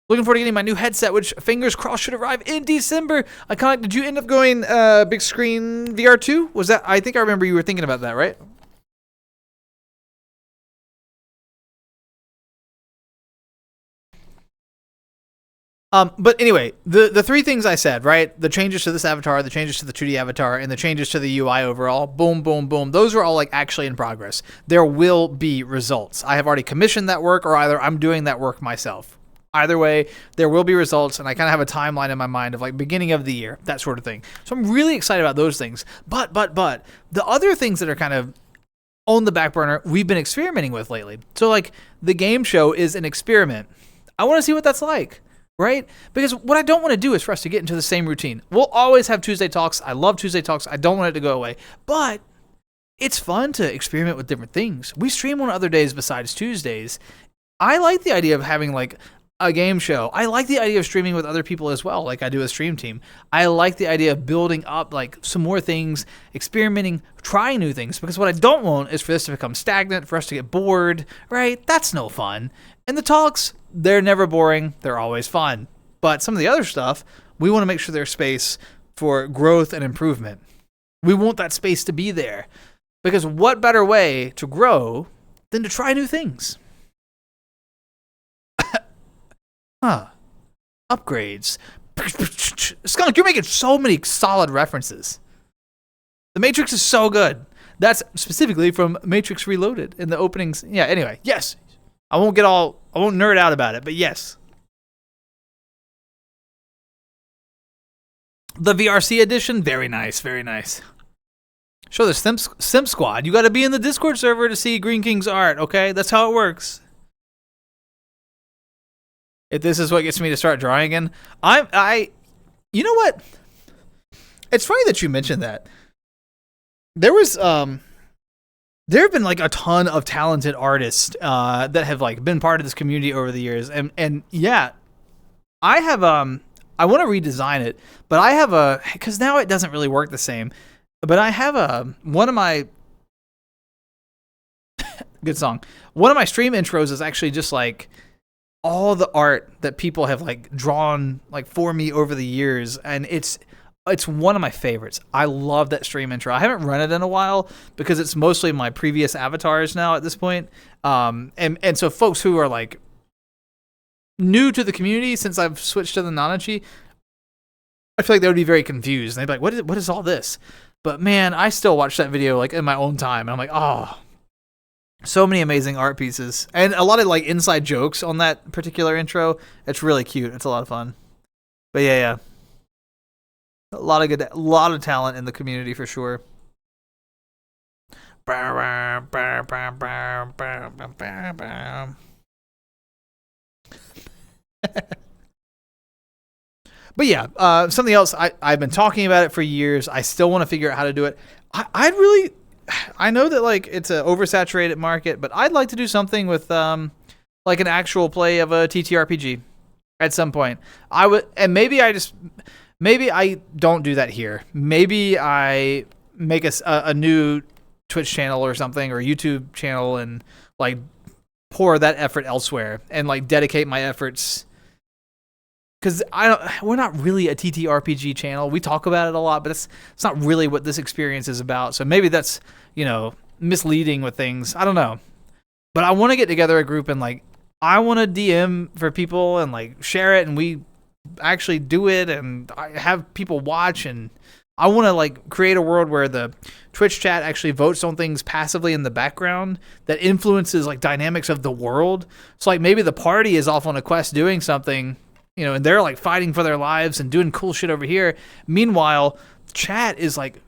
Looking forward to getting my new headset, which, fingers crossed, should arrive in December. Iconic, did you end up going big screen VR2? Was that? I think I remember you were thinking about that, right? But anyway, the three things I said, right? The changes to this avatar, the changes to the 2D avatar, and the changes to the UI overall, boom, boom, boom. Those are all like actually in progress. There will be results. I have already commissioned that work, or either I'm doing that work myself. Either way, there will be results, and I kind of have a timeline in my mind of like beginning of the year, that sort of thing. So I'm really excited about those things. But the other things that are kind of on the back burner, we've been experimenting with lately. So like the game show is an experiment. I want to see what that's like. Right? Because what I don't want to do is for us to get into the same routine. We'll always have Tuesday Talks. I love Tuesday Talks. I don't want it to go away. But it's fun to experiment with different things. We stream on other days besides Tuesdays. I like the idea of having like a game show. I like the idea of streaming with other people as well, like I do a stream team. I like the idea of building up like some more things, experimenting, trying new things. Because what I don't want is for this to become stagnant, for us to get bored, right? That's no fun. And the talks, they're never boring. They're always fun. But some of the other stuff, we want to make sure there's space for growth and improvement. We want that space to be there. Because what better way to grow than to try new things? Upgrades. Skunk, you're making so many solid references. The Matrix is so good. That's specifically from Matrix Reloaded in the openings. Yeah, anyway, yes. I won't nerd out about it, but yes. The VRC edition, very nice, very nice. Show the Sim Squad. You got to be in the Discord server to see Green King's art, okay? That's how it works. If this is what gets me to start drawing again, you know what? It's funny that you mentioned that. There have been like a ton of talented artists that have like been part of this community over the years, and yeah, I have I want to redesign it, but I have because now it doesn't really work the same. But I have one of my good song. One of my stream intros is actually just like all the art that people have like drawn like for me over the years, and it's one of my favorites. I love that stream intro. I haven't run it in a while because it's mostly my previous avatars now at this point. And so folks who are like new to the community since I've switched to the Nanachi, I feel like they would be very confused. And they'd be like, what is all this? But man, I still watch that video like in my own time. And I'm like, oh, so many amazing art pieces. And a lot of like inside jokes on that particular intro. It's really cute. It's a lot of fun. But yeah. A lot of talent in the community for sure. But yeah, something else, I've been talking about it for years. I still want to figure out how to do it. I know that like it's an oversaturated market, but I'd like to do something with like an actual play of a TTRPG at some point. I would, and maybe I don't do that here. Maybe I make a new Twitch channel or something, or YouTube channel, and like pour that effort elsewhere and like dedicate my efforts. Because we're not really a TTRPG channel. We talk about it a lot, but it's not really what this experience is about. So maybe that's, misleading with things. I don't know. But I want to get together a group and like, I want to DM for people and like share it, and we actually do it, and I have people watch, and I want to like create a world where the Twitch chat actually votes on things passively in the background that influences like dynamics of the world. So like maybe the party is off on a quest doing something, and they're like fighting for their lives and doing cool shit over here. Meanwhile, chat is like,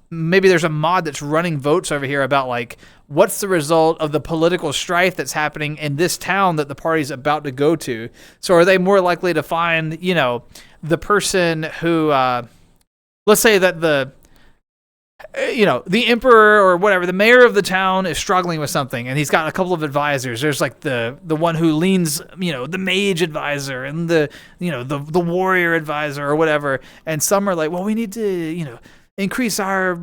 maybe there's a mod that's running votes over here about like, what's the result of the political strife that's happening in this town that the party's about to go to? So are they more likely to find, the person who, let's say that the emperor or whatever, the mayor of the town is struggling with something, and he's got a couple of advisors. There's like the one who leans, the mage advisor, and the warrior advisor or whatever. And some are like, well, we need to, increase our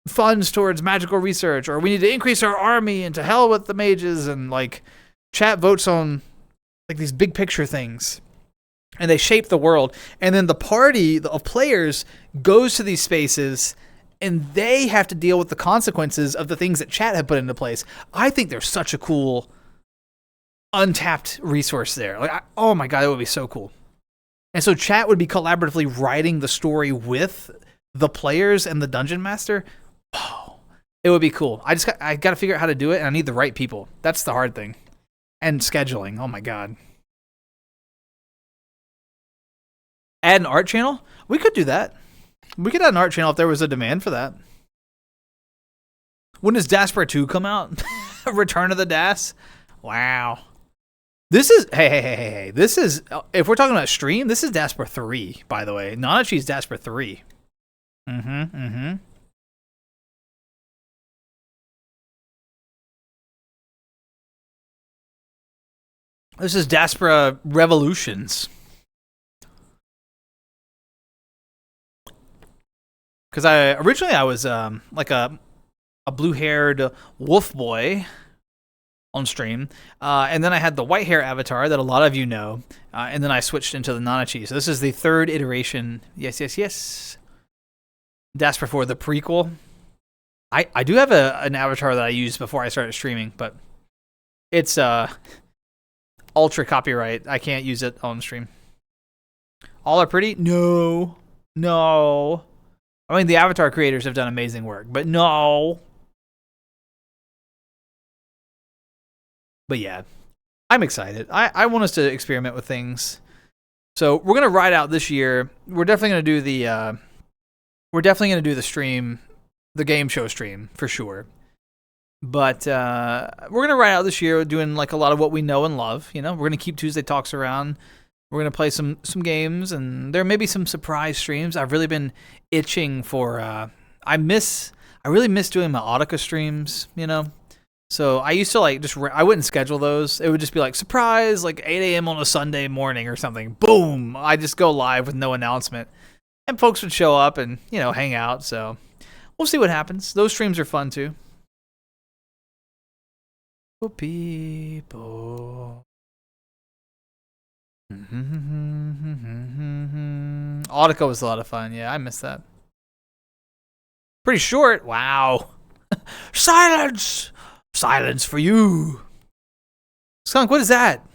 funds towards magical research, or we need to increase our army, and to hell with the mages. And like chat votes on like these big picture things, and they shape the world. And then the party of players goes to these spaces, and they have to deal with the consequences of the things that chat had put into place. I think there's such a cool untapped resource there. Like, oh my God, that would be so cool. And so chat would be collaboratively writing the story with the players and the dungeon master. Oh, it would be cool. I got to figure out how to do it, and I need the right people. That's the hard thing. And scheduling. Oh my God. Add an art channel? We could do that. We could add an art channel if there was a demand for that. When does daspra 2 come out? Return of the Das? Wow. This is, hey. This is, if we're talking about stream, this is daspra 3, by the way. Nanachi's daspra 3. This is daspra Revolutions. Because originally I was like a blue-haired wolf boy on stream, and then I had the white hair avatar that a lot of you know, and then I switched into the Nanachi. So this is the third iteration. Yes. daspra 4, the prequel. I do have an avatar that I used before I started streaming, but it's ultra copyright. I can't use it on stream. All are pretty? No. I mean, the avatar creators have done amazing work, but no. But yeah, I'm excited. I want us to experiment with things. So we're gonna ride out this year. We're definitely gonna do the stream, the game show stream for sure. But we're gonna ride out this year doing like a lot of what we know and love. We're gonna keep Tuesday Talks around. We're gonna play some games, and there may be some surprise streams. I've really been itching for. I really miss doing my Audica streams. So I used to like I wouldn't schedule those. It would just be like surprise, like 8 a.m. on a Sunday morning or something. Boom! I just go live with no announcement, and folks would show up and hang out. So we'll see what happens. Those streams are fun too. For people. Audica was a lot of fun. Yeah, I miss that. Pretty short. Wow. Silence for you. Skunk, what is that?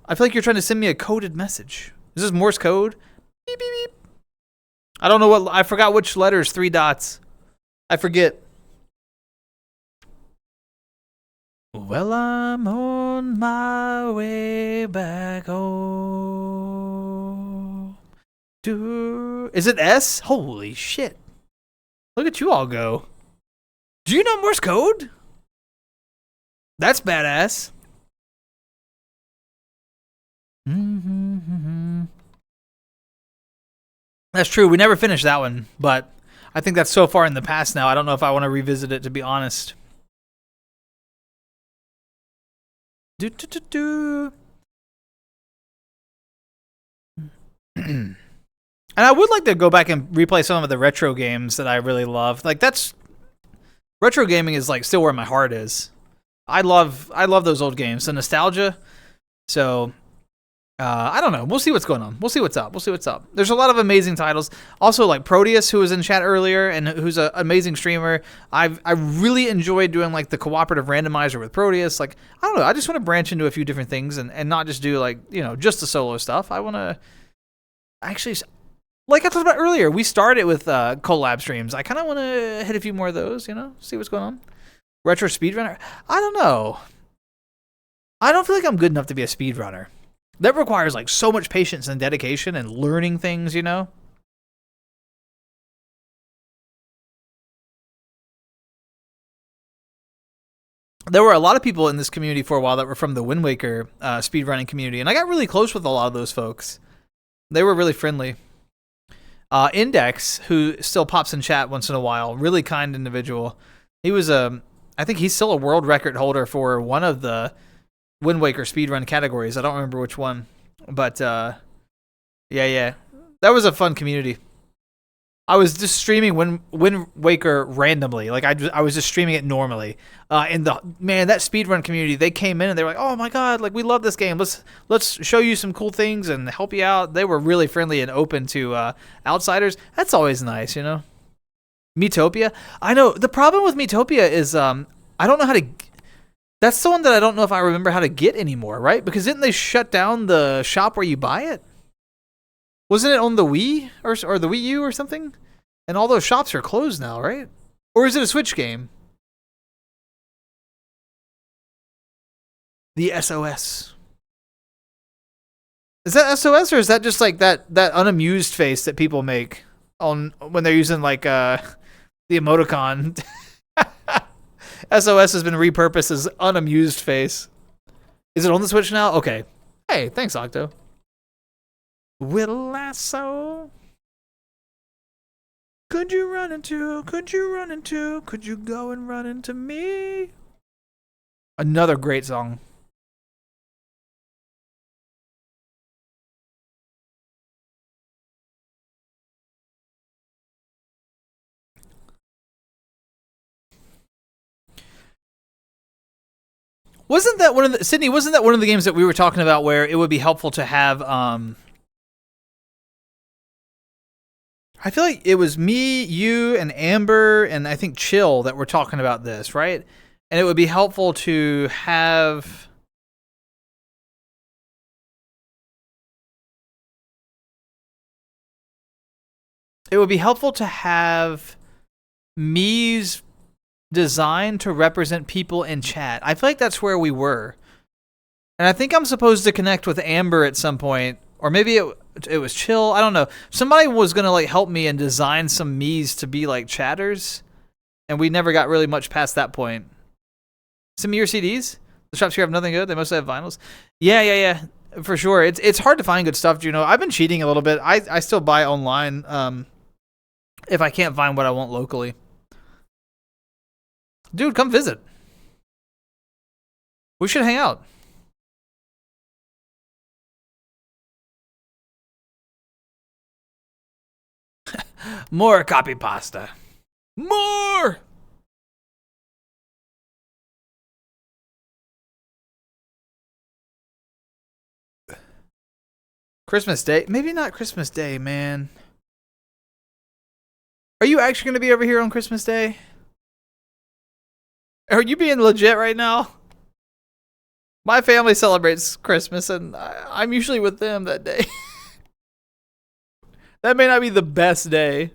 I feel like you're trying to send me a coded message. Is this Morse code? Beep, beep, beep. I don't know I forgot which letters, 3 dots. I forget. Well, I'm on my way back home. Is it S? Holy shit. Look at you all go. Do you know Morse code? That's badass. That's true. We never finished that one, but I think that's so far in the past now. I don't know if I want to revisit it, to be honest. And I would like to go back and replay some of the retro games that I really love. Like retro gaming is like still where my heart is. I love those old games, the nostalgia. So I don't know. We'll see what's going on. We'll see what's up. There's a lot of amazing titles. Also, like Proteus, who was in chat earlier and who's an amazing streamer. I really enjoyed doing like the cooperative randomizer with Proteus. Like, I don't know. I just want to branch into a few different things and not just do like, just the solo stuff. I want to actually, like I talked about earlier, we started with collab streams. I kind of want to hit a few more of those, see what's going on. Retro speedrunner? I don't know. I don't feel like I'm good enough to be a speedrunner. That requires like so much patience and dedication and learning things, There were a lot of people in this community for a while that were from the Wind Waker speedrunning community, and I got really close with a lot of those folks. They were really friendly. Index, who still pops in chat once in a while, really kind individual. He was I think he's still a world record holder for one of the Wind Waker speedrun categories. I don't remember which one, but yeah, that was a fun community. I was just streaming Wind Waker randomly, like I was just streaming it normally. And that speedrun community, they came in and they were like, "Oh my god, like we love this game. Let's show you some cool things and help you out." They were really friendly and open to outsiders. That's always nice, Metopia. I know the problem with Metopia is I don't know how to. That's the one that I don't know if I remember how to get anymore, right? Because didn't they shut down the shop where you buy it? Wasn't it on the Wii or the Wii U or something? And all those shops are closed now, right? Or is it a Switch game? The SOS. Is that SOS or is that just like that unamused face that people make on when they're using like the emoticon? SOS has been repurposed as unamused face. Is it on the Switch now? Okay. Hey, thanks, Octo. Will Lasso. Could you run into? Could you go and run into me? Another great song. Wasn't that one of the Sydney? Wasn't that one of the games that we were talking about where it would be helpful to have? I feel like it was me, you, and Amber, and I think Chill that were talking about this, right? And it would be helpful to have. It would be helpful to have Mii's designed to represent people in chat. I feel like that's where we were. And I think I'm supposed to connect with Amber at some point, or maybe it was Chill. I don't know. Somebody was going to like help me and design some Mii's to be like chatters, and we never got really much past that point. Send me your CDs. The shops here have nothing good. They mostly have vinyls. Yeah. For sure. It's hard to find good stuff, Juno. I've been cheating a little bit. I still buy online if I can't find what I want locally. Dude, come visit. We should hang out. More copy pasta. More! Christmas Day? Maybe not Christmas Day, man. Are you actually going to be over here on Christmas Day? Are you being legit right now? My family celebrates Christmas, and I'm usually with them that day. That may not be the best day.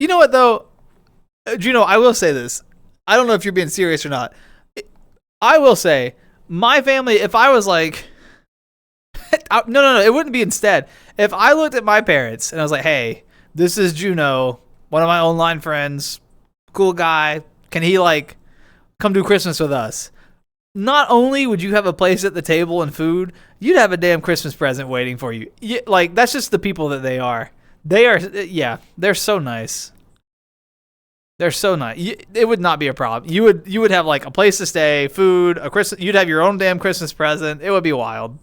You know what, though? Juno, I will say this. I don't know if you're being serious or not. I will say, my family, if I was like... No, it wouldn't be instead. If I looked at my parents and I was like, hey, this is Juno, one of my online friends, cool guy. Can he, like, come do Christmas with us? not only would you have a place at the table and food, you'd have a damn Christmas present waiting for you. Like, that's just the people that they are. They are, yeah, they're so nice. They're so nice. It would not be a problem. You would have like a place to stay, food, a Christmas. You'd have your own damn Christmas present. It would be wild.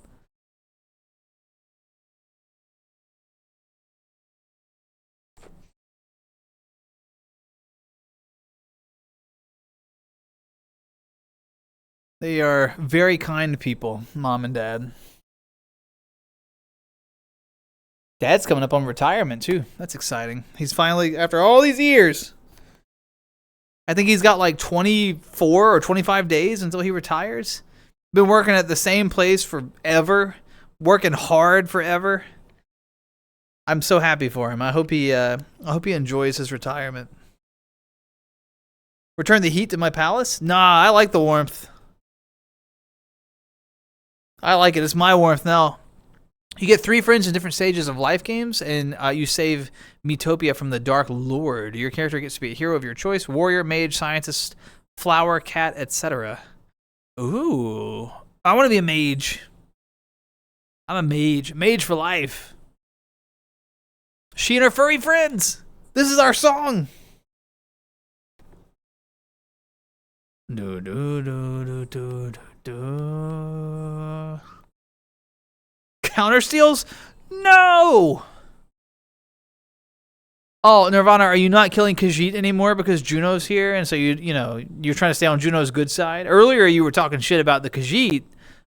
They are very kind people, Mom and Dad. Dad's coming up on retirement too. That's exciting. He's finally, after all these years, I think he's got like 24 or 25 days until he retires. Been working at the same place forever, working hard forever. I'm so happy for him. I hope he enjoys his retirement. Return the heat to my palace? Nah, I like the warmth. I like it. It's my warmth now. You get 3 friends in different stages of life games, and you save Metopia from the Dark Lord. Your character gets to be a hero of your choice: warrior, mage, scientist, flower, cat, etc. Ooh, I want to be a mage. I'm a mage. Mage for life. She and her furry friends. This is our song. Do do do do do do. Counter steals? No. Oh, Nirvana, are you not killing Khajiit anymore because Juno's here, and so you're trying to stay on Juno's good side? Earlier you were talking shit about the Khajiit.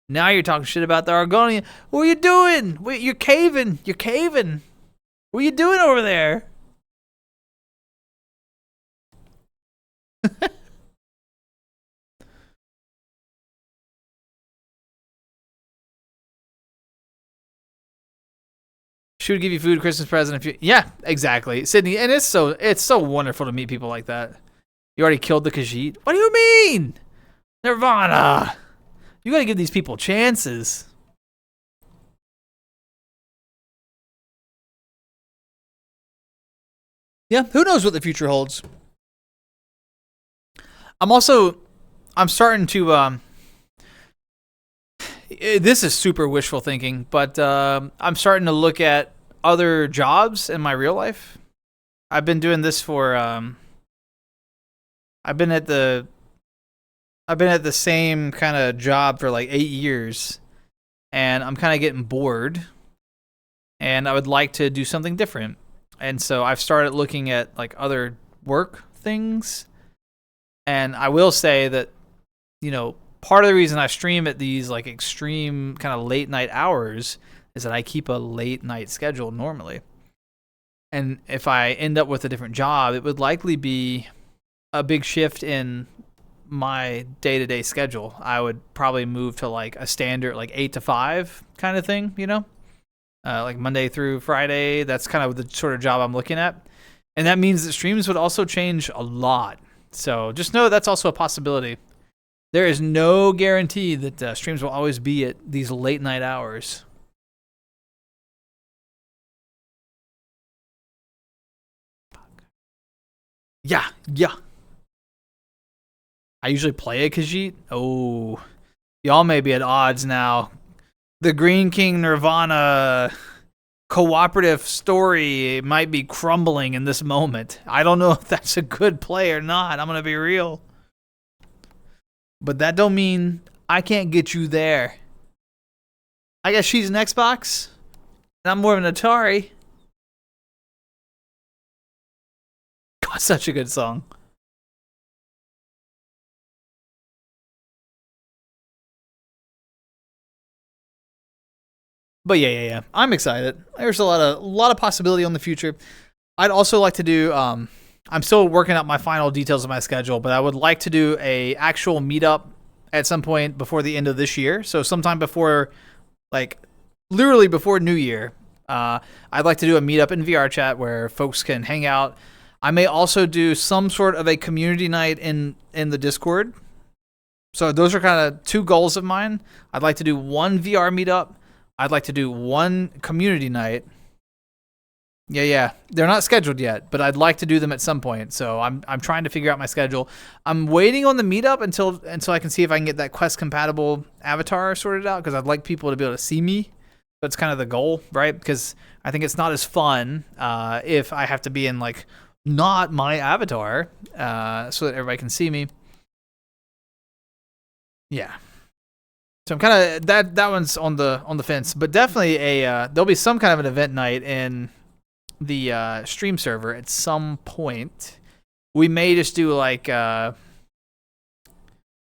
Now you're talking shit about the Argonian. What are you doing? Wait, you're caving. You're caving. What are you doing over there? She would give you food, Christmas present if you. Yeah, exactly, Sydney. And it's so wonderful to meet people like that. You already killed the Khajiit. What do you mean, Nirvana? You got to give these people chances. Yeah, who knows what the future holds? I'm starting to. This is super wishful thinking, but I'm starting to look at other jobs in my real life. I've been doing this for I've been at the same kind of job for like 8 years, and I'm kind of getting bored, and I would like to do something different. And so I've started looking at like other work things. And I will say that, part of the reason I stream at these like extreme kind of late night hours is that I keep a late night schedule normally. And if I end up with a different job, it would likely be a big shift in my day-to-day schedule. I would probably move to like a standard like 8 to 5 kind of thing, like Monday through Friday. That's kind of the sort of job I'm looking at. And that means that streams would also change a lot. So just know that's also a possibility. There is no guarantee that streams will always be at these late night hours. Yeah. I usually play a Khajiit. Oh, y'all may be at odds now. The Green King Nirvana cooperative story might be crumbling in this moment. I don't know if that's a good play or not. I'm going to be real. But that don't mean I can't get you there. I guess she's an Xbox, and I'm more of an Atari. God, such a good song. But yeah. I'm excited. There's a lot of possibility on the future. I'd also like to do. I'm still working out my final details of my schedule, but I would like to do a actual meetup at some point before the end of this year. So sometime before, like, literally before New Year. I'd like to do a meetup in VR chat where folks can hang out. I may also do some sort of a community night in the Discord. So those are kind of 2 goals of mine. I'd like to do one VR meetup. I'd like to do one community night. Yeah. They're not scheduled yet, but I'd like to do them at some point. So I'm trying to figure out my schedule. I'm waiting on the meetup until I can see if I can get that Quest compatible avatar sorted out, because I'd like people to be able to see me. That's kind of the goal, right? Because I think it's not as fun if I have to be in like not my avatar so that everybody can see me. Yeah. So I'm kind of that one's on the fence, but definitely there'll be some kind of an event night in the stream server at some point. We may just do like a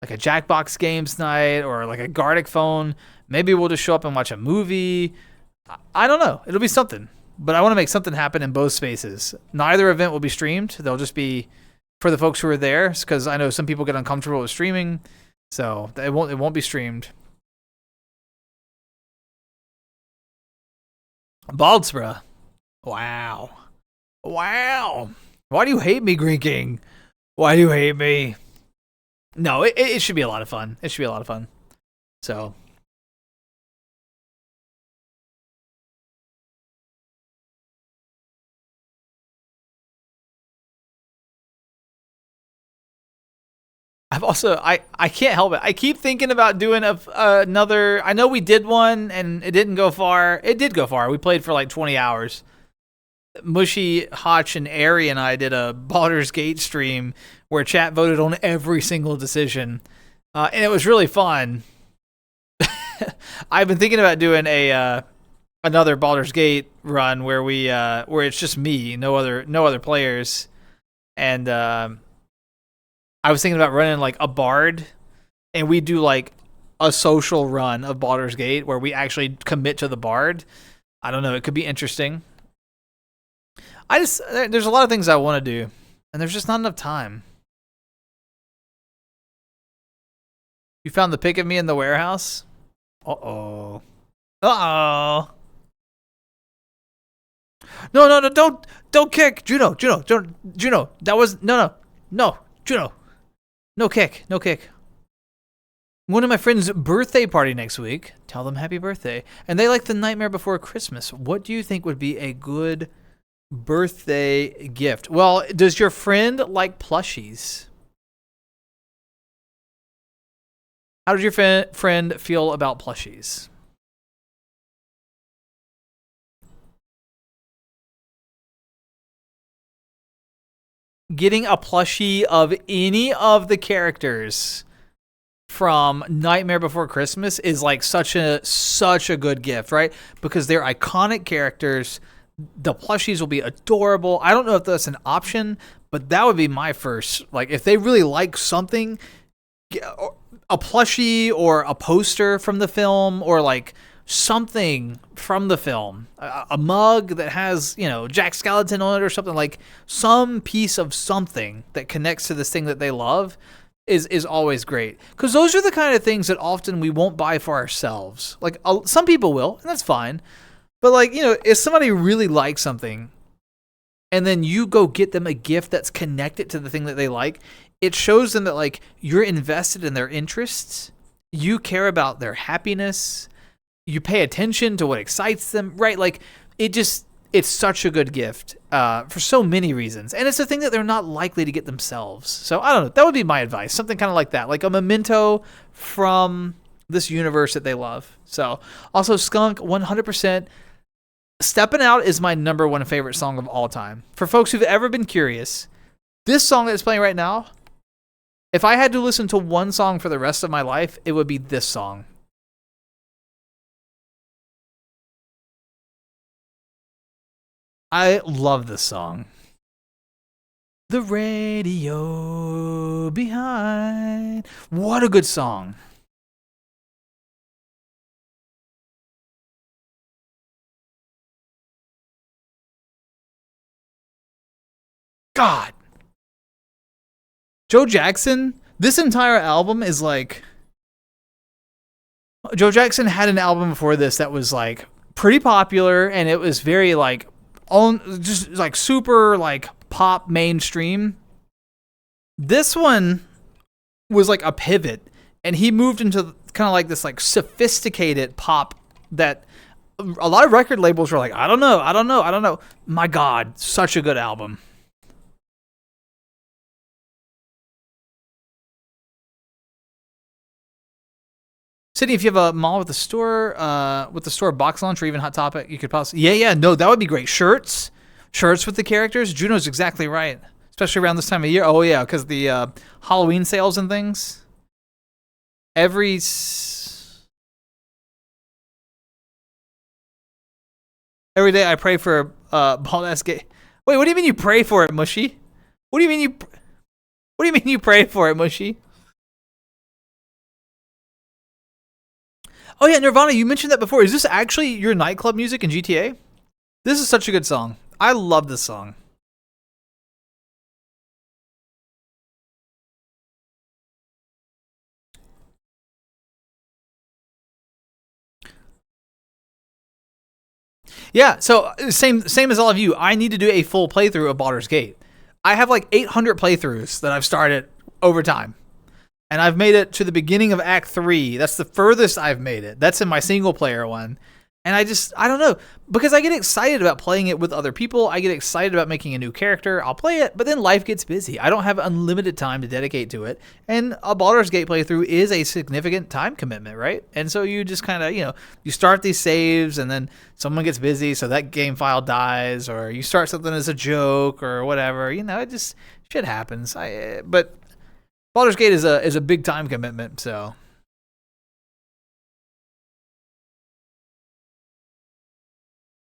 Jackbox Games night or like a Gartic phone. Maybe we'll just show up and watch a movie. I don't know. It'll be something, but I want to make something happen in both spaces. Neither event will be streamed. They'll just be for the folks who are there, because I know some people get uncomfortable with streaming, so it won't be streamed. Daspra. Wow. Why do you hate me, Green King? Why do you hate me? No, it should be a lot of fun. It should be a lot of fun. So. I've also, I can't help it. I keep thinking about doing another. I know we did one and it didn't go far. It did go far. We played for like 20 hours. Mushy, Hotch, and Ari and I did a Baldur's Gate stream where chat voted on every single decision. And it was really fun. I've been thinking about doing another Baldur's Gate run where where it's just me, no other players. And I was thinking about running like a bard, and we do like a social run of Baldur's Gate where we actually commit to the bard. I don't know. It could be interesting. There's a lot of things I want to do, and there's just not enough time. You found the pic of me in the warehouse? Uh-oh. No, don't kick. Juno. That was, no, Juno. No kick. I'm going to my friend's birthday party next week. Tell them happy birthday. And they like The Nightmare Before Christmas. What do you think would be a good birthday gift? Well, does your friend like plushies? How does your friend feel about plushies? Getting a plushie of any of the characters from Nightmare Before Christmas is like such a good gift, right? Because they're iconic characters. The plushies will be adorable. I don't know if that's an option, but that would be my first. Like, if they really like something, a plushie or a poster from the film, or like something from the film, a mug that has, Jack Skellington on it or something, like some piece of something that connects to this thing that they love is always great. Because those are the kind of things that often we won't buy for ourselves. Like, some people will, and that's fine. But like, if somebody really likes something and then you go get them a gift that's connected to the thing that they like, it shows them that like you're invested in their interests, you care about their happiness, you pay attention to what excites them, right? Like, it's such a good gift for so many reasons. And it's a thing that they're not likely to get themselves. So I don't know. That would be my advice. Something kind of like that. Like a memento from this universe that they love. So also Skunk, 100%. Steppin' Out is my number one favorite song of all time. For folks who've ever been curious, this song that's playing right now, if I had to listen to one song for the rest of my life, it would be this song. I love this song. The radio behind. What a good song. God. Joe Jackson, this entire album is like... Joe Jackson had an album before this that was like pretty popular, and it was very like just like super like pop mainstream. This one was like a pivot, and he moved into kind of like this like sophisticated pop that a lot of record labels were like, I don't know. My God, such a good album. Sydney, if you have a mall with the store box launch or even Hot Topic, you could possibly. Yeah, no, that would be great. Shirts with the characters. Juno's exactly right, especially around this time of year. Oh yeah, because the Halloween sales and things. Every day I pray for Bald-ass gay. Wait, what do you mean you pray for it, Mushy? What do you mean you pray for it, Mushy? Oh yeah, Nirvana, you mentioned that before. Is this actually your nightclub music in GTA? This is such a good song. I love this song. Yeah, so same as all of you. I need to do a full playthrough of Baldur's Gate. I have like 800 playthroughs that I've started over time. And I've made it to the beginning of Act 3. That's the furthest I've made it. That's in my single player one. And I don't know, because I get excited about playing it with other people. I get excited about making a new character. I'll play it, but then life gets busy. I don't have unlimited time to dedicate to it. And a Baldur's Gate playthrough is a significant time commitment, right? And so you just kind of, you start these saves and then someone gets busy, so that game file dies, or you start something as a joke or whatever. It just, shit happens. But Baldur's Gate is a big time commitment, so.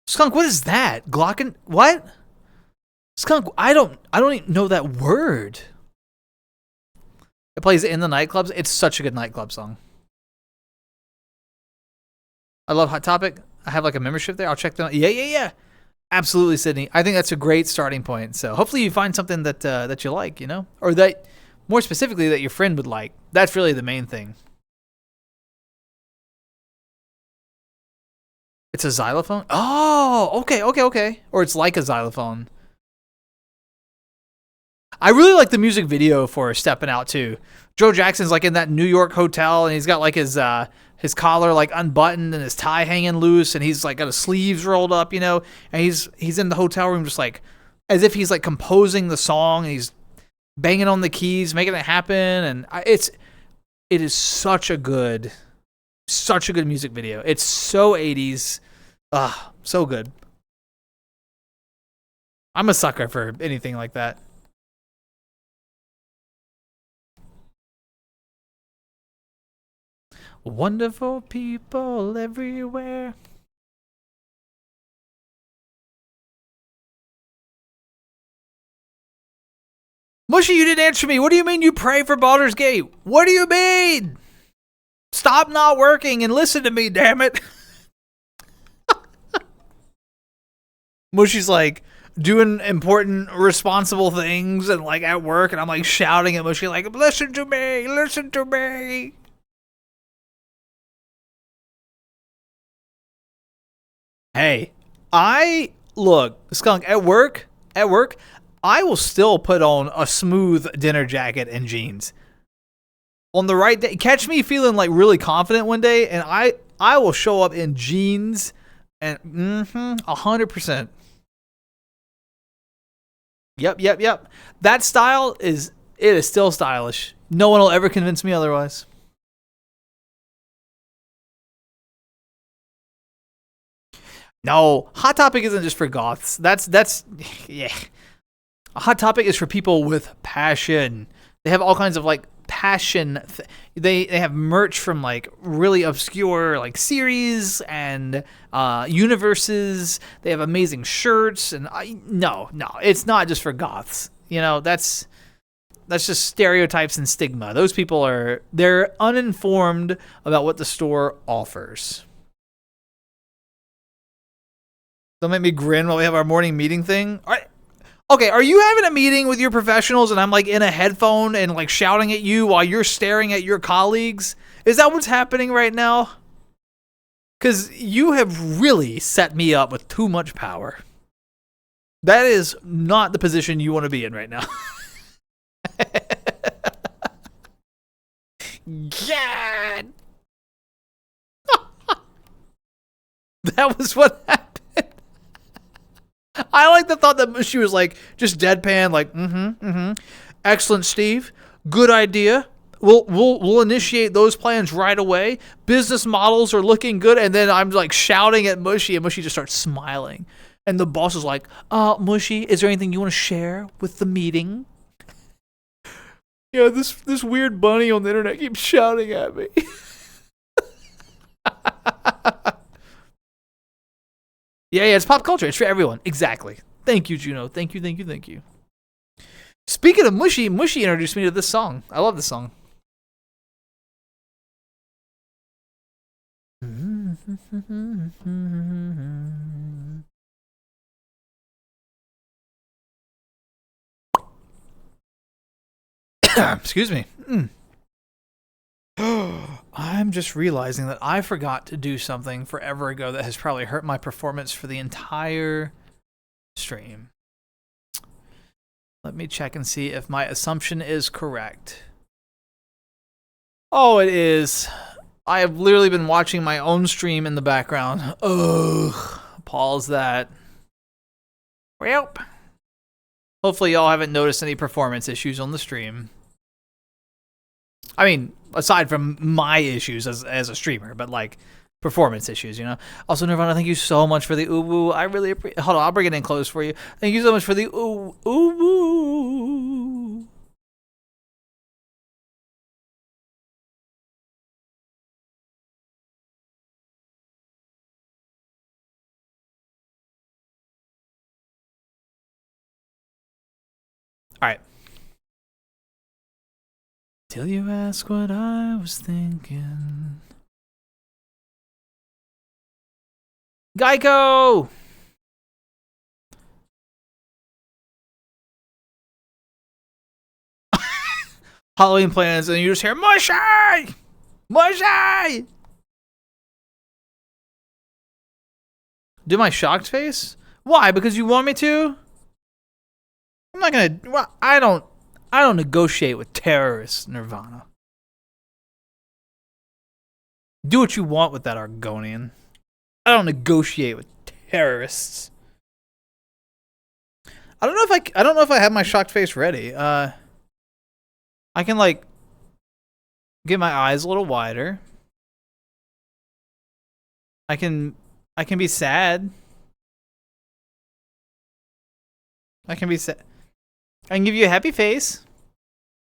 Skunk, what is that? Glocken? What? Skunk, I don't even know that word. It plays in the nightclubs. It's such a good nightclub song. I love Hot Topic. I have like a membership there. I'll check them out. Yeah. Absolutely, Sydney. I think that's a great starting point. So hopefully you find something that you like, or that, more specifically, that your friend would like. That's really the main thing. It's a xylophone? Oh, okay. Or it's like a xylophone. I really like the music video for Stepping Out too. Joe Jackson's like in that New York hotel, and he's got like his collar like unbuttoned and his tie hanging loose, and he's like got his sleeves rolled up, and he's in the hotel room just like as if he's like composing the song, and he's banging on the keys, making it happen, and it is such a good music video. It's so 80s. So good. I'm a sucker for anything like that. Wonderful people everywhere. Mushy, you didn't answer me. What do you mean you pray for Baldur's Gate? What do you mean? Stop not working and listen to me, damn it. Mushy's like doing important, responsible things and like at work, and I'm like shouting at Mushy like, listen to me. Hey, Skunk, at work, I will still put on a smooth dinner jacket and jeans. On the right day, catch me feeling like really confident one day, and I will show up in jeans and 100%. Yep. That style is still stylish. No one will ever convince me otherwise. No, Hot Topic isn't just for goths. That's yeah. A Hot Topic is for people with passion. They have all kinds of like passion. They have merch from like really obscure like series and universes. They have amazing shirts, and no, it's not just for goths. That's just stereotypes and stigma. Those people they're uninformed about what the store offers. Don't make me grin while we have our morning meeting thing. All right. Okay, are you having a meeting with your professionals and I'm like in a headphone and like shouting at you while you're staring at your colleagues? Is that what's happening right now? Because you have really set me up with too much power. That is not the position you want to be in right now. God. That was what happened. I like the thought that she was like just deadpan, like, excellent, Steve. Good idea. We'll initiate those plans right away. Business models are looking good, and then I'm like shouting at Mushy, and Mushy just starts smiling. And the boss is like, Mushy, is there anything you want to share with the meeting? Yeah, this weird bunny on the internet keeps shouting at me. Yeah, it's pop culture. It's for everyone. Exactly. Thank you, Juno. Thank you. Speaking of Mushy, Mushy introduced me to this song. I love this song. Excuse me. I'm just realizing that I forgot to do something forever ago that has probably hurt my performance for the entire stream. Let me check and see if my assumption is correct. Oh, it is. I have literally been watching my own stream in the background. Ugh. Pause that. Well, hopefully y'all haven't noticed any performance issues on the stream. I mean, aside from my issues as a streamer, but like performance issues, you know. Also, Nirvana, thank you so much for the ooh-woo. I really appreciate. Hold on, I'll bring it in close for you. Thank you so much for the ooh-woo. All right. Till you ask what I was thinking. Geico! Halloween plans, and you just hear Mushy! Mushy! Do my shocked face? Why? Because you want me to? I'm not gonna. Well, I don't negotiate with terrorists, Nirvana. Do what you want with that Argonian. I don't negotiate with terrorists. I don't know if I have my shocked face ready. I can like get my eyes a little wider. I can be sad. I can be sad. I can give you a happy face.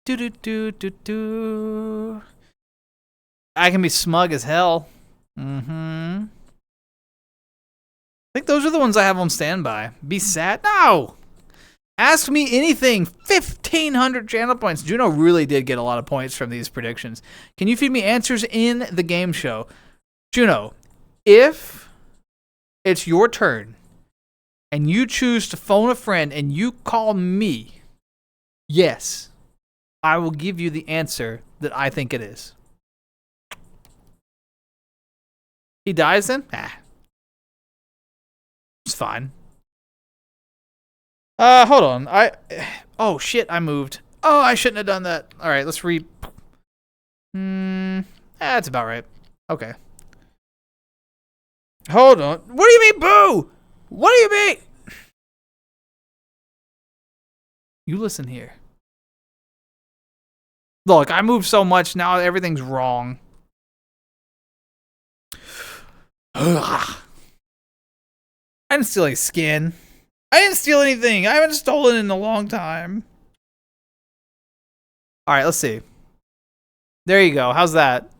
Do do do do do. I can be smug as hell. I think those are the ones I have on standby. Be sad? No! Ask me anything. 1,500 channel points. Juno really did get a lot of points from these predictions. Can you feed me answers in the game show? Juno, if it's your turn and you choose to phone a friend and you call me, yes, I will give you the answer that I think it is. He dies then? It's fine. Hold on. Oh shit, I moved. Oh, I shouldn't have done that. All right, let's that's about right. Okay. Hold on. What do you mean, boo? What do you mean? You listen here. Look, I moved so much now everything's wrong. Ugh. I didn't steal any skin. I didn't steal anything. I haven't stolen in a long time. All right, let's see. There you go. How's that?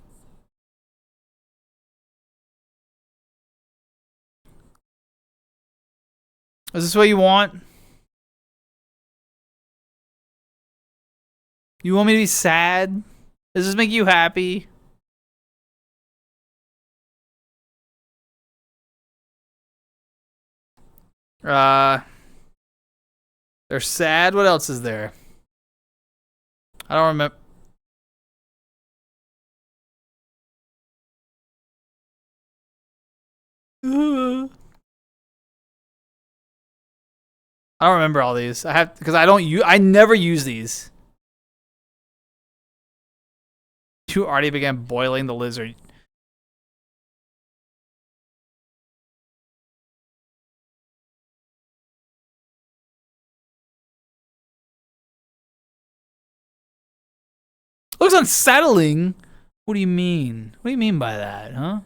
Is this what you want? You want me to be sad? Does this make you happy? They're sad. What else is there? I don't remember. I don't remember all these. I have because I never use these. You already began boiling the lizard. Looks unsettling. What do you mean? What do you mean by that, huh?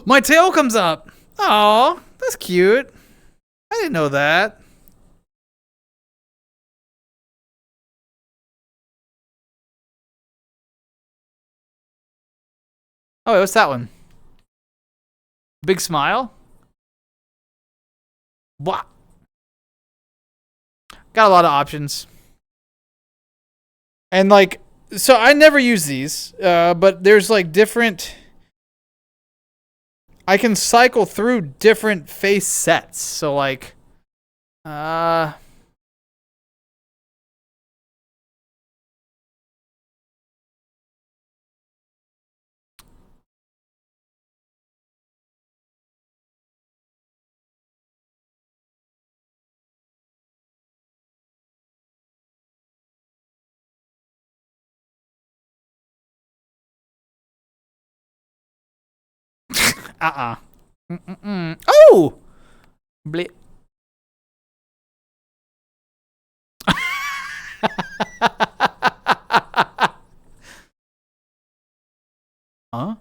My tail comes up. Aw, that's cute. I didn't know that. Oh, what's that one? Big smile? What? Got a lot of options. And like, so I never use these, but there's like different, I can cycle through different face sets. So like, Oh! Ble- Huh?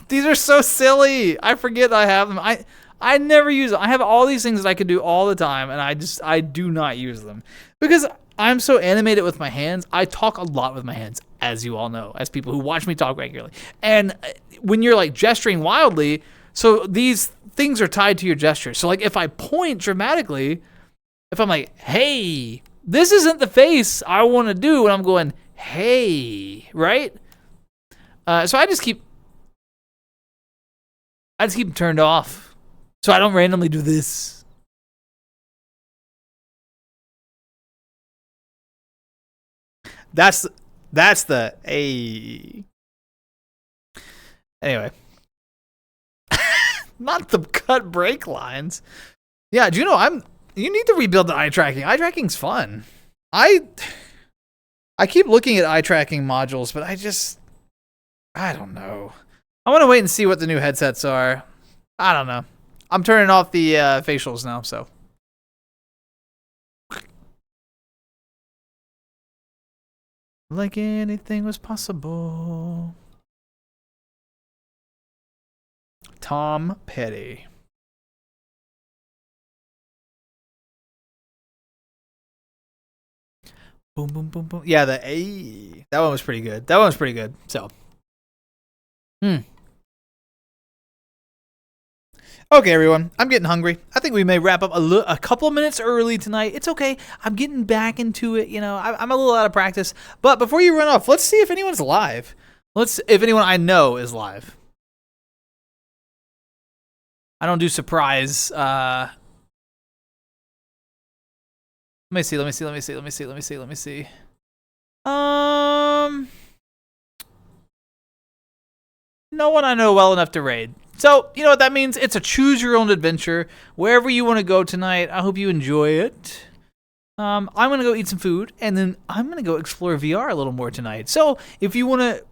These are so silly. I forget I have them. I never use them. I have all these things that I could do all the time, and I do not use them because I'm so animated with my hands. I talk a lot with my hands, as you all know, as people who watch me talk regularly. And when you're like gesturing wildly, so these things are tied to your gestures. So like if I point dramatically, if I'm like, hey, this isn't the face I want to do when I'm going, hey, right? So I just keep them turned off so I don't randomly do this. That's the a. Anyway, not the cut break lines. Yeah, do you know you need to rebuild the eye tracking. Eye tracking's fun. I keep looking at eye tracking modules, but I don't know. I want to wait and see what the new headsets are. I don't know. I'm turning off the facials now, so. Like anything was possible. Tom Petty. Boom, boom, boom, boom. Yeah, that one was pretty good. That one was pretty good. So. Okay, everyone. I'm getting hungry. I think we may wrap up a couple of minutes early tonight. It's okay. I'm getting back into it. You know, I'm a little out of practice. But before you run off, let's see if anyone's live. If anyone I know is live. I don't do surprise. Let me see. No one I know well enough to raid. So, you know what that means? It's a choose your own adventure. Wherever you want to go tonight, I hope you enjoy it. I'm going to go eat some food, and then I'm going to go explore VR a little more tonight. So, if you want to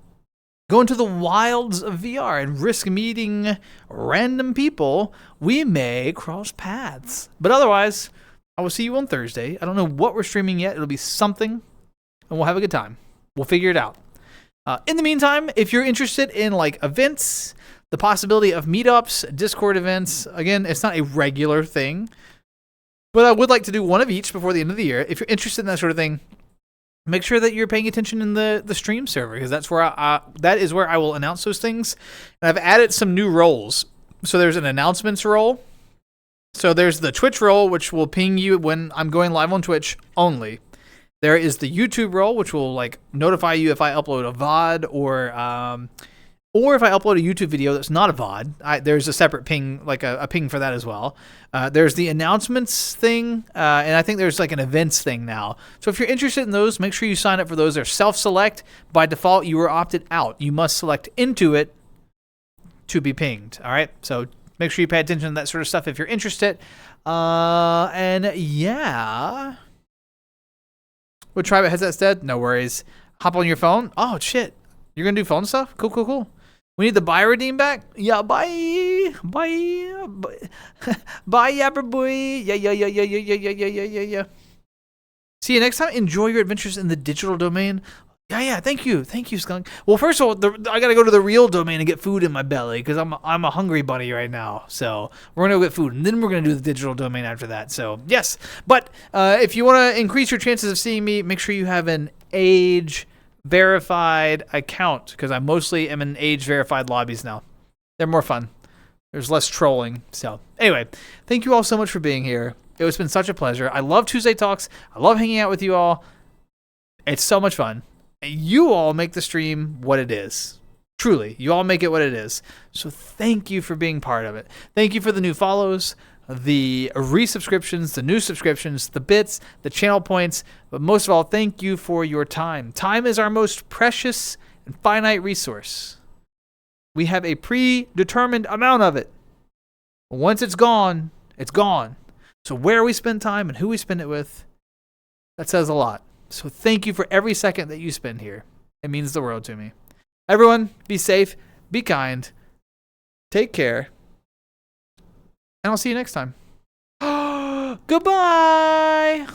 go into the wilds of VR and risk meeting random people, we may cross paths. But otherwise, I will see you on Thursday. I don't know what we're streaming yet. It'll be something, and we'll have a good time. We'll figure it out. In the meantime, if you're interested in like events, the possibility of meetups, Discord events, again, it's not a regular thing, but I would like to do one of each before the end of the year. If you're interested in that sort of thing, make sure that you're paying attention in the stream server, because that's where that is where I will announce those things. And I've added some new roles. So there's an announcements role. So there's the Twitch role, which will ping you when I'm going live on Twitch only. There is the YouTube role, which will like notify you if I upload a VOD or if I upload a YouTube video that's not a VOD. There's a separate ping, like a ping for that as well. There's the announcements thing, and I think there's like an events thing now. So if you're interested in those, make sure you sign up for those. They're self-select. By default, you are opted out. You must select into it to be pinged. All right? So make sure you pay attention to that sort of stuff if you're interested. And yeah. Would try my headset's dead? No worries. Hop on your phone. Oh, shit. You're going to do phone stuff? Cool. We need the buy redeem back? Yeah, bye. Bye. Bye, everybody. Yeah. See you next time. Enjoy your adventures in the digital domain. Yeah. Thank you, Skunk. Well, first of all, I gotta go to the real domain and get food in my belly because I'm a hungry bunny right now. So we're gonna go get food, and then we're gonna do the digital domain after that. So yes, but if you want to increase your chances of seeing me, make sure you have an age verified account because I mostly am in age verified lobbies now. They're more fun. There's less trolling. So anyway, thank you all so much for being here. It's been such a pleasure. I love Tuesday Talks. I love hanging out with you all. It's so much fun. You all make the stream what it is. Truly, you all make it what it is. So thank you for being part of it. Thank you for the new follows, the resubscriptions, the new subscriptions, the bits, the channel points. But most of all, thank you for your time. Time is our most precious and finite resource. We have a predetermined amount of it. Once it's gone, it's gone. So where we spend time and who we spend it with, that says a lot. So thank you for every second that you spend here. It means the world to me. Everyone, be safe, be kind, take care, and I'll see you next time. Goodbye!